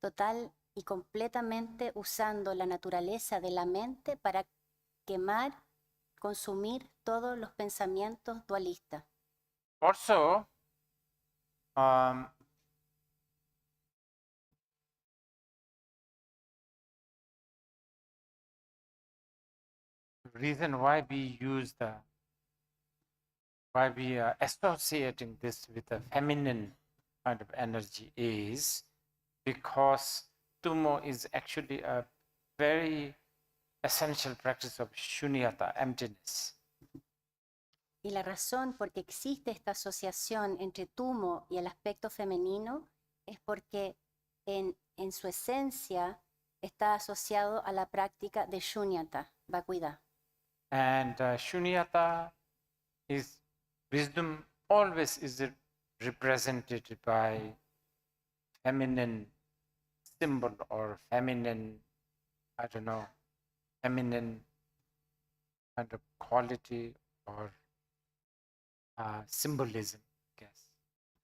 Total y completamente usando la naturaleza de la mente para quemar, consumir todos los pensamientos dualistas. Also, reason why we use why we are associating this with a feminine kind of energy is because tummo is actually a very essential practice of shunyata, emptiness. Y la razón por qué existe esta asociación entre tumo y el aspecto femenino es porque en su esencia está asociado a la práctica de shunyata, vacuidad. And shunyata is wisdom always is represented by feminine symbol or feminine, I don't know, feminine kind of quality or symbolism, I guess.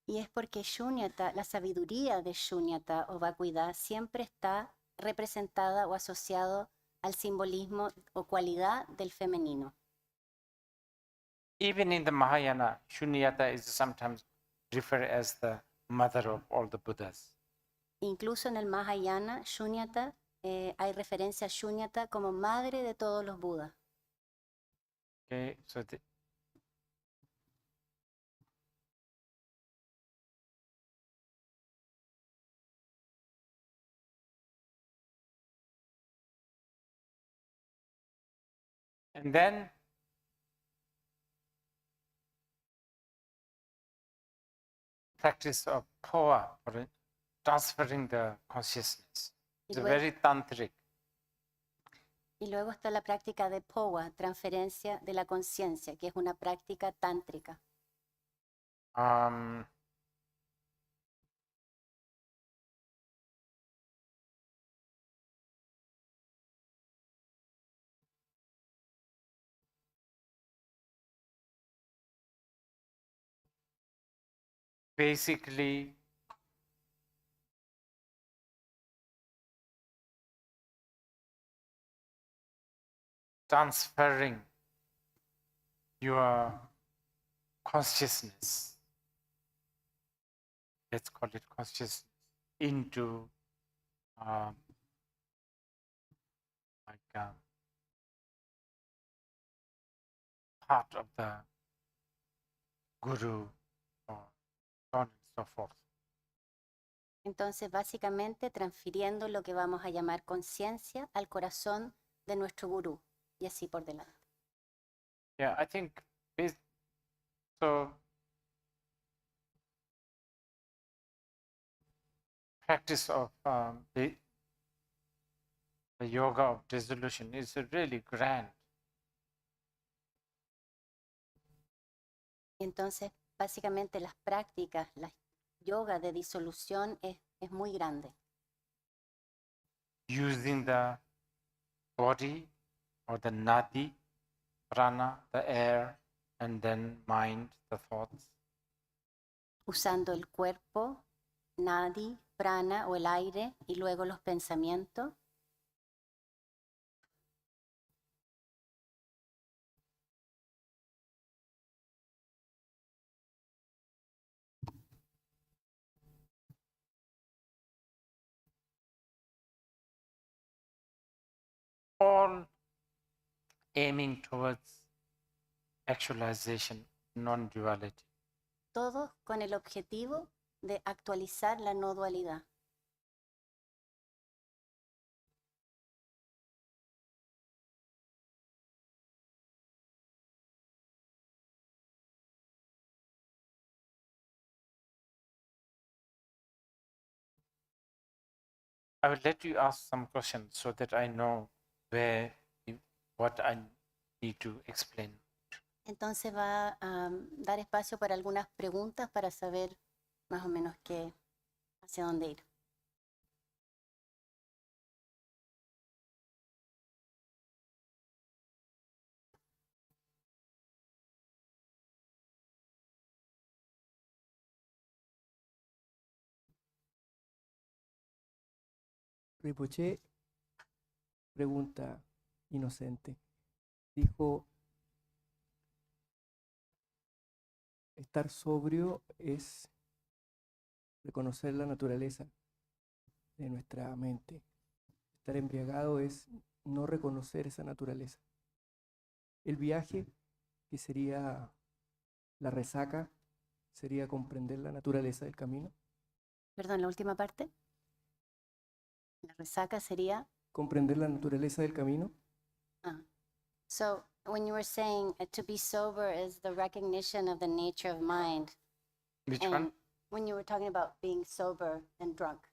Y es porque Shunyata, la sabiduría de Shunyata o vacuidad siempre está representada o asociado al simbolismo o cualidad del femenino. Even in the Mahayana, Shunyata is sometimes referred as the mother of all the Buddhas. Incluso en el Mahayana, Shunyata, hay referencia a Shunyata como madre de todos los Budas. Okay, so and then practice of poa, or transferring the consciousness. It's very tantric. Y luego está la práctica de poa, transferencia de la conciencia, que es una práctica tántrica. Basically, transferring your consciousness, let's call it consciousness, into part of the guru or so on and so forth. Entonces, básicamente transfiriendo lo que vamos a llamar conciencia al corazón de nuestro gurú, y así por delante. Yeah, I think so. Practice of the yoga of dissolution is really grand. Entonces, básicamente las prácticas, la yoga de disolución es muy grande. Using the body or the nadi, prana, the air, and then mind, the thoughts. Usando el cuerpo, nadi, prana o el aire y luego los pensamientos. All aiming towards actualization, non-duality. Todos con el objetivo de actualizar la no dualidad. I will let you ask some questions so that I know what I need to explain. Entonces va a dar espacio para algunas preguntas para saber más o menos hacia dónde ir. Rinpoche pregunta inocente. Dijo, estar sobrio es reconocer la naturaleza de nuestra mente. Estar embriagado es no reconocer esa naturaleza. El viaje, que sería la resaca, sería comprender la naturaleza del camino. Perdón, la última parte. La resaca sería... Comprender la naturaleza del camino. So, when you were saying to be sober is the recognition of the nature of mind. Which and one? When you were talking about being sober and drunk,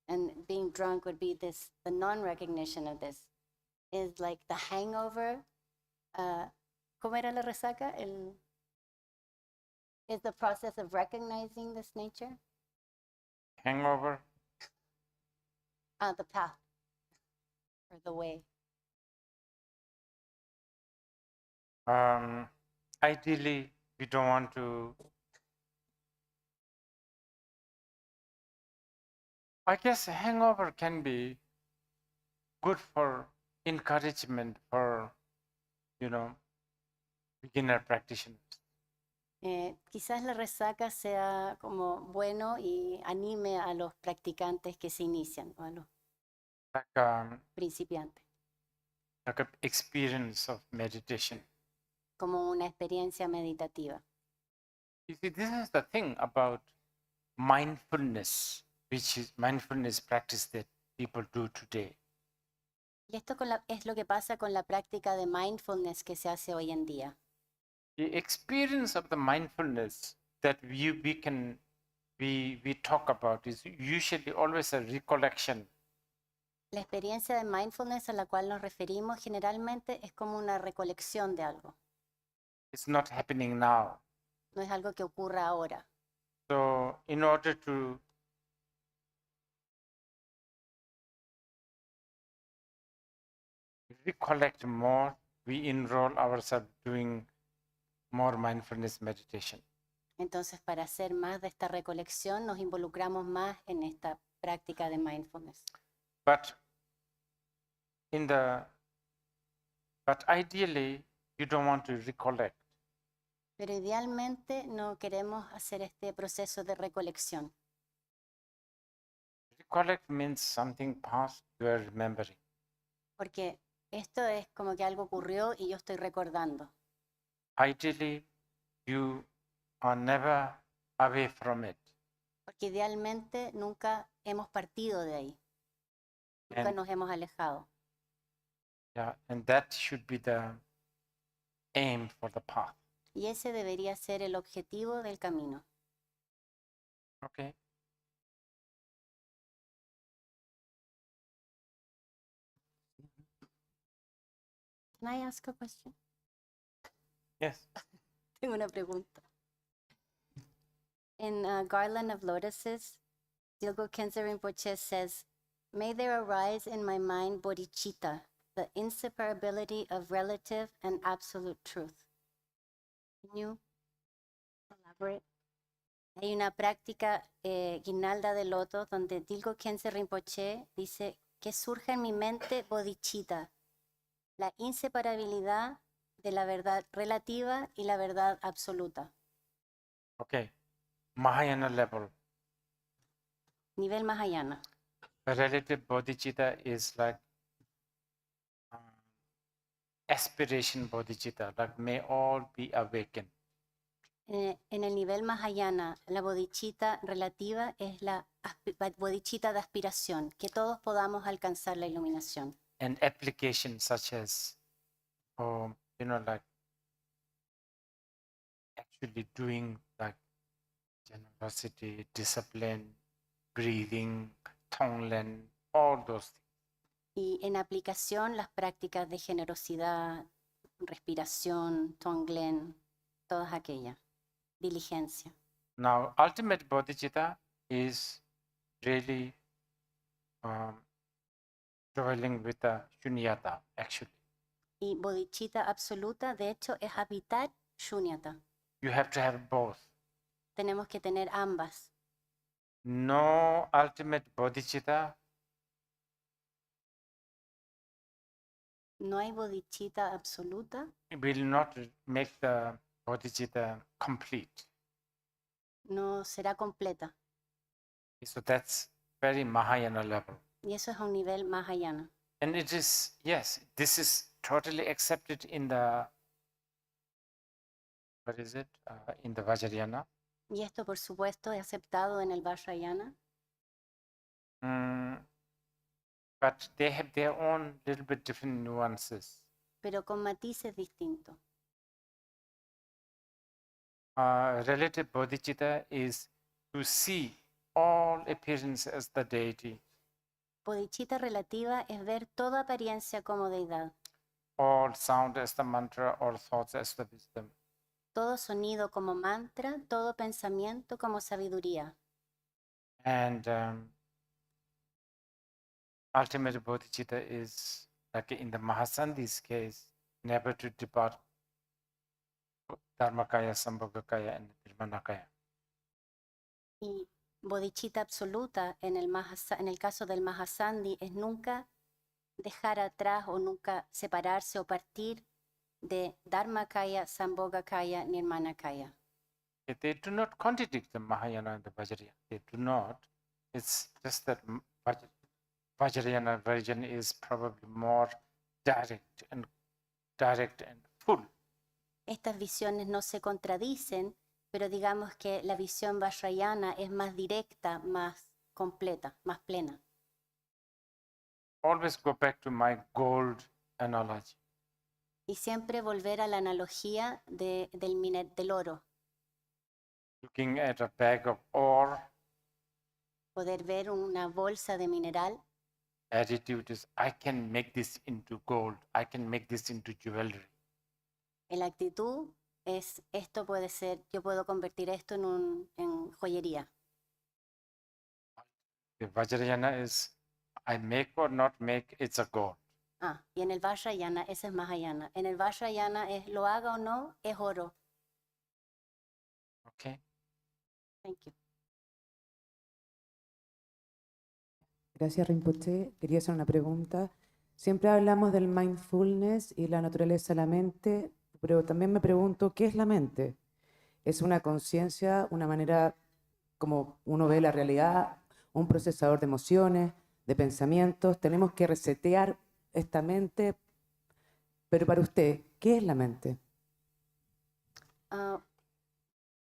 and being drunk would be the non-recognition of this, is like the hangover. ¿Cómo era la resaca? is the process of recognizing this nature, Hangover, the path or the way. ideally, we don't want to. I guess hangover can be good for encouragement for, beginner practitioners. Quizás la resaca sea como bueno y anime a los practicantes que se inician, o a los principiantes, Like an experience of meditation. como una experiencia meditativa. You see, this is the thing about mindfulness, which is mindfulness practice that people do today. Y esto es lo que pasa con la práctica de mindfulness que se hace hoy en día. The experience of the mindfulness that we talk about is usually always a recollection. La experiencia de mindfulness a la cual nos referimos generalmente es como una recolección de algo. It's not happening now. No es algo que ocurra ahora. So in order to recollect more, we enroll ourselves doing more mindfulness meditation. Entonces, para hacer más de esta recolección, nos involucramos más en esta práctica de mindfulness. But ideally, you don't want to recollect. Pero idealmente no queremos hacer este proceso de recolección. Recollect means something past you are remembering. Porque esto es como que algo ocurrió y yo estoy recordando. Ideally, you are never away from it. Porque idealmente nunca hemos partido de ahí. Nunca And- nos hemos alejado. Yeah, and that should be the aim for the path. Y ese debería ser el objetivo del camino. Okay. Can I ask a question? Yes. Tengo una pregunta. In Garland of Lotuses, Dilgo Khyentse Rinpoche says, "May there arise in my mind bodhicitta, the inseparability of relative and absolute truth." Can you elaborate? Hay una práctica guirnalda de loto donde Dilgo Khyentse Rinpoche dice que surge en mi mente bodhicitta, la inseparabilidad de la verdad relativa y la verdad absoluta. Okay. Mahayana level. Nivel Mahayana. Relative bodhicitta is like aspiration bodhicitta, like may all be awakened. En el nivel Mahayana, la bodhicitta relativa es la bodhicitta de aspiración, que todos podamos alcanzar la iluminación. And application such as, like actually doing like generosity, discipline, breathing, tonglen, all those things. Y en aplicación, las prácticas de generosidad, respiración, tonglen, todas aquellas. Diligencia. Now, ultimate bodhicitta is really dwelling with the shunyata, actually. Y bodhicitta absoluta, de hecho, es habitar shunyata. You have to have both. Tenemos que tener ambas. No ultimate bodhicitta No hay bodhicitta absoluta, will not make the bodhicitta complete. no será completa. So that's very Mahayana level. Y eso es a un nivel Mahayana. And it is, yes, this is totally accepted in the, what is it, in the Vajrayana. Y esto, por supuesto, es aceptado en el Vajrayana, But they have their own little bit different nuances. pero con matices distintos. Relative bodhicitta is to see all appearance as the deity, Bodhicitta relativa es ver toda apariencia como deidad, all sound as the mantra, all thoughts as the wisdom. todo sonido como mantra, todo pensamiento como sabiduría. And ultimate bodhicitta is, like in the Mahasandhi's case, never to depart Dharmakaya, Sambhogakaya, and Nirmanakaya. Y bodhicitta absoluta en el caso del Mahasandhi es nunca dejar atrás o nunca separarse o partir de Dharmakaya, Sambhogakaya, Nirmanakaya. They do not contradict the Mahayana and the Vajrayana. They do not. It's just that Vajrayana version is probably more direct and full. Estas visiones no se contradicen, pero digamos que la visión Vajrayana es más directa, más completa, más plena. Always go back to my gold analogy. Y siempre volver a la analogía del oro. Looking at a bag of ore, Poder ver una bolsa de mineral, attitude is, I can make this into gold. I can make this into jewelry. la actitud es, esto puede ser, yo puedo convertir esto en joyería. The Vajrayana is, I make or not make, it's a gold. Y en el Vajrayana, ese es Mahayana. En el Vajrayana es lo haga o no, es oro. Okay. Thank you. Gracias, Rinpoche. Quería hacer una pregunta. Siempre hablamos del mindfulness y la naturaleza de la mente, pero también me pregunto, ¿qué es la mente? ¿Es una conciencia, una manera como uno ve la realidad, un procesador de emociones, de pensamientos? Tenemos que resetear esta mente, pero para usted, ¿qué es la mente?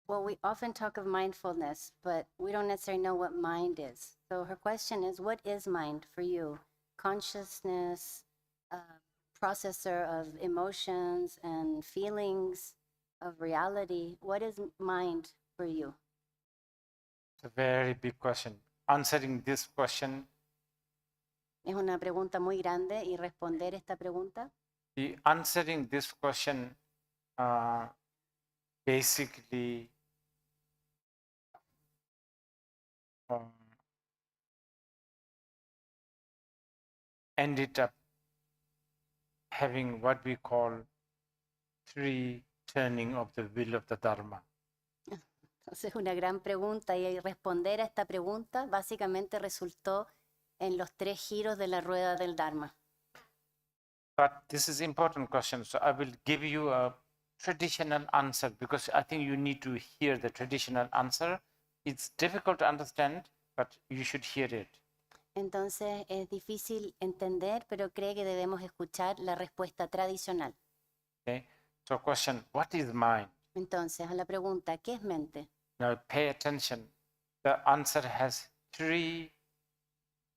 Well, we often talk of mindfulness, but we don't necessarily know what mind is. So her question is, what is mind for you? Consciousness, processor of emotions and feelings, of reality. What is mind for you? It's a very big question. Answering this question, Es una pregunta muy grande y responder esta pregunta, answering this question basically ended up having what we call three turning of the wheel of the Dharma. entonces es una gran pregunta y responder a esta pregunta básicamente resultó en los 3 giros de la rueda del Dharma. But this is important question, so I will give you a traditional answer because I think you need to hear the traditional answer. It's difficult to understand, but you should hear it. Entonces es difícil entender, pero cree que debemos escuchar la respuesta tradicional. Okay, so question, what is mind? Entonces, a la pregunta, ¿qué es mente? Now pay attention. The answer has 3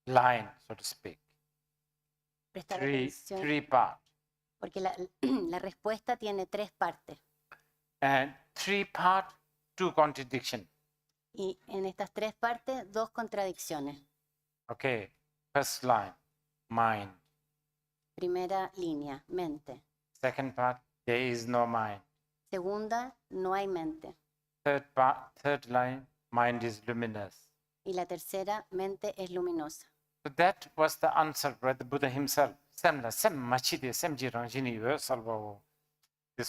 lines, so to speak. Prestar Three atención, parts. porque la respuesta tiene 3 partes. And 3 parts, 2 contradictions. Y en estas 3 partes, 2 contradicciones. Okay, first line, mind. Primera línea, mente. Second part, there is no mind. Segunda, no hay mente. Third line, mind is luminous. Y la tercera, mente es luminosa. So that was the answer by the Buddha himself. This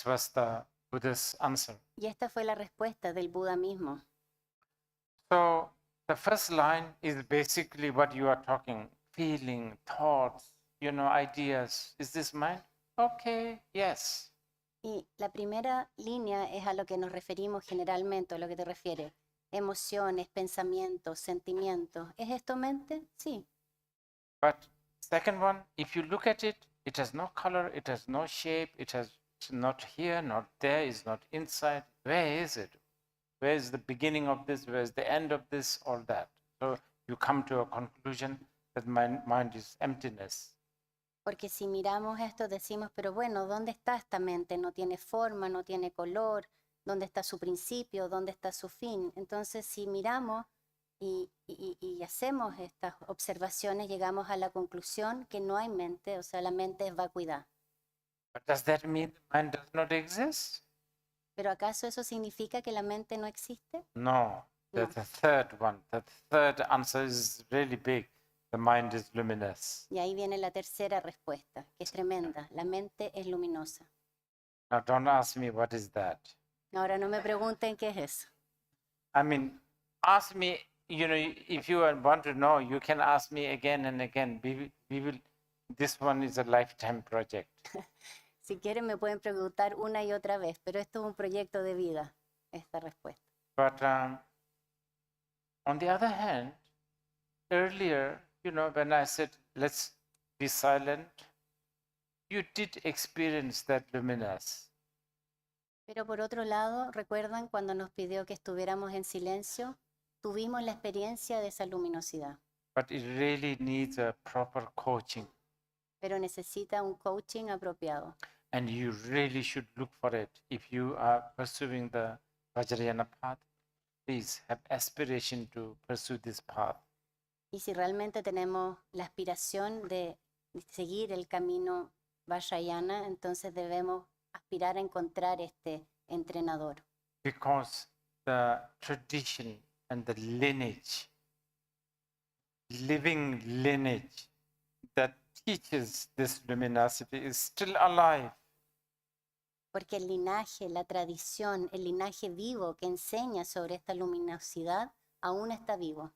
was the Buddha's answer. Y esta fue la respuesta del Buda mismo. So the first line is basically what you are talking, feeling, thoughts, ideas. Is this mind? Okay, yes. Y la primera línea es a lo que nos referimos generalmente, a lo que te refieres. Emociones, pensamientos, sentimientos. ¿Es esto mente? Sí. But second one, if you look at it, it has no color, it has no shape, it's not here, not there, it's not inside. Where is it? Where is the beginning of this? Where is the end of this? All that. So you come to a conclusion that mind is emptiness. Porque si miramos esto decimos, pero bueno, ¿dónde está esta mente? No tiene forma, no tiene color. ¿Dónde está su principio? ¿Dónde está su fin? Entonces, si miramos y hacemos estas observaciones, llegamos a la conclusión que no hay mente, o sea, la mente es vacuidad. But does that mean mind does not exist? ¿Pero acaso eso significa que la mente no existe? No, No. the third one. The third answer is really big. The mind is luminous. Y ahí viene la tercera respuesta, que es tremenda. La mente es luminosa. Now, don't ask me what is that. Ahora no me pregunten qué es eso. I mean, ask me, if you want to know, you can ask me again and again. We will, this one is a lifetime project. Si quieren me pueden preguntar una y otra vez, pero esto es un proyecto de vida, esta respuesta. But on the other hand, earlier, when I said, let's be silent, you did experience that luminous. Pero por otro lado, ¿recuerdan cuando nos pidió que estuviéramos en silencio? Tuvimos la experiencia de esa luminosidad, But it really needs a proper coaching. pero necesita un coaching apropiado. And you really should look for it. If you are pursuing the Vajrayana path, please have aspiration to pursue this path. Y si realmente tenemos la aspiración de seguir el camino Vajrayana, entonces debemos aspirar a encontrar este entrenador. Because the tradition and the lineage, living lineage that teaches this luminosity is still alive. Porque el linaje, la tradición, el linaje vivo que enseña sobre esta luminosidad aún está vivo.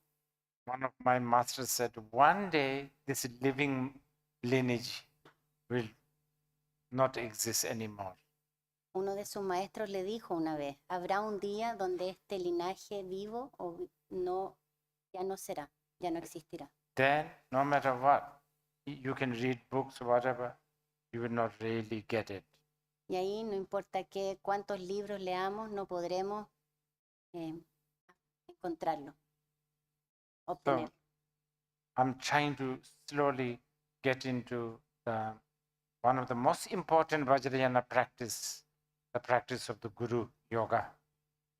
One of my masters said, one day this living lineage will not exist anymore. Uno de sus maestros le dijo una vez, habrá un día donde este linaje vivo ya no será, ya no existirá. Then, no matter what, you can read books, whatever, you will not really get it. Y ahí no importa cuántos libros leamos, no podremos encontrarlo, obtenerlo. I'm trying to slowly get into one of the most important Vajrayana practice, the practice of the Guru Yoga.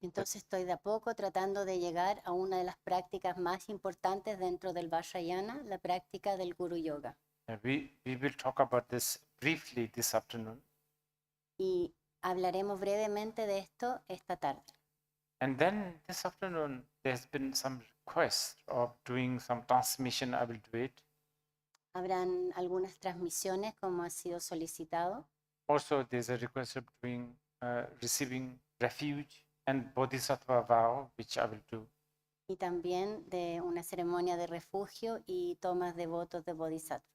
Entonces estoy de a poco tratando de llegar a una de las prácticas más importantes dentro del Vajrayana, la práctica del Guru Yoga. We will talk about this briefly this afternoon. Y hablaremos brevemente de esto esta tarde. And then this afternoon, there's been some request of doing some transmission. I will do it. Habrán algunas transmisiones como ha sido solicitado. Also, there's a request of doing receiving refuge and bodhisattva vow, which I will do. Y también de una ceremonia de refugio y tomas de votos de bodhisattva.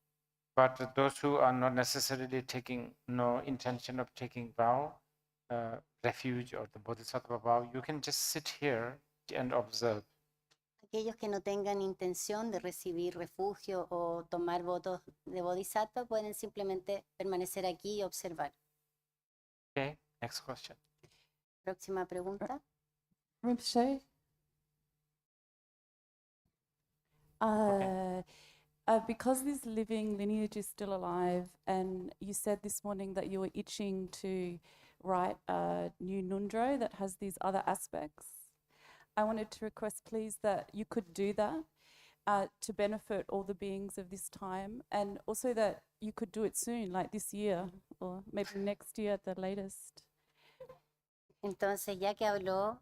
But those who are not necessarily taking, no intention of taking vow, refuge or the bodhisattva vow, you can just sit here and observe. Aquellos que no tengan intención de recibir refugio o tomar votos de bodhisattva pueden simplemente permanecer aquí y observar. Okay, next question. Próxima pregunta. Rinpoche? Because this living lineage is still alive, and you said this morning that you were itching to write a new Nundro that has these other aspects, I wanted to request, please, that you could do that to benefit all the beings of this time, and also that you could do it soon, like this year, or maybe next year at the latest. Entonces, ya que habló,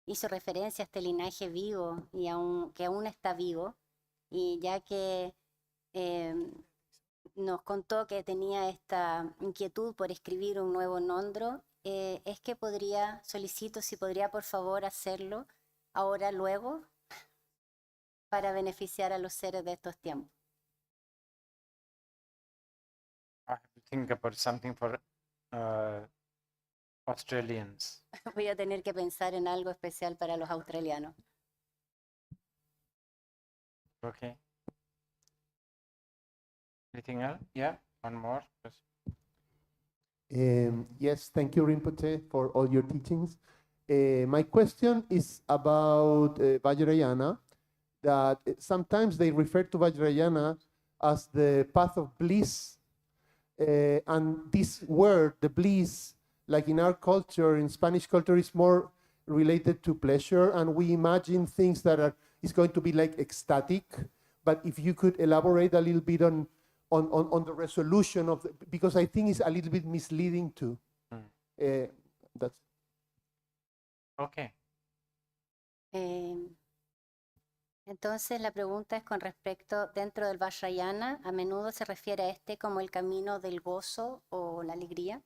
hizo referencia a este linaje vivo y que aún está vivo, y ya que nos contó que tenía esta inquietud por escribir un nuevo Nondro, es que solicito si podría por favor hacerlo ahora, luego, para beneficiar a los seres de estos tiempos. I have to think about something for Australians. Voy a tener que pensar en algo especial para los australianos. Okay. Anything else? Yeah, one more. Yes, thank you, Rinpoche, for all your teachings. My question is about Vajrayana, that sometimes they refer to Vajrayana as the path of bliss. And this word, the bliss, like in our culture, in Spanish culture, is more related to pleasure, and we imagine things that is going to be like ecstatic. But if you could elaborate a little bit on the resolution of because I think it's a little bit misleading too. That's Okay. Entonces la pregunta es con respecto, dentro del Vajrayana, a menudo se refiere a este como el camino del gozo o la alegría,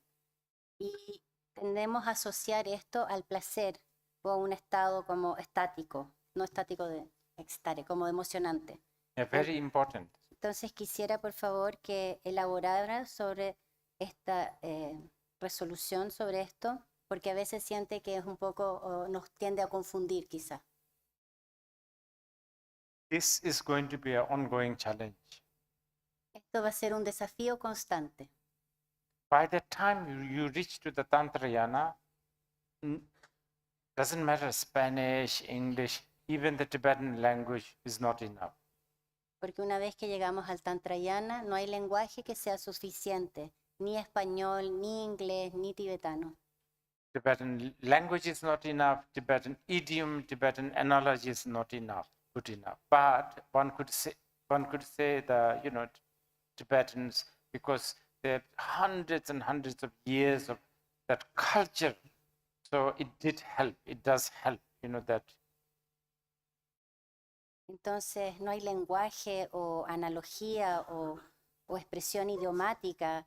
y tendemos a asociar esto al placer o a un estado como estático, no estático de extare, como de emocionante. Yeah, very important. Entonces quisiera por favor que elaborara sobre esta resolución sobre esto, porque a veces siente que es un poco, o nos tiende a confundir quizá. This is going to be an ongoing challenge. Esto va a ser un desafío constante. By the time you reach to the Tantrayana, doesn't matter Spanish, English, even the Tibetan language is not enough. Porque una vez que llegamos al Tantrayana, no hay lenguaje que sea suficiente, ni español, ni inglés, ni tibetano. Tibetan language is not enough, Tibetan idiom, Tibetan analogy is not enough, good enough. But one could say the Tibetans, because they have hundreds and hundreds of years of that culture, so it did help. It does help, that. Entonces no hay lenguaje o analogía o expresión idiomática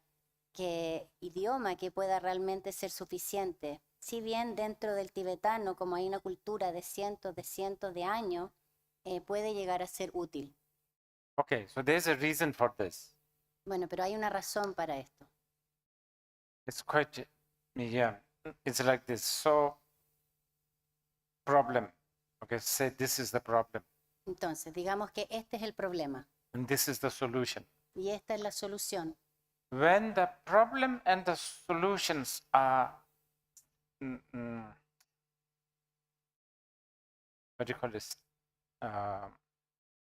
idioma que pueda realmente ser suficiente. Si bien dentro del tibetano, como hay una cultura de cientos de años, puede llegar a ser útil. Okay, so there's a reason for this. Bueno, pero hay una razón para esto. It's quite, yeah, it's like this. So, problem. Okay, say this is the problem. Entonces, digamos que este es el problema And this is the solution. y esta es la solución. When the problem and the solutions are, what do you call this,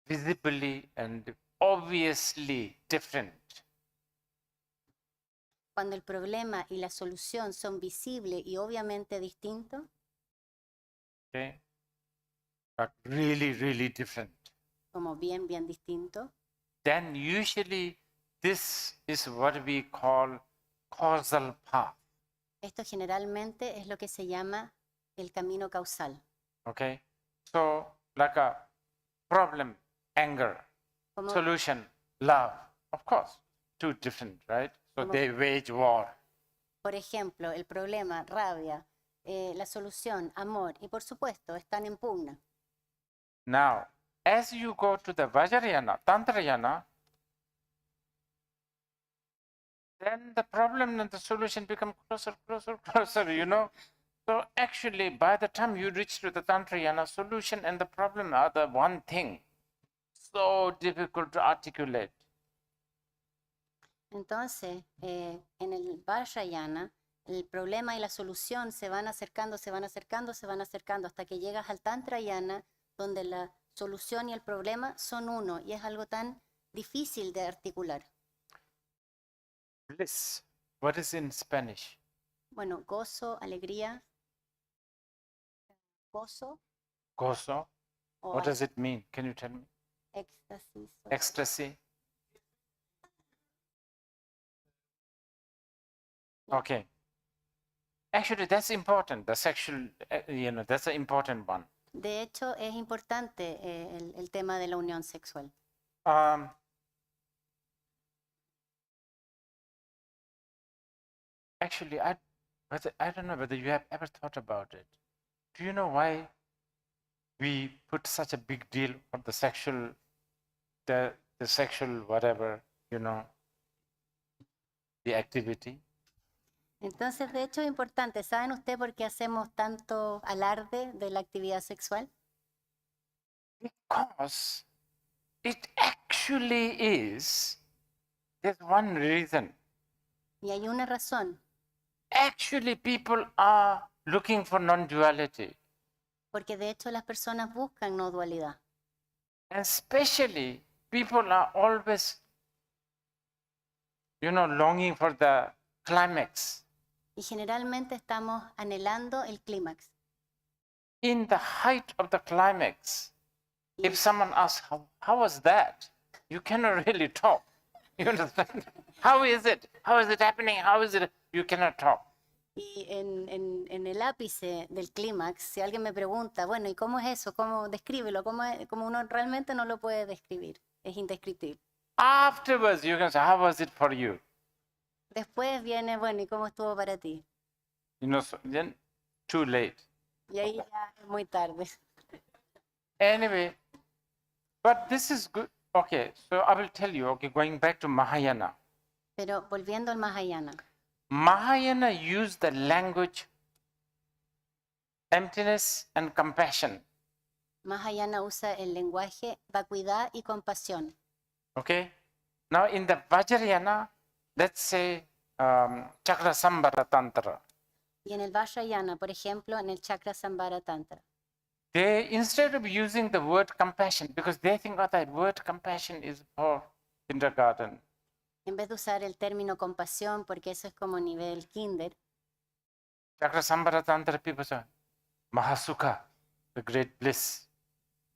visibly and obviously different, Cuando el problema y la solución son visibles y obviamente distintos, okay, but really, really different, como bien distintos, then usually this is what we call causal path. esto generalmente es lo que se llama el camino causal. Okay, so like a problem, anger, Como, solution, love. Of course, two different, right? So Como- they wage war. por ejemplo, el problema, rabia, la solución, amor, y por supuesto, están en pugna. Now, as you go to the Vajrayana, Tantrayana, then the problem and the solution become closer, closer, closer. So actually, by the time you reach to the Tantrayana, solution and the problem are the one thing. So difficult to articulate. Entonces, en el Vajrayana, el problema y la solución se van acercando, se van acercando, se van acercando, hasta que llegas al Tantrayana, donde la solución y el problema son uno, y es algo tan difícil de articular. Bliss, what is in Spanish? Bueno, gozo, alegría, gozo Gozo. o What does it mean? Can you tell me? éxtasis. o- Ecstasy. Okay. Actually, that's important. The sexual, that's an important one. De hecho, es importante el tema de la unión sexual. Actually, I don't know whether you have ever thought about it. Do you know why we put such a big deal on the sexual, the sexual whatever, the activity? Entonces, de hecho, es importante. ¿Saben usted por qué hacemos tanto alarde de la actividad sexual? Because it actually is, there's one reason. Y hay una razón, Actually, people are looking for non-duality, porque de hecho las personas buscan no dualidad. and especially people are always, longing for the climax. Y generalmente estamos anhelando el clímax. In the height of the climax, if someone asks, how was that? You cannot really talk. You understand? How is it? How is it happening? How is it? You cannot talk. Y en el ápice del clímax, si alguien me pregunta, bueno, ¿y cómo es eso? ¿Cómo descríbelo? ¿Cómo uno realmente no lo puede describir? Es indescriptible. Afterwards, you can say, how was it for you? Después viene, bueno, ¿y cómo estuvo para ti? Then too late. Y ahí ya es muy tarde. Anyway, but this is good. Okay, so I will tell you, okay, going back to Mahayana. Pero volviendo al Mahayana. Mahayana used the language emptiness and compassion. Mahayana usa el lenguaje vacuidad y compasión. Okay? Now in the Vajrayana, let's say Chakra Sambhara Tantra. Y en el Vajrayana, por ejemplo, en el Chakra Sambhara Tantra. They, instead of using the word compassion, because they think, oh, that word compassion is for kindergarten. En vez de usar el término compasión, porque eso es como nivel kinder, Chakra Sambhara Tantra people say, Mahasukha, the great bliss.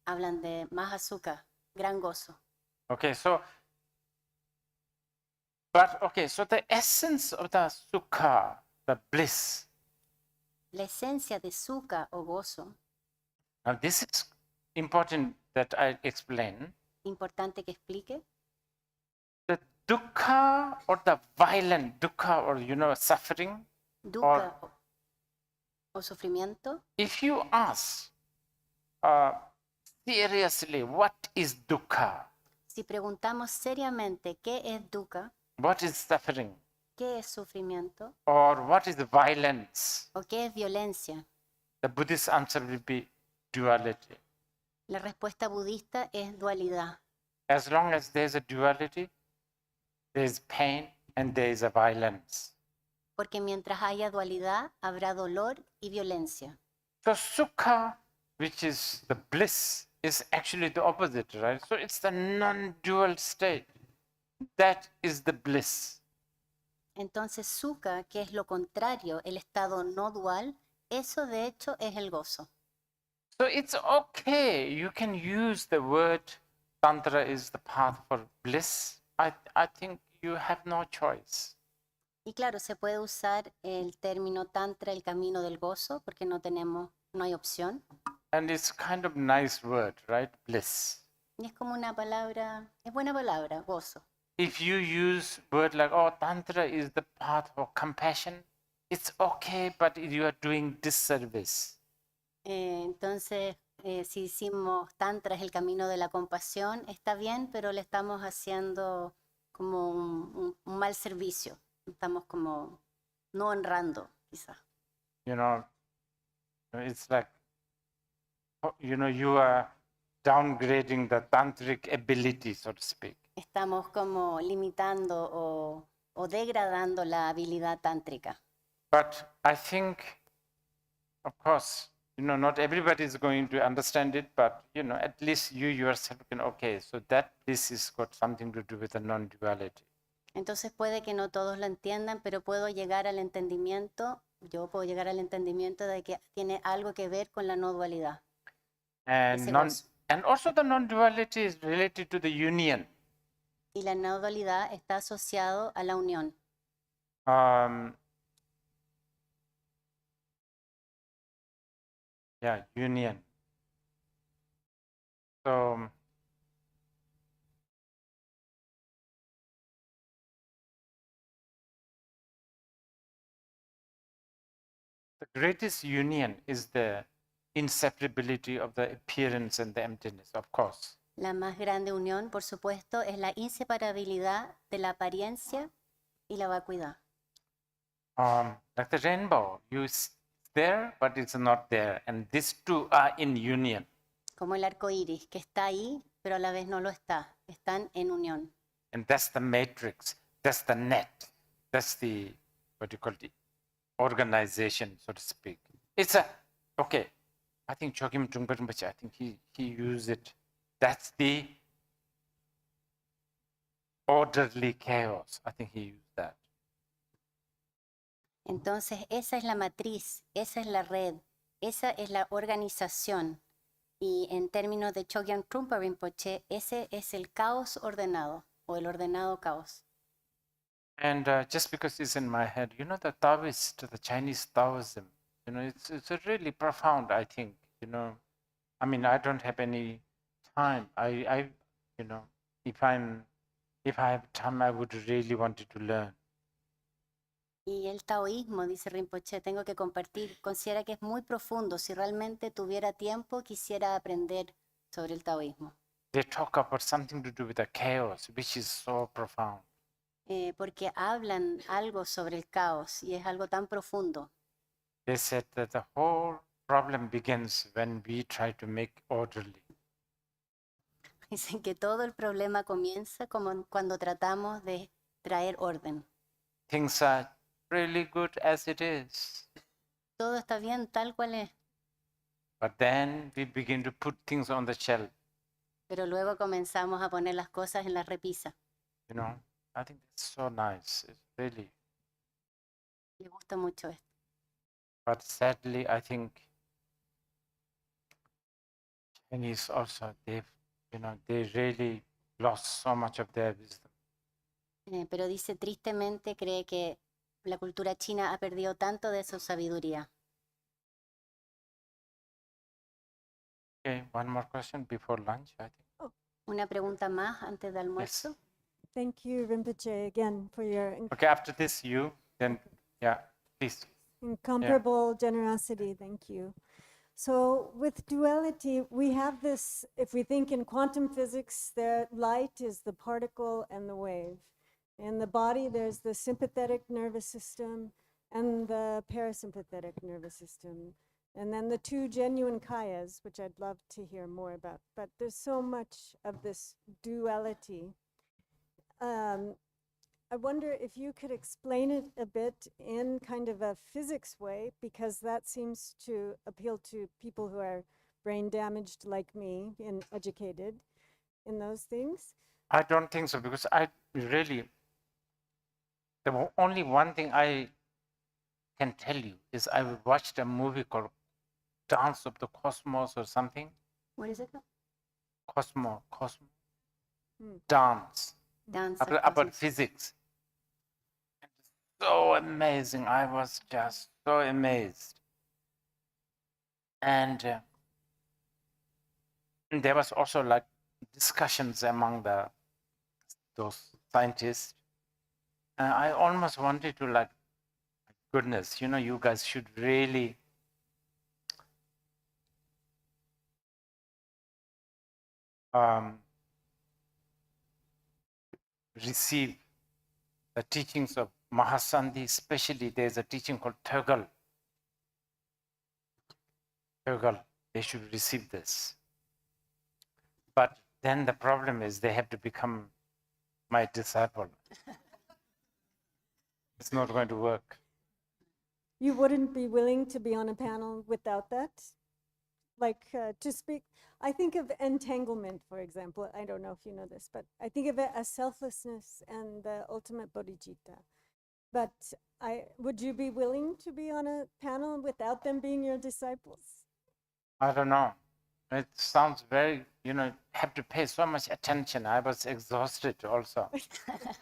hablan de Mahasukha, gran gozo. Okay, so, but okay, so the essence of the sukha, the bliss. La esencia de sukha o gozo, Now this is important that I explain. importante que explique, The dukkha or the violent dukkha or suffering. dukkha o sufrimiento. If you ask seriously, what is dukkha? Si preguntamos seriamente qué es dukkha, What is suffering? qué es sufrimiento Or what is violence? o qué es violencia, The Buddhist answer will be duality. la respuesta budista es dualidad. As long as there's a duality, there's pain and there is a violence. Porque mientras haya dualidad, habrá dolor y violencia. So sukha, which is the bliss, is actually the opposite, right? So it's the non-dual state. That is the bliss. Entonces, sukha, que es lo contrario, el estado no dual, eso de hecho es el gozo. So it's okay. You can use the word Tantra is the path for bliss. I think you have no choice. Y claro, se puede usar el término tantra, el camino del gozo, porque no hay opción. And it's kind of nice word, right? Bliss. Y es como una palabra, es buena palabra, gozo. If you use word like, oh, Tantra is the path for compassion, it's okay, but you are doing disservice. Entonces, si decimos tantra es el camino de la compasión, está bien, pero le estamos haciendo como un mal servicio. Estamos como no honrando, quizás. It's like, you are downgrading the tantric ability, so to speak. Estamos como limitando o degradando la habilidad tántrica. But I think, of course, not everybody is going to understand it, but, at least you yourself can, okay, so that this has got something to do with the non-duality. Entonces puede que no todos lo entiendan, pero yo puedo llegar al entendimiento de que tiene algo que ver con la no dualidad. And also the non-duality is related to the union. Y la no dualidad está asociado a la unión. Union. So the greatest union is the inseparability of the appearance and the emptiness, of course. La más grande unión, por supuesto, es la inseparabilidad de la apariencia y la vacuidad. Like the rainbow, it's there, but it's not there. And these two are in union. Como el arco iris, que está ahí, pero a la vez no lo está. Están en unión. And that's the matrix, that's the net, that's the, the organization, so to speak. It's okay, I think Chogyam Trungpa Rinpoche, I think he used it. That's the orderly chaos. I think he used that. Entonces, esa es la matriz, esa es la red, esa es la organización. Y en términos de Chogyam Trungpa Rinpoche, ese es el caos ordenado o el ordenado caos. And just because it's in my head, the Taoist, the Chinese Taoism, it's a really profound, I think, I mean, I don't have any time. If I have time, I would really want to learn. Y el taoísmo, dice Rinpoche, tengo que compartir, considera que es muy profundo. Si realmente tuviera tiempo, quisiera aprender sobre el taoísmo. They talk about something to do with the chaos, which is so profound. Porque hablan algo sobre el caos y es algo tan profundo. They said that the whole problem begins when we try to make orderly. Dicen que todo el problema comienza como cuando tratamos de traer orden. Things are really good as it is. Todo está bien tal cual es, But then we begin to put things on the shelf. pero luego comenzamos a poner las cosas en la repisa. I think it's so nice. It's really. Me gusta mucho esto. But sadly, I think Chinese also, they really lost so much of their wisdom. Pero dice tristemente, cree que la cultura china ha perdido tanto de su sabiduría. Okay, one more question before lunch, I think. Una pregunta más antes del almuerzo. Thank you, Rinpoche, again for your Okay, after this, then, yeah, please. incomparable generosity. Thank you. So with duality, we have this, if we think in quantum physics, the light is the particle and the wave. In the body, there's the sympathetic nervous system and the parasympathetic nervous system. And then the two genuine kayas, which I'd love to hear more about. But there's so much of this duality. I wonder if you could explain it a bit in kind of a physics way, because that seems to appeal to people who are brain damaged like me and educated in those things. I don't think so, because the only one thing I can tell you is I watched a movie called Dance of the Cosmos or something. What is it? Cosmos. Dance. Dance. About physics. So amazing. I was just so amazed. And there was also like discussions among those scientists. And I almost wanted to goodness, you guys should really receive the teachings of Mahasandhi, especially there's a teaching called Tögal. They should receive this. But then the problem is they have to become my disciple. It's not going to work. You wouldn't be willing to be on a panel without that? To speak, I think of entanglement, for example. I don't know if you know this, but I think of it as selflessness and the ultimate bodhicitta. But would you be willing to be on a panel without them being your disciples? I don't know. It sounds very, have to pay so much attention. I was exhausted also,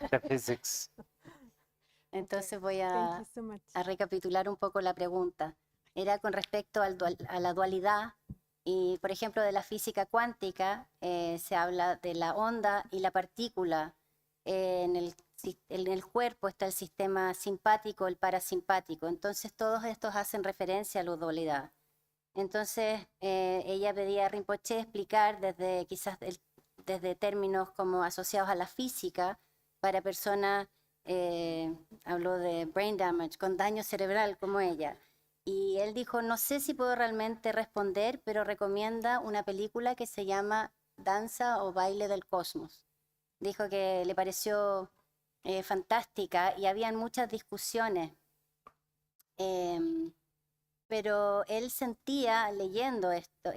the physics. Entonces voy Thank you so much. a recapitular un poco la pregunta. Era con respecto a la dualidad y, por ejemplo, de la física cuántica, se habla de la onda y la partícula. En el cuerpo está el sistema simpático, el parasimpático. Entonces todos estos hacen referencia a la dualidad. Entonces ella pedía a Rinpoche explicar desde términos como asociados a la física para personas, habló de brain damage, con daño cerebral como ella. Y él dijo, no sé si puedo realmente responder, pero recomienda una película que se llama Danza o Baile del Cosmos. Dijo que le pareció fantástica y habían muchas discusiones. Pero él sentía, leyendo esto,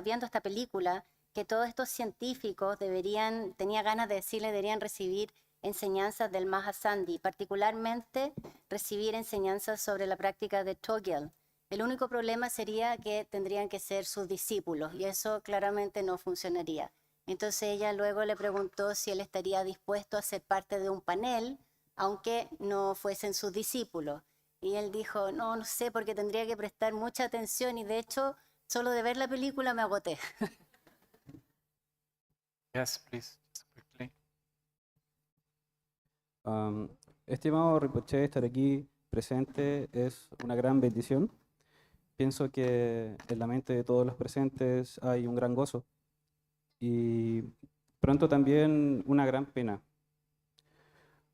viendo esta película, que todos estos científicos tenía ganas de decirle, deberían recibir enseñanzas del Mahasandhi, particularmente recibir enseñanzas sobre la práctica de Tögal. El único problema sería que tendrían que ser sus discípulos y eso claramente no funcionaría. Entonces ella luego le preguntó si él estaría dispuesto a ser parte de un panel aunque no fuesen sus discípulos. Y él dijo, no, no sé, porque tendría que prestar mucha atención y de hecho, solo de ver la película me agoté. Yes, please, just quickly. Estimado Rinpoche, estar aquí presente es una gran bendición. Pienso que en la mente de todos los presentes hay un gran gozo y pronto también una gran pena.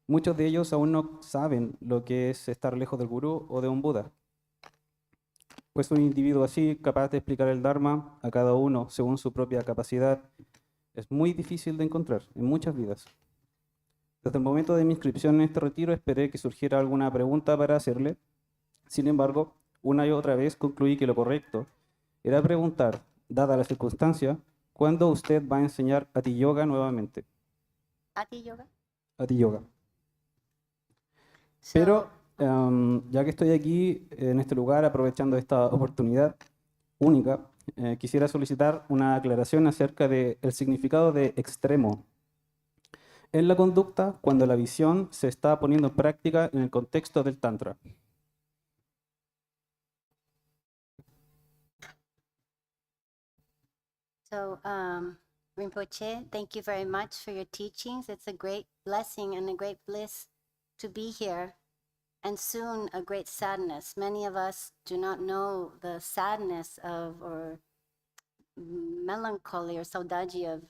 Muchos de ellos aún no saben lo que es estar lejos del gurú o de un Buda. Pues un individuo así, capaz de explicar el Dharma a cada uno según su propia capacidad, es muy difícil de encontrar en muchas vidas. Desde el momento de mi inscripción en este retiro esperé que surgiera alguna pregunta para hacerle. Sin embargo, una y otra vez concluí que lo correcto era preguntar, dada la circunstancia, ¿cuándo usted va a enseñar Ati Yoga nuevamente? ¿Ati Yoga? Ati Yoga. So, Pero ya que estoy aquí en este lugar, aprovechando esta oportunidad única, quisiera solicitar una aclaración acerca del significado de extremo en la conducta cuando la visión se está poniendo en práctica en el contexto del Tantra. So, Rinpoche, thank you very much for your teachings. It's a great blessing and a great bliss to be here, and soon a great sadness. Many of us do not know the sadness of, or melancholy or saudade of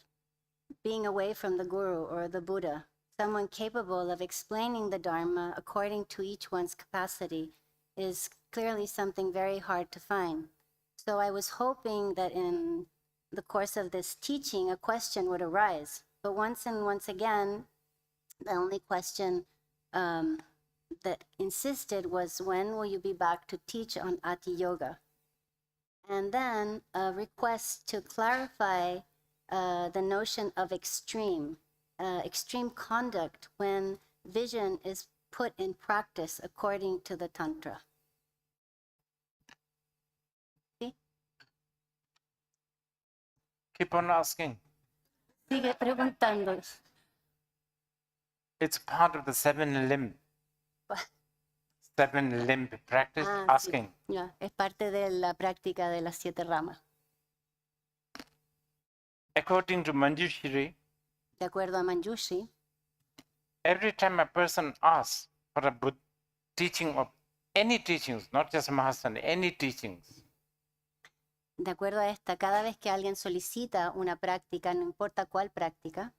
being away from the Guru or the Buddha, someone capable of explaining the Dharma according to each one's capacity is clearly something very hard to find. So I was hoping that in the course of this teaching, a question would arise. But once again, the only question that insisted was, when will you be back to teach on Ati Yoga? And then a request to clarify the notion of extreme conduct when vision is put in practice according to the Tantra. ¿Sí? Keep on asking. Sigue preguntando. It's part of the seven limb practice, Sí, asking. ya, es parte de la práctica de las 7 ramas. According to Manjushri, De acuerdo a Manjushri, every time a person asks for a teaching of any teachings, not just Mahasana, any teachings, de acuerdo a esta, cada vez que alguien solicita una práctica, no importa cuál práctica,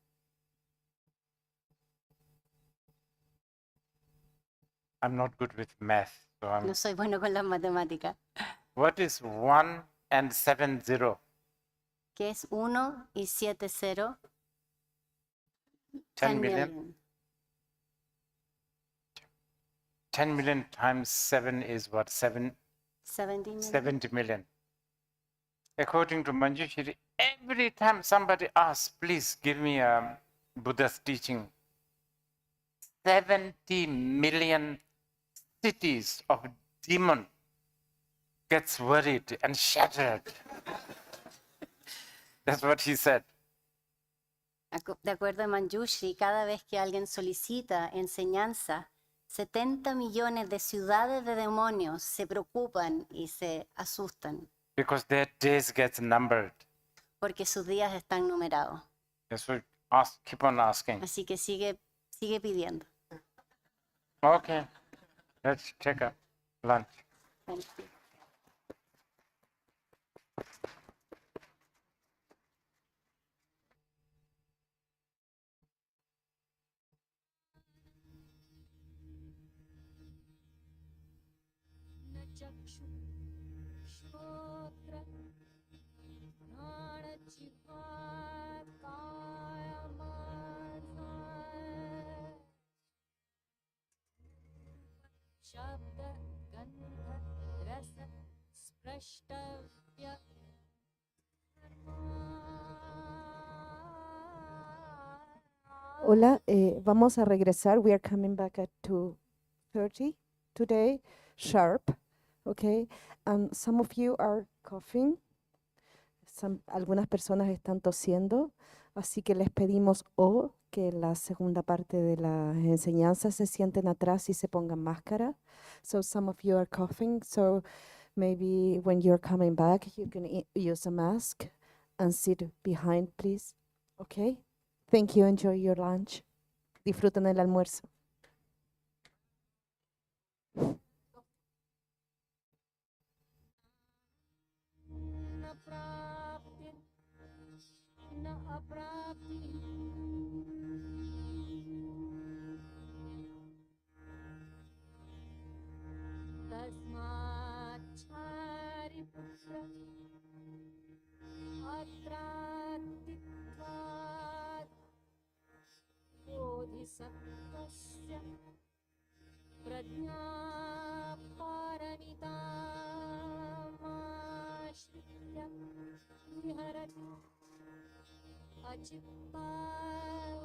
I'm not good with math, so no soy bueno con las matemáticas, what is 1 and 70? que es 1 y 7, 0, 10 million. 10 million times 7 is what? 70 million. 70 million. According to Manjushri, every time somebody asks, please give me a Buddha's teaching, 70 million cities of demon gets worried and shattered. That's what he said. De acuerdo a Manjushri, cada vez que alguien solicita enseñanza, 70 millones de ciudades de demonios se preocupan y se asustan. Because their days get numbered. Porque sus días están numerados. So keep on asking. Así que sigue pidiendo. Okay, let's take a lunch. Thank you. Hola, vamos a regresar. We are coming back at 2:30 today, sharp. Okay, some of you are coughing. Algunas personas están tosiendo. Así que les pedimos o que en la segunda parte de las enseñanzas se sienten atrás y se pongan máscara. So some of you are coughing, so maybe when you're coming back, you can use a mask and sit behind, please. Okay? Thank you. Enjoy your lunch. Disfruten el almuerzo. न प्राप्ति न अप्राप्ति तस्माच्चारिपुत्र अत्रात्तित्वात् बोधिसत्त्वस्य प्रज्ञा पारमितामाश्रित्य विहरति अचित्तात्